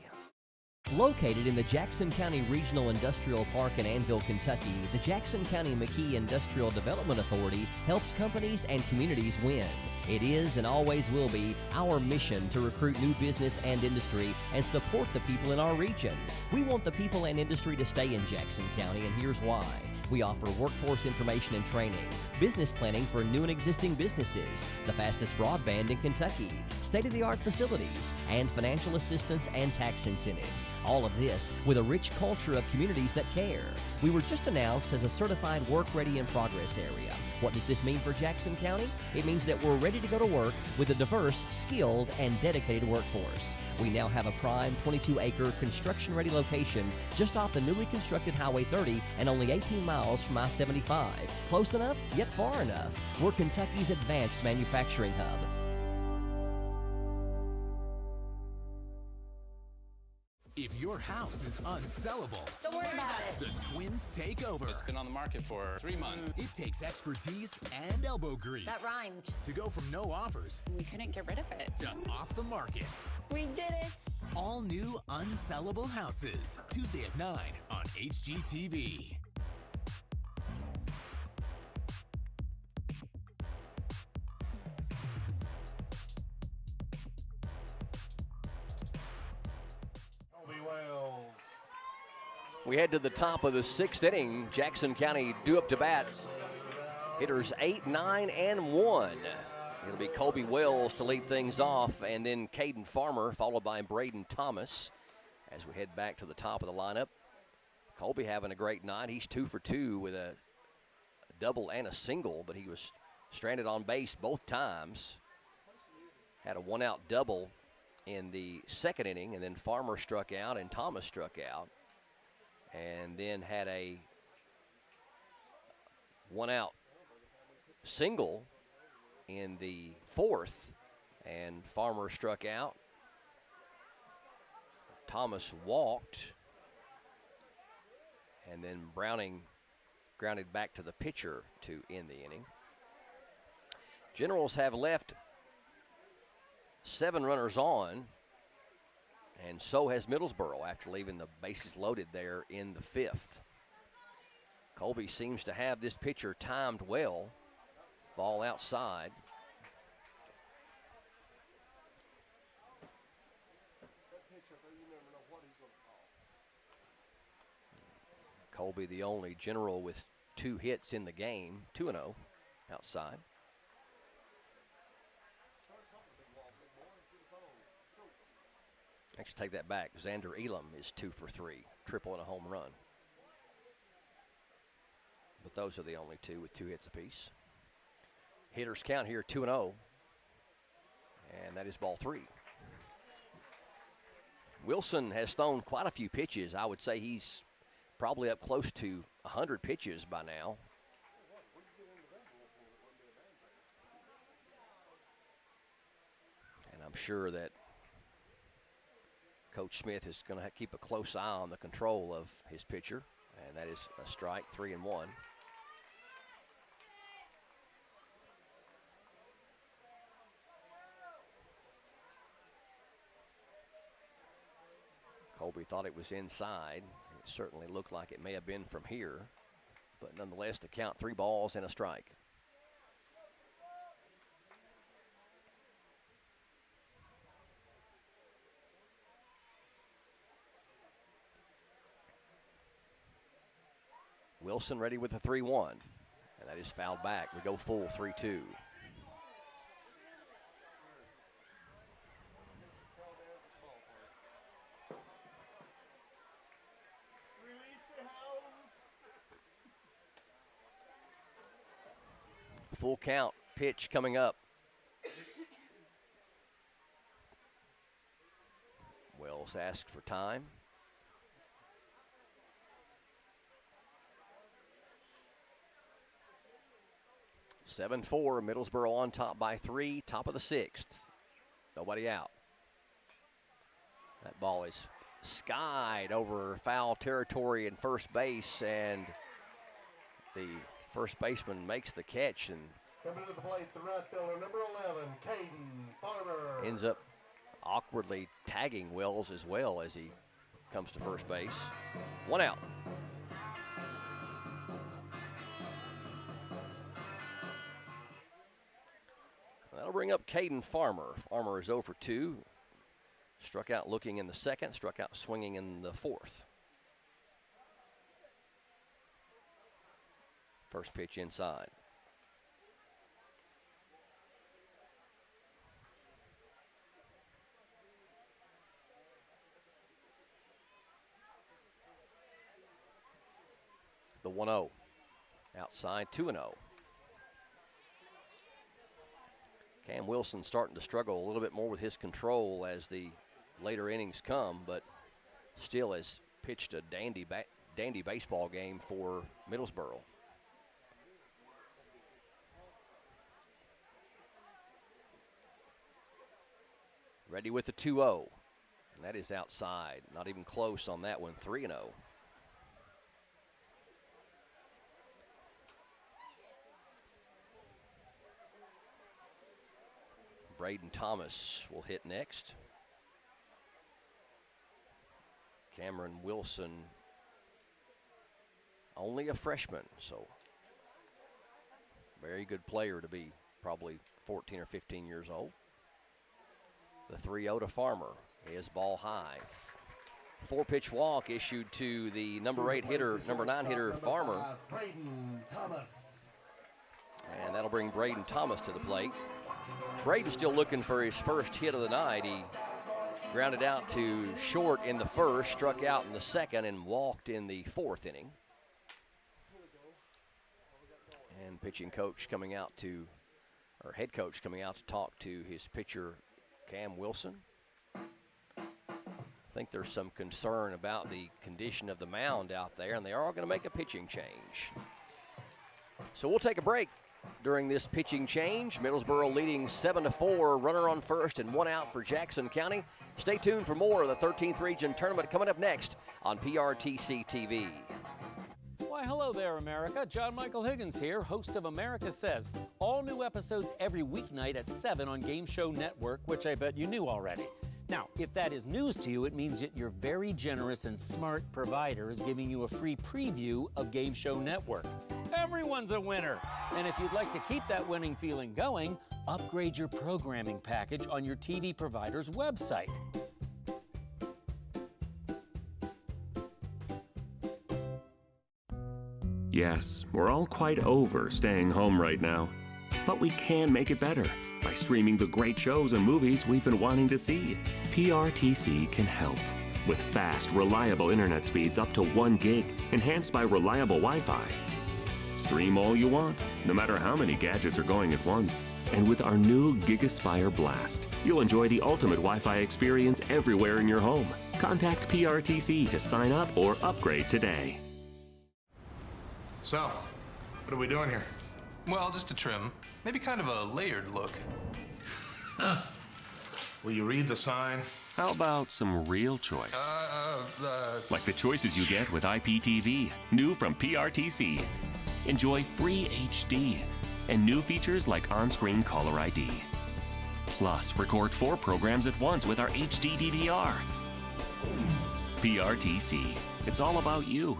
Located in the Jackson County Regional Industrial Park in Annville, Kentucky, the Jackson County McKee Industrial Development Authority helps companies and communities win. It is and always will be our mission to recruit new business and industry and support the people in our region. We want the people and industry to stay in Jackson County, and here's why. We offer workforce information and training, business planning for new and existing businesses, the fastest broadband in Kentucky, state-of-the-art facilities, and financial assistance and tax incentives. All of this with a rich culture of communities that care. We were just announced as a certified work-ready in progress area. What does this mean for Jackson County? It means that we're ready to go to work with a diverse, skilled, and dedicated workforce. We now have a prime 22-acre construction-ready location just off the newly constructed Highway 30 and only 18 miles from I-75. Close enough, yet far enough. We're Kentucky's advanced manufacturing hub. If your house is unsellable, don't worry about it. The Twins take over. It's been on the market for 3 months. It takes expertise and elbow grease. That rhymed. To go from no offers. We couldn't get rid of it. To off the market. We did it. All new unsellable houses. Tuesday at 9 on HGTV. We head to the top of the 6th inning. Jackson County due up to bat. Hitters 8, 9, and 1. It'll be Colby Wells to lead things off, and then Caden Farmer, followed by Braden Thomas as we head back to the top of the lineup. Colby having a great night. He's 2 for 2 with a double and a single, but he was stranded on base both times. Had a 1-out double in the 2nd inning, and then Farmer struck out and Thomas struck out. And then had a 1-out single in the 4th, and Farmer struck out. Thomas walked, and then Browning grounded back to the pitcher to end the inning. Generals have left 7 runners on, And so has Middlesboro after leaving the bases loaded there in the 5th. Colby seems to have this pitcher timed well. Ball outside. Colby the only general with 2 hits in the game, 2-0 outside. Actually, take that back. Xander Elam is 2 for 3, triple and a home run. But those are the only 2 with 2 hits apiece. Hitters count here 2-0, and that is ball 3. Wilson has thrown quite a few pitches. I would say he's probably up close to 100 pitches by now. And I'm sure that Coach Smith is going to keep a close eye on the control of his pitcher, and that is a strike, 3-1. Colby thought it was inside. It certainly looked like it may have been from here, but nonetheless, the count 3 balls and a strike. Wilson ready with a 3-1, and that is fouled back. We go full 3-2. Full count pitch coming up. Wells asks for time. (7-4), Middlesboro on top by 3, top of the 6th. Nobody out. That ball is skied over foul territory in first base, and the first baseman makes the catch and coming to the plate, the right fielder, number 11, Caden Farmer. Ends up awkwardly tagging Wells as well as he comes to first base. 1 out. That'll bring up Caden Farmer. Farmer is 0 for 2. Struck out looking in the 2nd, struck out swinging in the 4th. First pitch inside. The 1-0. Outside, 2-0. Cam Wilson starting to struggle a little bit more with his control as the later innings come, but still has pitched a dandy baseball game for Middlesboro. Ready with the 2-0. And that is outside. Not even close on that one. 3-0. Braden Thomas will hit next. Cameron Wilson, only a freshman, so very good player to be probably 14 or 15 years old. The 3-0 to Farmer. His ball high. 4-pitch walk issued to the number 9 hitter Farmer. And that'll bring Braden Thomas to the plate. Braden's still looking for his first hit of the night. He grounded out to short in the 1st, struck out in the 2nd, and walked in the 4th inning. And pitching coach coming out to, or head coach coming out to talk to his pitcher, Cam Wilson. I think there's some concern about the condition of the mound out there, and they are going to make a pitching change. So we'll take a break during this pitching change. Middlesboro leading 7-4, runner on first and 1 out for Jackson County. Stay tuned for more of the 13th Region Tournament coming up next on PRTC TV. Why, hello there, America. John Michael Higgins here, host of America Says. All new episodes every weeknight at 7 on Game Show Network, which I bet you knew already. Now, if that is news to you, it means that your very generous and smart provider is giving you a free preview of Game Show Network. Everyone's a winner. And if you'd like to keep that winning feeling going, upgrade your programming package on your TV provider's website. Yes, we're all quite over staying home right now. But we can make it better by streaming the great shows and movies we've been wanting to see. PRTC can help. With fast, reliable internet speeds up to 1 gig, enhanced by reliable Wi-Fi. Stream all you want, no matter how many gadgets are going at once. And with our new GigaSpire Blast, you'll enjoy the ultimate Wi-Fi experience everywhere in your home. Contact PRTC to sign up or upgrade today. So, what are we doing here? Well, just a trim. Maybe kind of a layered look. Will you read the sign? How about some real choice? Like the choices you get with IPTV, new from PRTC. Enjoy free HD and new features like on-screen caller ID. Plus, record 4 programs at once with our HD DVR. PRTC. It's all about you.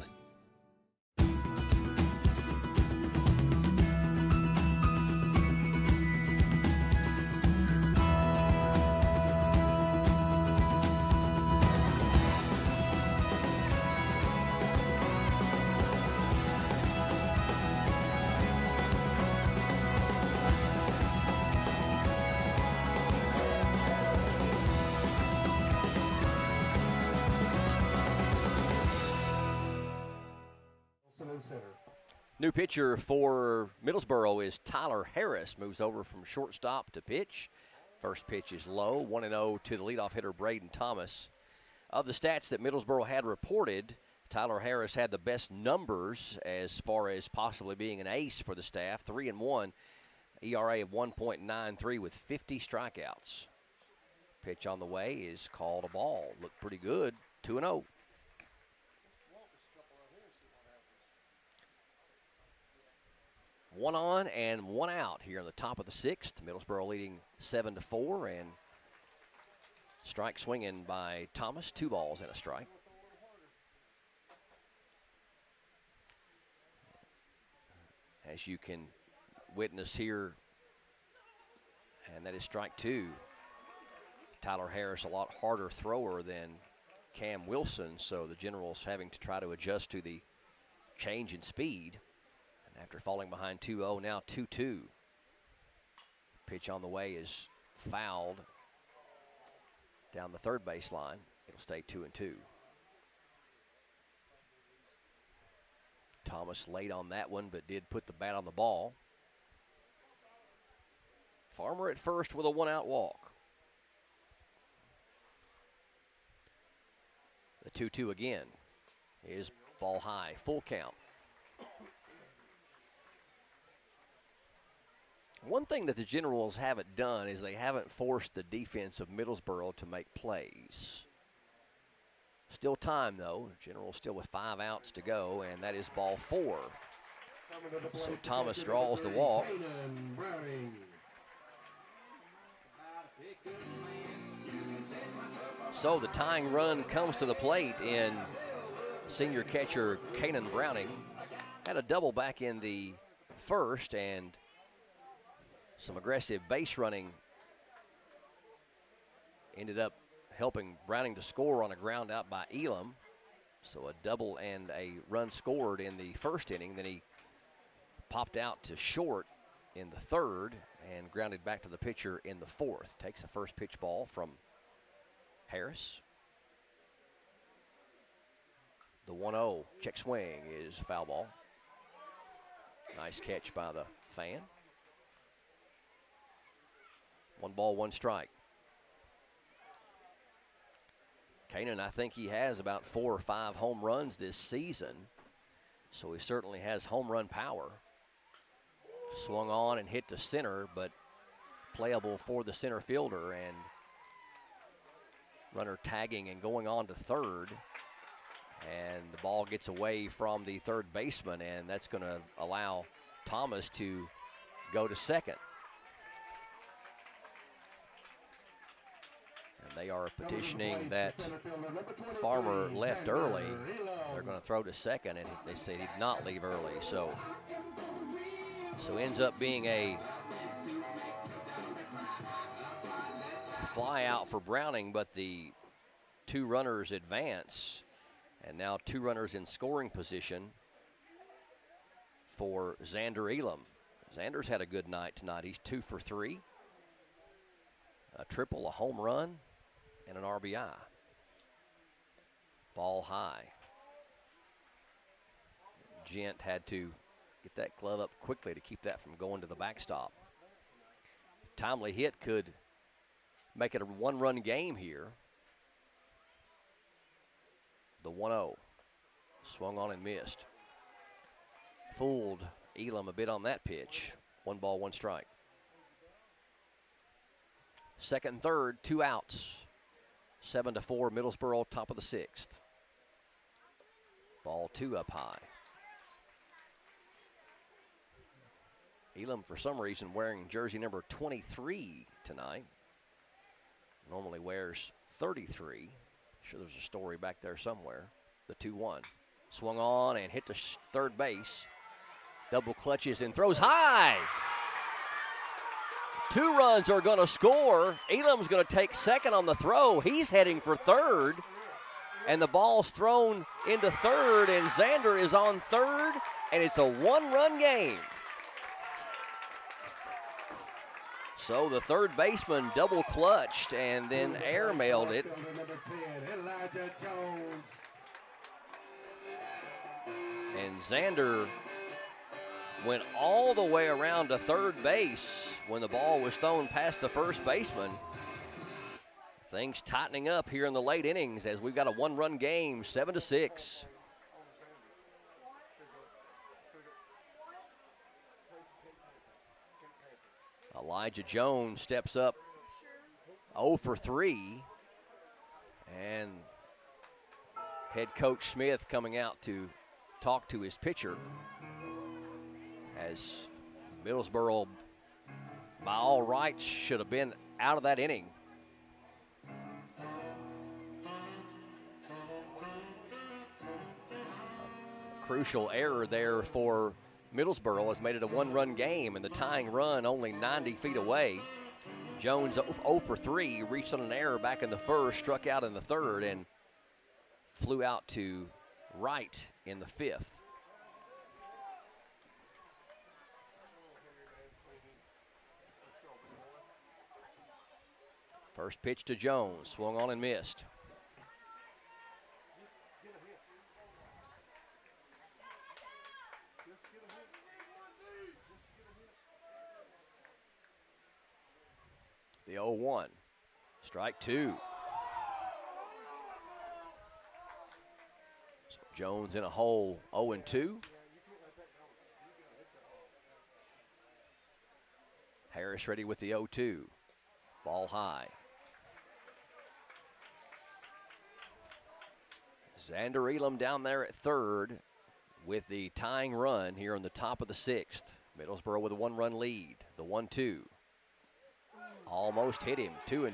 New pitcher for Middlesboro is Tyler Harris. Moves over from shortstop to pitch. First pitch is low, 1-0 to the leadoff hitter, Braden Thomas. Of the stats that Middlesboro had reported, Tyler Harris had the best numbers as far as possibly being an ace for the staff. 3-1, ERA of 1.93 with 50 strikeouts. Pitch on the way is called a ball. Looked pretty good, 2-0. One on and one out here in the top of the 6th. Middlesboro leading 7-4, and strike swinging by Thomas. 2 balls and a strike. As you can witness here, and that is strike 2. Tyler Harris, a lot harder thrower than Cam Wilson, so the Generals having to try to adjust to the change in speed. After falling behind 2-0, now 2-2. Pitch on the way is fouled down the third baseline. It'll stay 2-2. Thomas late on that one, but did put the bat on the ball. Farmer at first with a 1-out walk. The 2-2 again is ball high, full count. One thing that the Generals haven't done is they haven't forced the defense of Middlesboro to make plays. Still time, though. Generals still with 5 outs to go, and that is ball 4. So Thomas draws the walk. So the tying run comes to the plate in senior catcher Kanan Browning. Had a double back in the first, and some aggressive base running ended up helping Browning to score on a ground out by Elam. So a double and a run scored in the first inning. Then he popped out to short in the third and grounded back to the pitcher in the fourth. Takes a first pitch ball from Harris. The 1-0 check swing is a foul ball. Nice catch by the fan. 1 ball, 1 strike. Kanan, I think he has about 4 or 5 home runs this season, so he certainly has home run power. Swung on and hit to center, but playable for the center fielder, and runner tagging and going on to third, and the ball gets away from the third baseman, and that's going to allow Thomas to go to second. They are petitioning that Farmer left early. They're going to throw to second, and they say he did not leave early. So ends up being a fly out for Browning, but the 2 runners advance, and now 2 runners in scoring position for Xander Elam. Xander's had a good night tonight. He's 2 for 3. A triple, a home run, and an RBI. Ball high. Gent had to get that glove up quickly to keep that from going to the backstop. Timely hit could make it a 1-run game here. The 1-0. Swung on and missed. Fooled Elam a bit on that pitch. 1 ball, 1 strike. Second and third, 2 outs. 7-4, Middlesboro, top of the 6th. Ball 2 up high. Elam, for some reason, wearing jersey number 23 tonight. Normally wears 33. Sure there's a story back there somewhere. The 2-1. Swung on and hit to third base. Double clutches and throws high. 2 runs are going to score. Elam's going to take second on the throw. He's heading for third. And the ball's thrown into third, and Xander is on third, and it's a 1-run game. So the third baseman double clutched and then airmailed it. And Xander went all the way around to third base when the ball was thrown past the first baseman. Things tightening up here in the late innings as we've got a 1-run game, 7-6. Elijah Jones steps up 0 for 3. And head coach Smith coming out to talk to his pitcher as Middlesboro, by all rights, should have been out of that inning. A crucial error there for Middlesboro has made it a 1-run game, and the tying run only 90 feet away. Jones 0 for 3, reached on an error back in the first, struck out in the third, and flew out to right in the 5th. First pitch to Jones, swung on and missed. The 0-1, strike 2. So Jones in a hole, 0-2. Harris ready with the 0-2. Ball high. Xander Elam down there at third with the tying run here on the top of the 6th. Middlesboro with a 1-run lead. The 1-2. Almost hit him, 2-2. I'm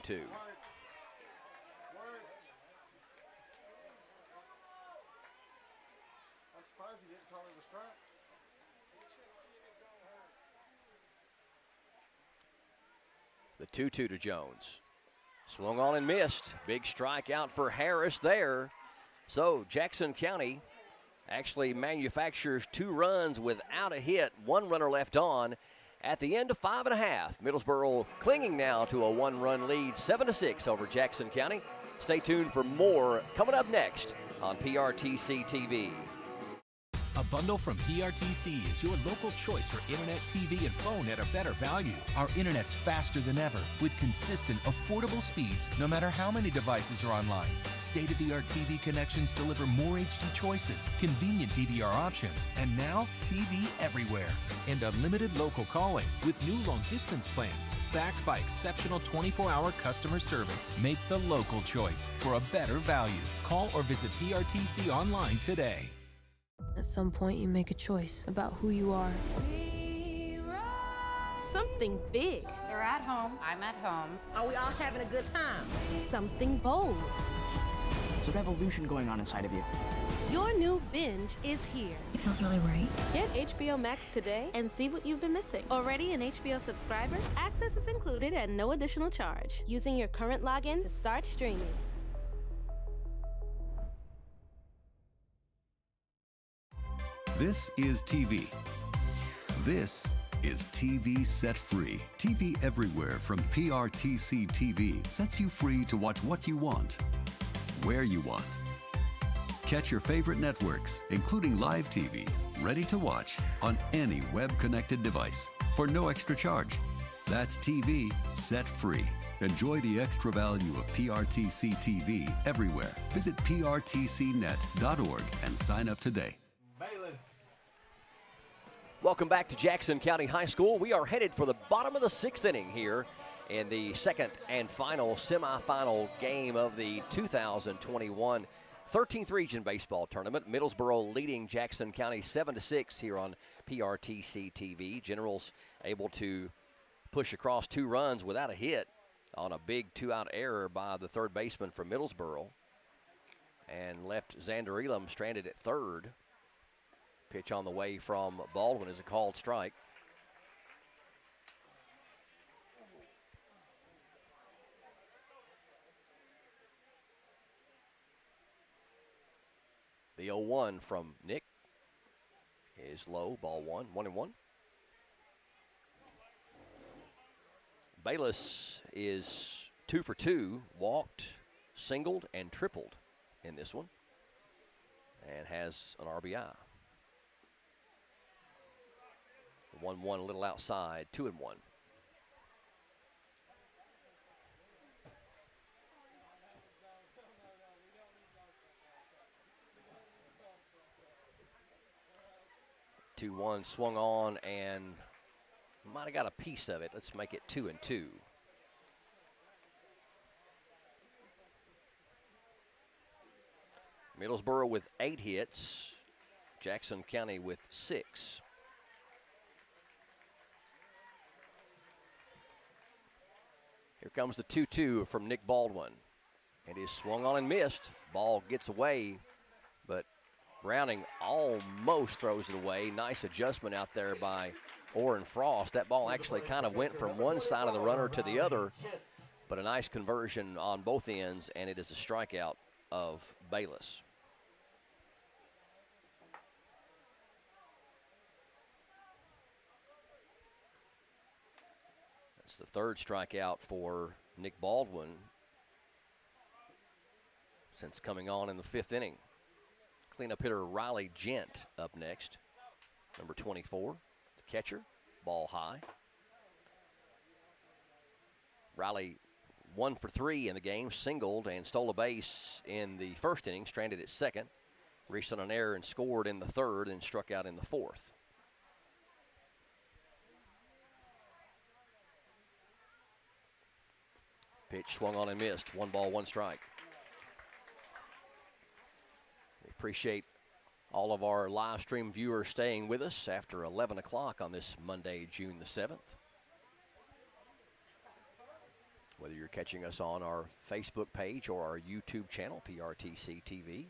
surprised he didn't call it a strike. The 2-2 to Jones. Swung on and missed. Big strikeout for Harris there. So Jackson County actually manufactures 2 runs without a hit. 1 runner left on at the end of 5.5. Middlesboro clinging now to a 1-run lead, 7-6 over Jackson County. Stay tuned for more coming up next on PRTC TV. A bundle from PRTC is your local choice for internet, TV, and phone at a better value. Our internet's faster than ever with consistent, affordable speeds no matter how many devices are online. State-of-the-art TV connections deliver more HD choices, convenient DVR options, and now TV everywhere. And unlimited local calling with new long-distance plans backed by exceptional 24-hour customer service. Make the local choice for a better value. Call or visit PRTC online today. At some point, you make a choice about who you are. Something big. There We're at home. I'm at home. Are we all having a good time? Something bold. There's a revolution going on inside of you. Your new binge is here. It feels really right. Get HBO Max today and see what you've been missing. Already an HBO subscriber? Access is included at no additional charge. Using your current login to start streaming. This is TV. This is TV Set Free. TV everywhere from PRTC TV sets you free to watch what you want, where you want. Catch your favorite networks, including live TV, ready to watch on any web-connected device for no extra charge. That's TV Set Free. Enjoy the extra value of PRTC TV everywhere. Visit prtcnet.org and sign up today. Welcome back to Jackson County High School. We are headed for the bottom of the 6th inning here in the second and final semifinal game of the 2021 13th Region Baseball Tournament. Middlesboro leading Jackson County 7-6 here on PRTC TV. Generals able to push across 2 runs without a hit on a big 2-out error by the third baseman from Middlesboro, and left Xander Elam stranded at third. Pitch on the way from Baldwin is a called strike. The 0-1 from Nick is low, ball 1, 1-1. Bayless is 2 for 2, walked, singled, and tripled in this one, and has an RBI. 1-1 a little outside, 2-1. Two-one swung on and might have got a piece of it. Let's make it 2-2. Middlesboro with 8 hits. Jackson County with 6. Here comes the 2-2 from Nick Baldwin. It is swung on and missed. Ball gets away, but Browning almost throws it away. Nice adjustment out there by Orrin Frost. That ball actually kind of went from one side of the runner to the other, but a nice conversion on both ends, and it is a strikeout of Bayless. That's the third strikeout for Nick Baldwin since coming on in the 5th inning. Cleanup hitter Riley Gent up next, number 24, the catcher, ball high. Riley 1 for 3 in the game, singled and stole a base in the 1st inning, stranded at second, reached on an error and scored in the 3rd and struck out in the 4th. Pitch swung on and missed. 1 ball, 1 strike. We appreciate all of our live stream viewers staying with us after 11 o'clock on this Monday, June the 7th. Whether you're catching us on our Facebook page or our YouTube channel, PRTC TV.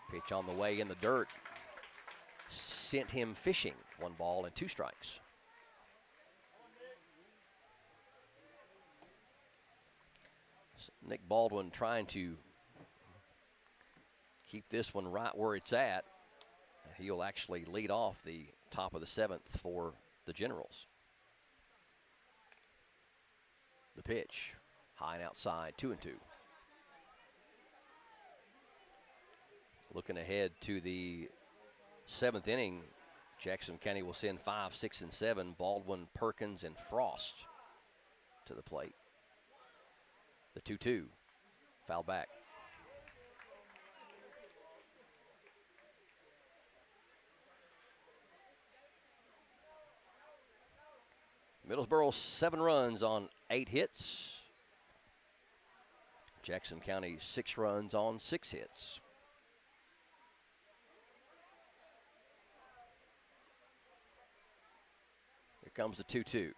Pitch on the way in the dirt. Sent him fishing. 1 ball and 2 strikes. Nick Baldwin trying to keep this one right where it's at. He'll actually lead off the top of the 7th for the Generals. The pitch, high and outside, 2-2. Looking ahead to the 7th inning, Jackson County will send 5, 6, and 7. Baldwin, Perkins, and Frost to the plate. The 2-2, foul back. Middlesboro 7 runs on 8 hits. Jackson County 6 runs on 6 hits. Here comes the 2-2.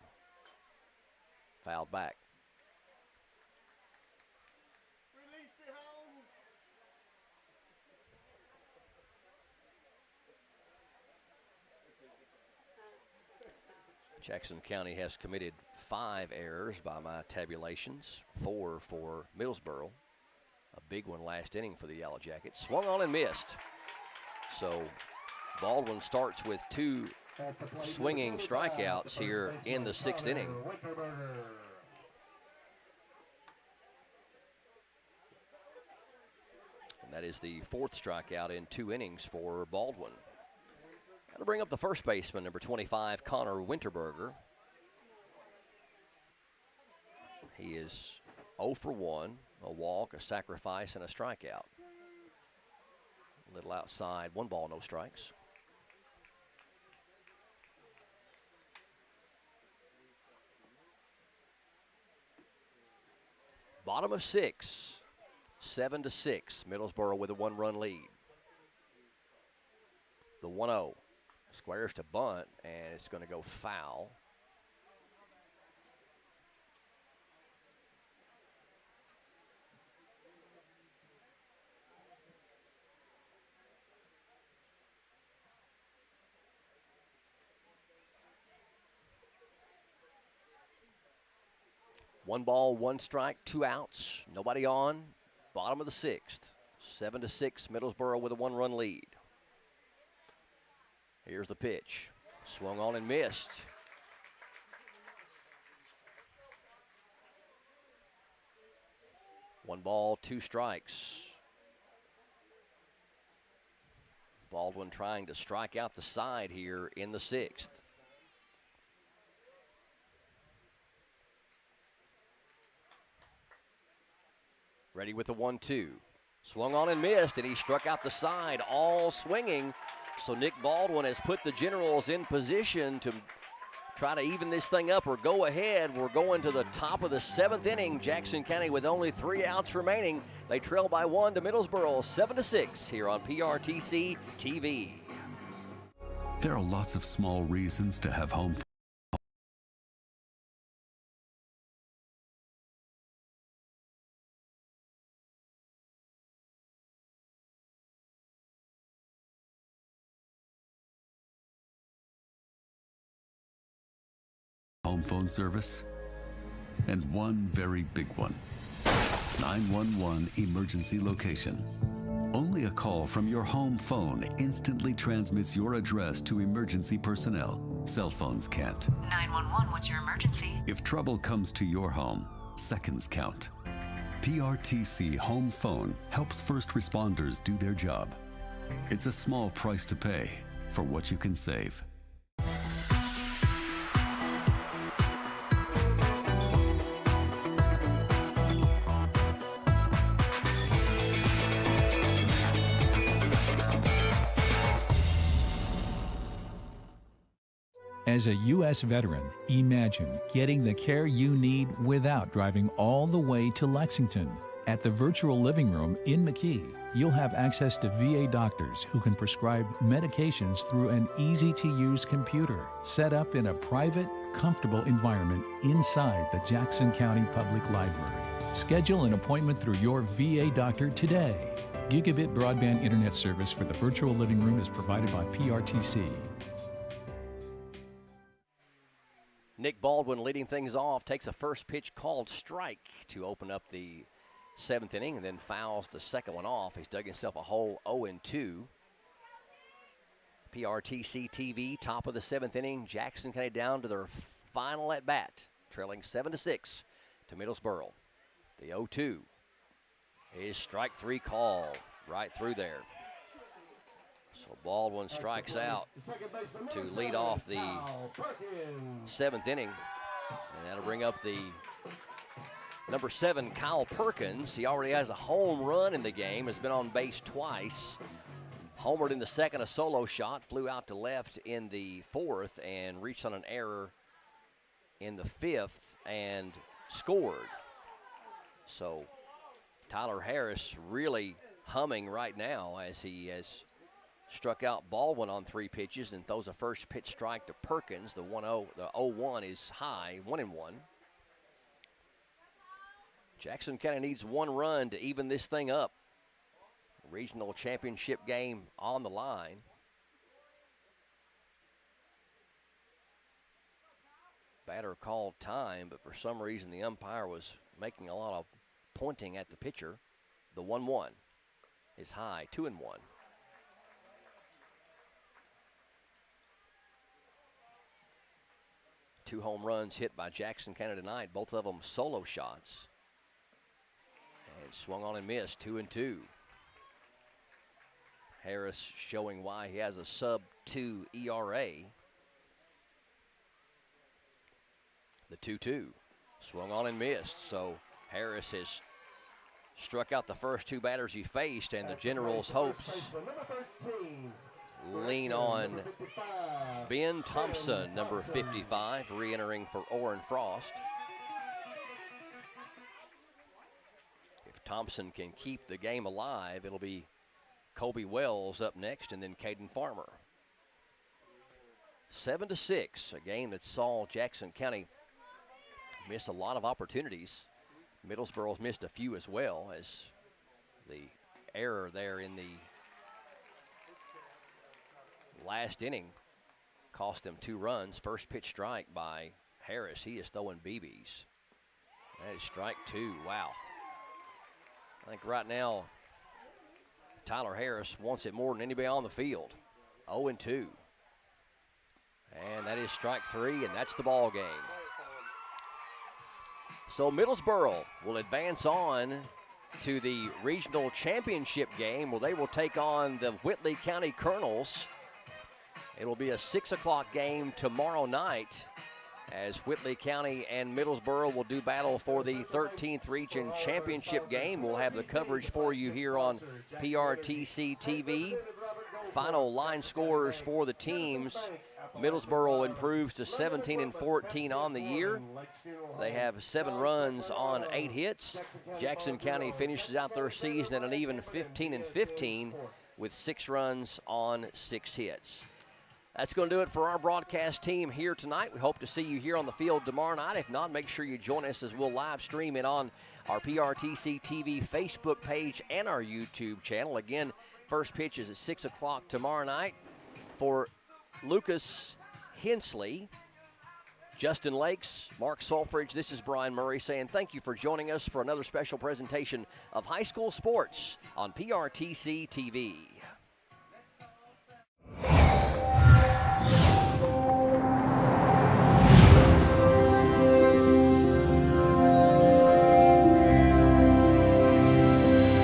Fouled back. Jackson County has committed 5 errors by my tabulations, 4 for Middlesboro. A big one last inning for the Yellow Jackets. Swung on and missed. So Baldwin starts with 2 swinging strikeouts here in the 6th inning. And that is the 4th strikeout in 2 innings for Baldwin. Got to bring up the first baseman, number 25, Connor Winterberger. He is 0 for 1, a walk, a sacrifice, and a strikeout. A little outside, 1 ball, no strikes. Bottom of 6, 7-6, Middlesboro with a 1-run lead. The 1-0. Squares to bunt, and it's going to go foul. One ball, 1 strike, 2 outs, nobody on. Bottom of the 6th, 7-6, Middlesboro with a 1-run lead. Here's the pitch. Swung on and missed. One ball, 2 strikes. Baldwin trying to strike out the side here in the 6th. Ready with the 1-2. Swung on and missed, and he struck out the side, all swinging. So Nick Baldwin has put the Generals in position to try to even this thing up or go ahead. We're going to the top of the 7th inning. Jackson County with only 3 outs remaining. They trail by 1 to Middlesboro, 7-6 here on PRTC TV. There are lots of small reasons to have home. Home phone service, and one very big one. 911 emergency location. Only a call from your home phone instantly transmits your address to emergency personnel. Cell phones can't. 911, what's your emergency? If trouble comes to your home, seconds count. PRTC Home Phone helps first responders do their job. It's a small price to pay for what you can save. As a U.S. veteran, imagine getting the care you need without driving all the way to Lexington. At the Virtual Living Room in McKee, you'll have access to VA doctors who can prescribe medications through an easy-to-use computer set up in a private, comfortable environment inside the Jackson County Public Library. Schedule an appointment through your VA doctor today. Gigabit broadband internet service for the Virtual Living Room is provided by PRTC. Nick Baldwin leading things off, takes a first pitch called strike to open up the 7th inning, and then fouls the second one off. He's dug himself a hole, 0-2. PRTC TV, top of the 7th inning. Jackson County down to their final at bat, trailing 7-6 to Middlesboro. The 0-2 is strike 3 call right through there. So Baldwin strikes out to lead off the 7th inning. And that'll bring up the number 7, Kyle Perkins. He already has a home run in the game, has been on base twice. Homered in the 2nd, a solo shot, flew out to left in the 4th and reached on an error in the 5th and scored. So Tyler Harris really humming right now as he has struck out Baldwin on 3 pitches and throws a first pitch strike to Perkins. The 1-0, the 0-1 is high, 1-1. Jackson County needs one run to even this thing up. Regional championship game on the line. Batter called time, but for some reason the umpire was making a lot of pointing at the pitcher. The 1-1 is high, 2-1. Two home runs hit by Jackson County tonight, both of them solo shots. And swung on and missed, 2-2. Harris showing why he has a sub-2 ERA. The 2-2, swung on and missed. So Harris has struck out the first two batters he faced, and the Generals' hopes lean on Ben Thompson, number 55, re-entering for Orrin Frost. If Thompson can keep the game alive, it'll be Colby Wells up next, and then Caden Farmer. 7-6, a game that saw Jackson County miss a lot of opportunities. Middlesboro's missed a few as well, as the error there in the last inning cost them 2 runs. First pitch strike by Harris. He is throwing BBs. That is strike 2. Wow. I think right now Tyler Harris wants it more than anybody on the field. 0-2. And that is strike 3, and that's the ball game. So Middlesboro will advance on to the regional championship game, where they will take on the Whitley County Colonels. It will be a 6 o'clock game tomorrow night, as Whitley County and Middlesboro will do battle for the 13th Region Championship game. We'll have the coverage for you here on PRTC TV. Final line scores for the teams. Middlesboro improves to 17-14 on the year. They have 7 runs on 8 hits. Jackson County finishes out their season at an even 15-15 with 6 runs on 6 hits. That's going to do it for our broadcast team here tonight. We hope to see you here on the field tomorrow night. If not, make sure you join us as we'll live stream it on our PRTC TV Facebook page and our YouTube channel. Again, first pitch is at 6 o'clock tomorrow night. For Lucas Hensley, Justin Lakes, Mark Solfridge, this is Brian Murray saying thank you for joining us for another special presentation of high school sports on PRTC TV.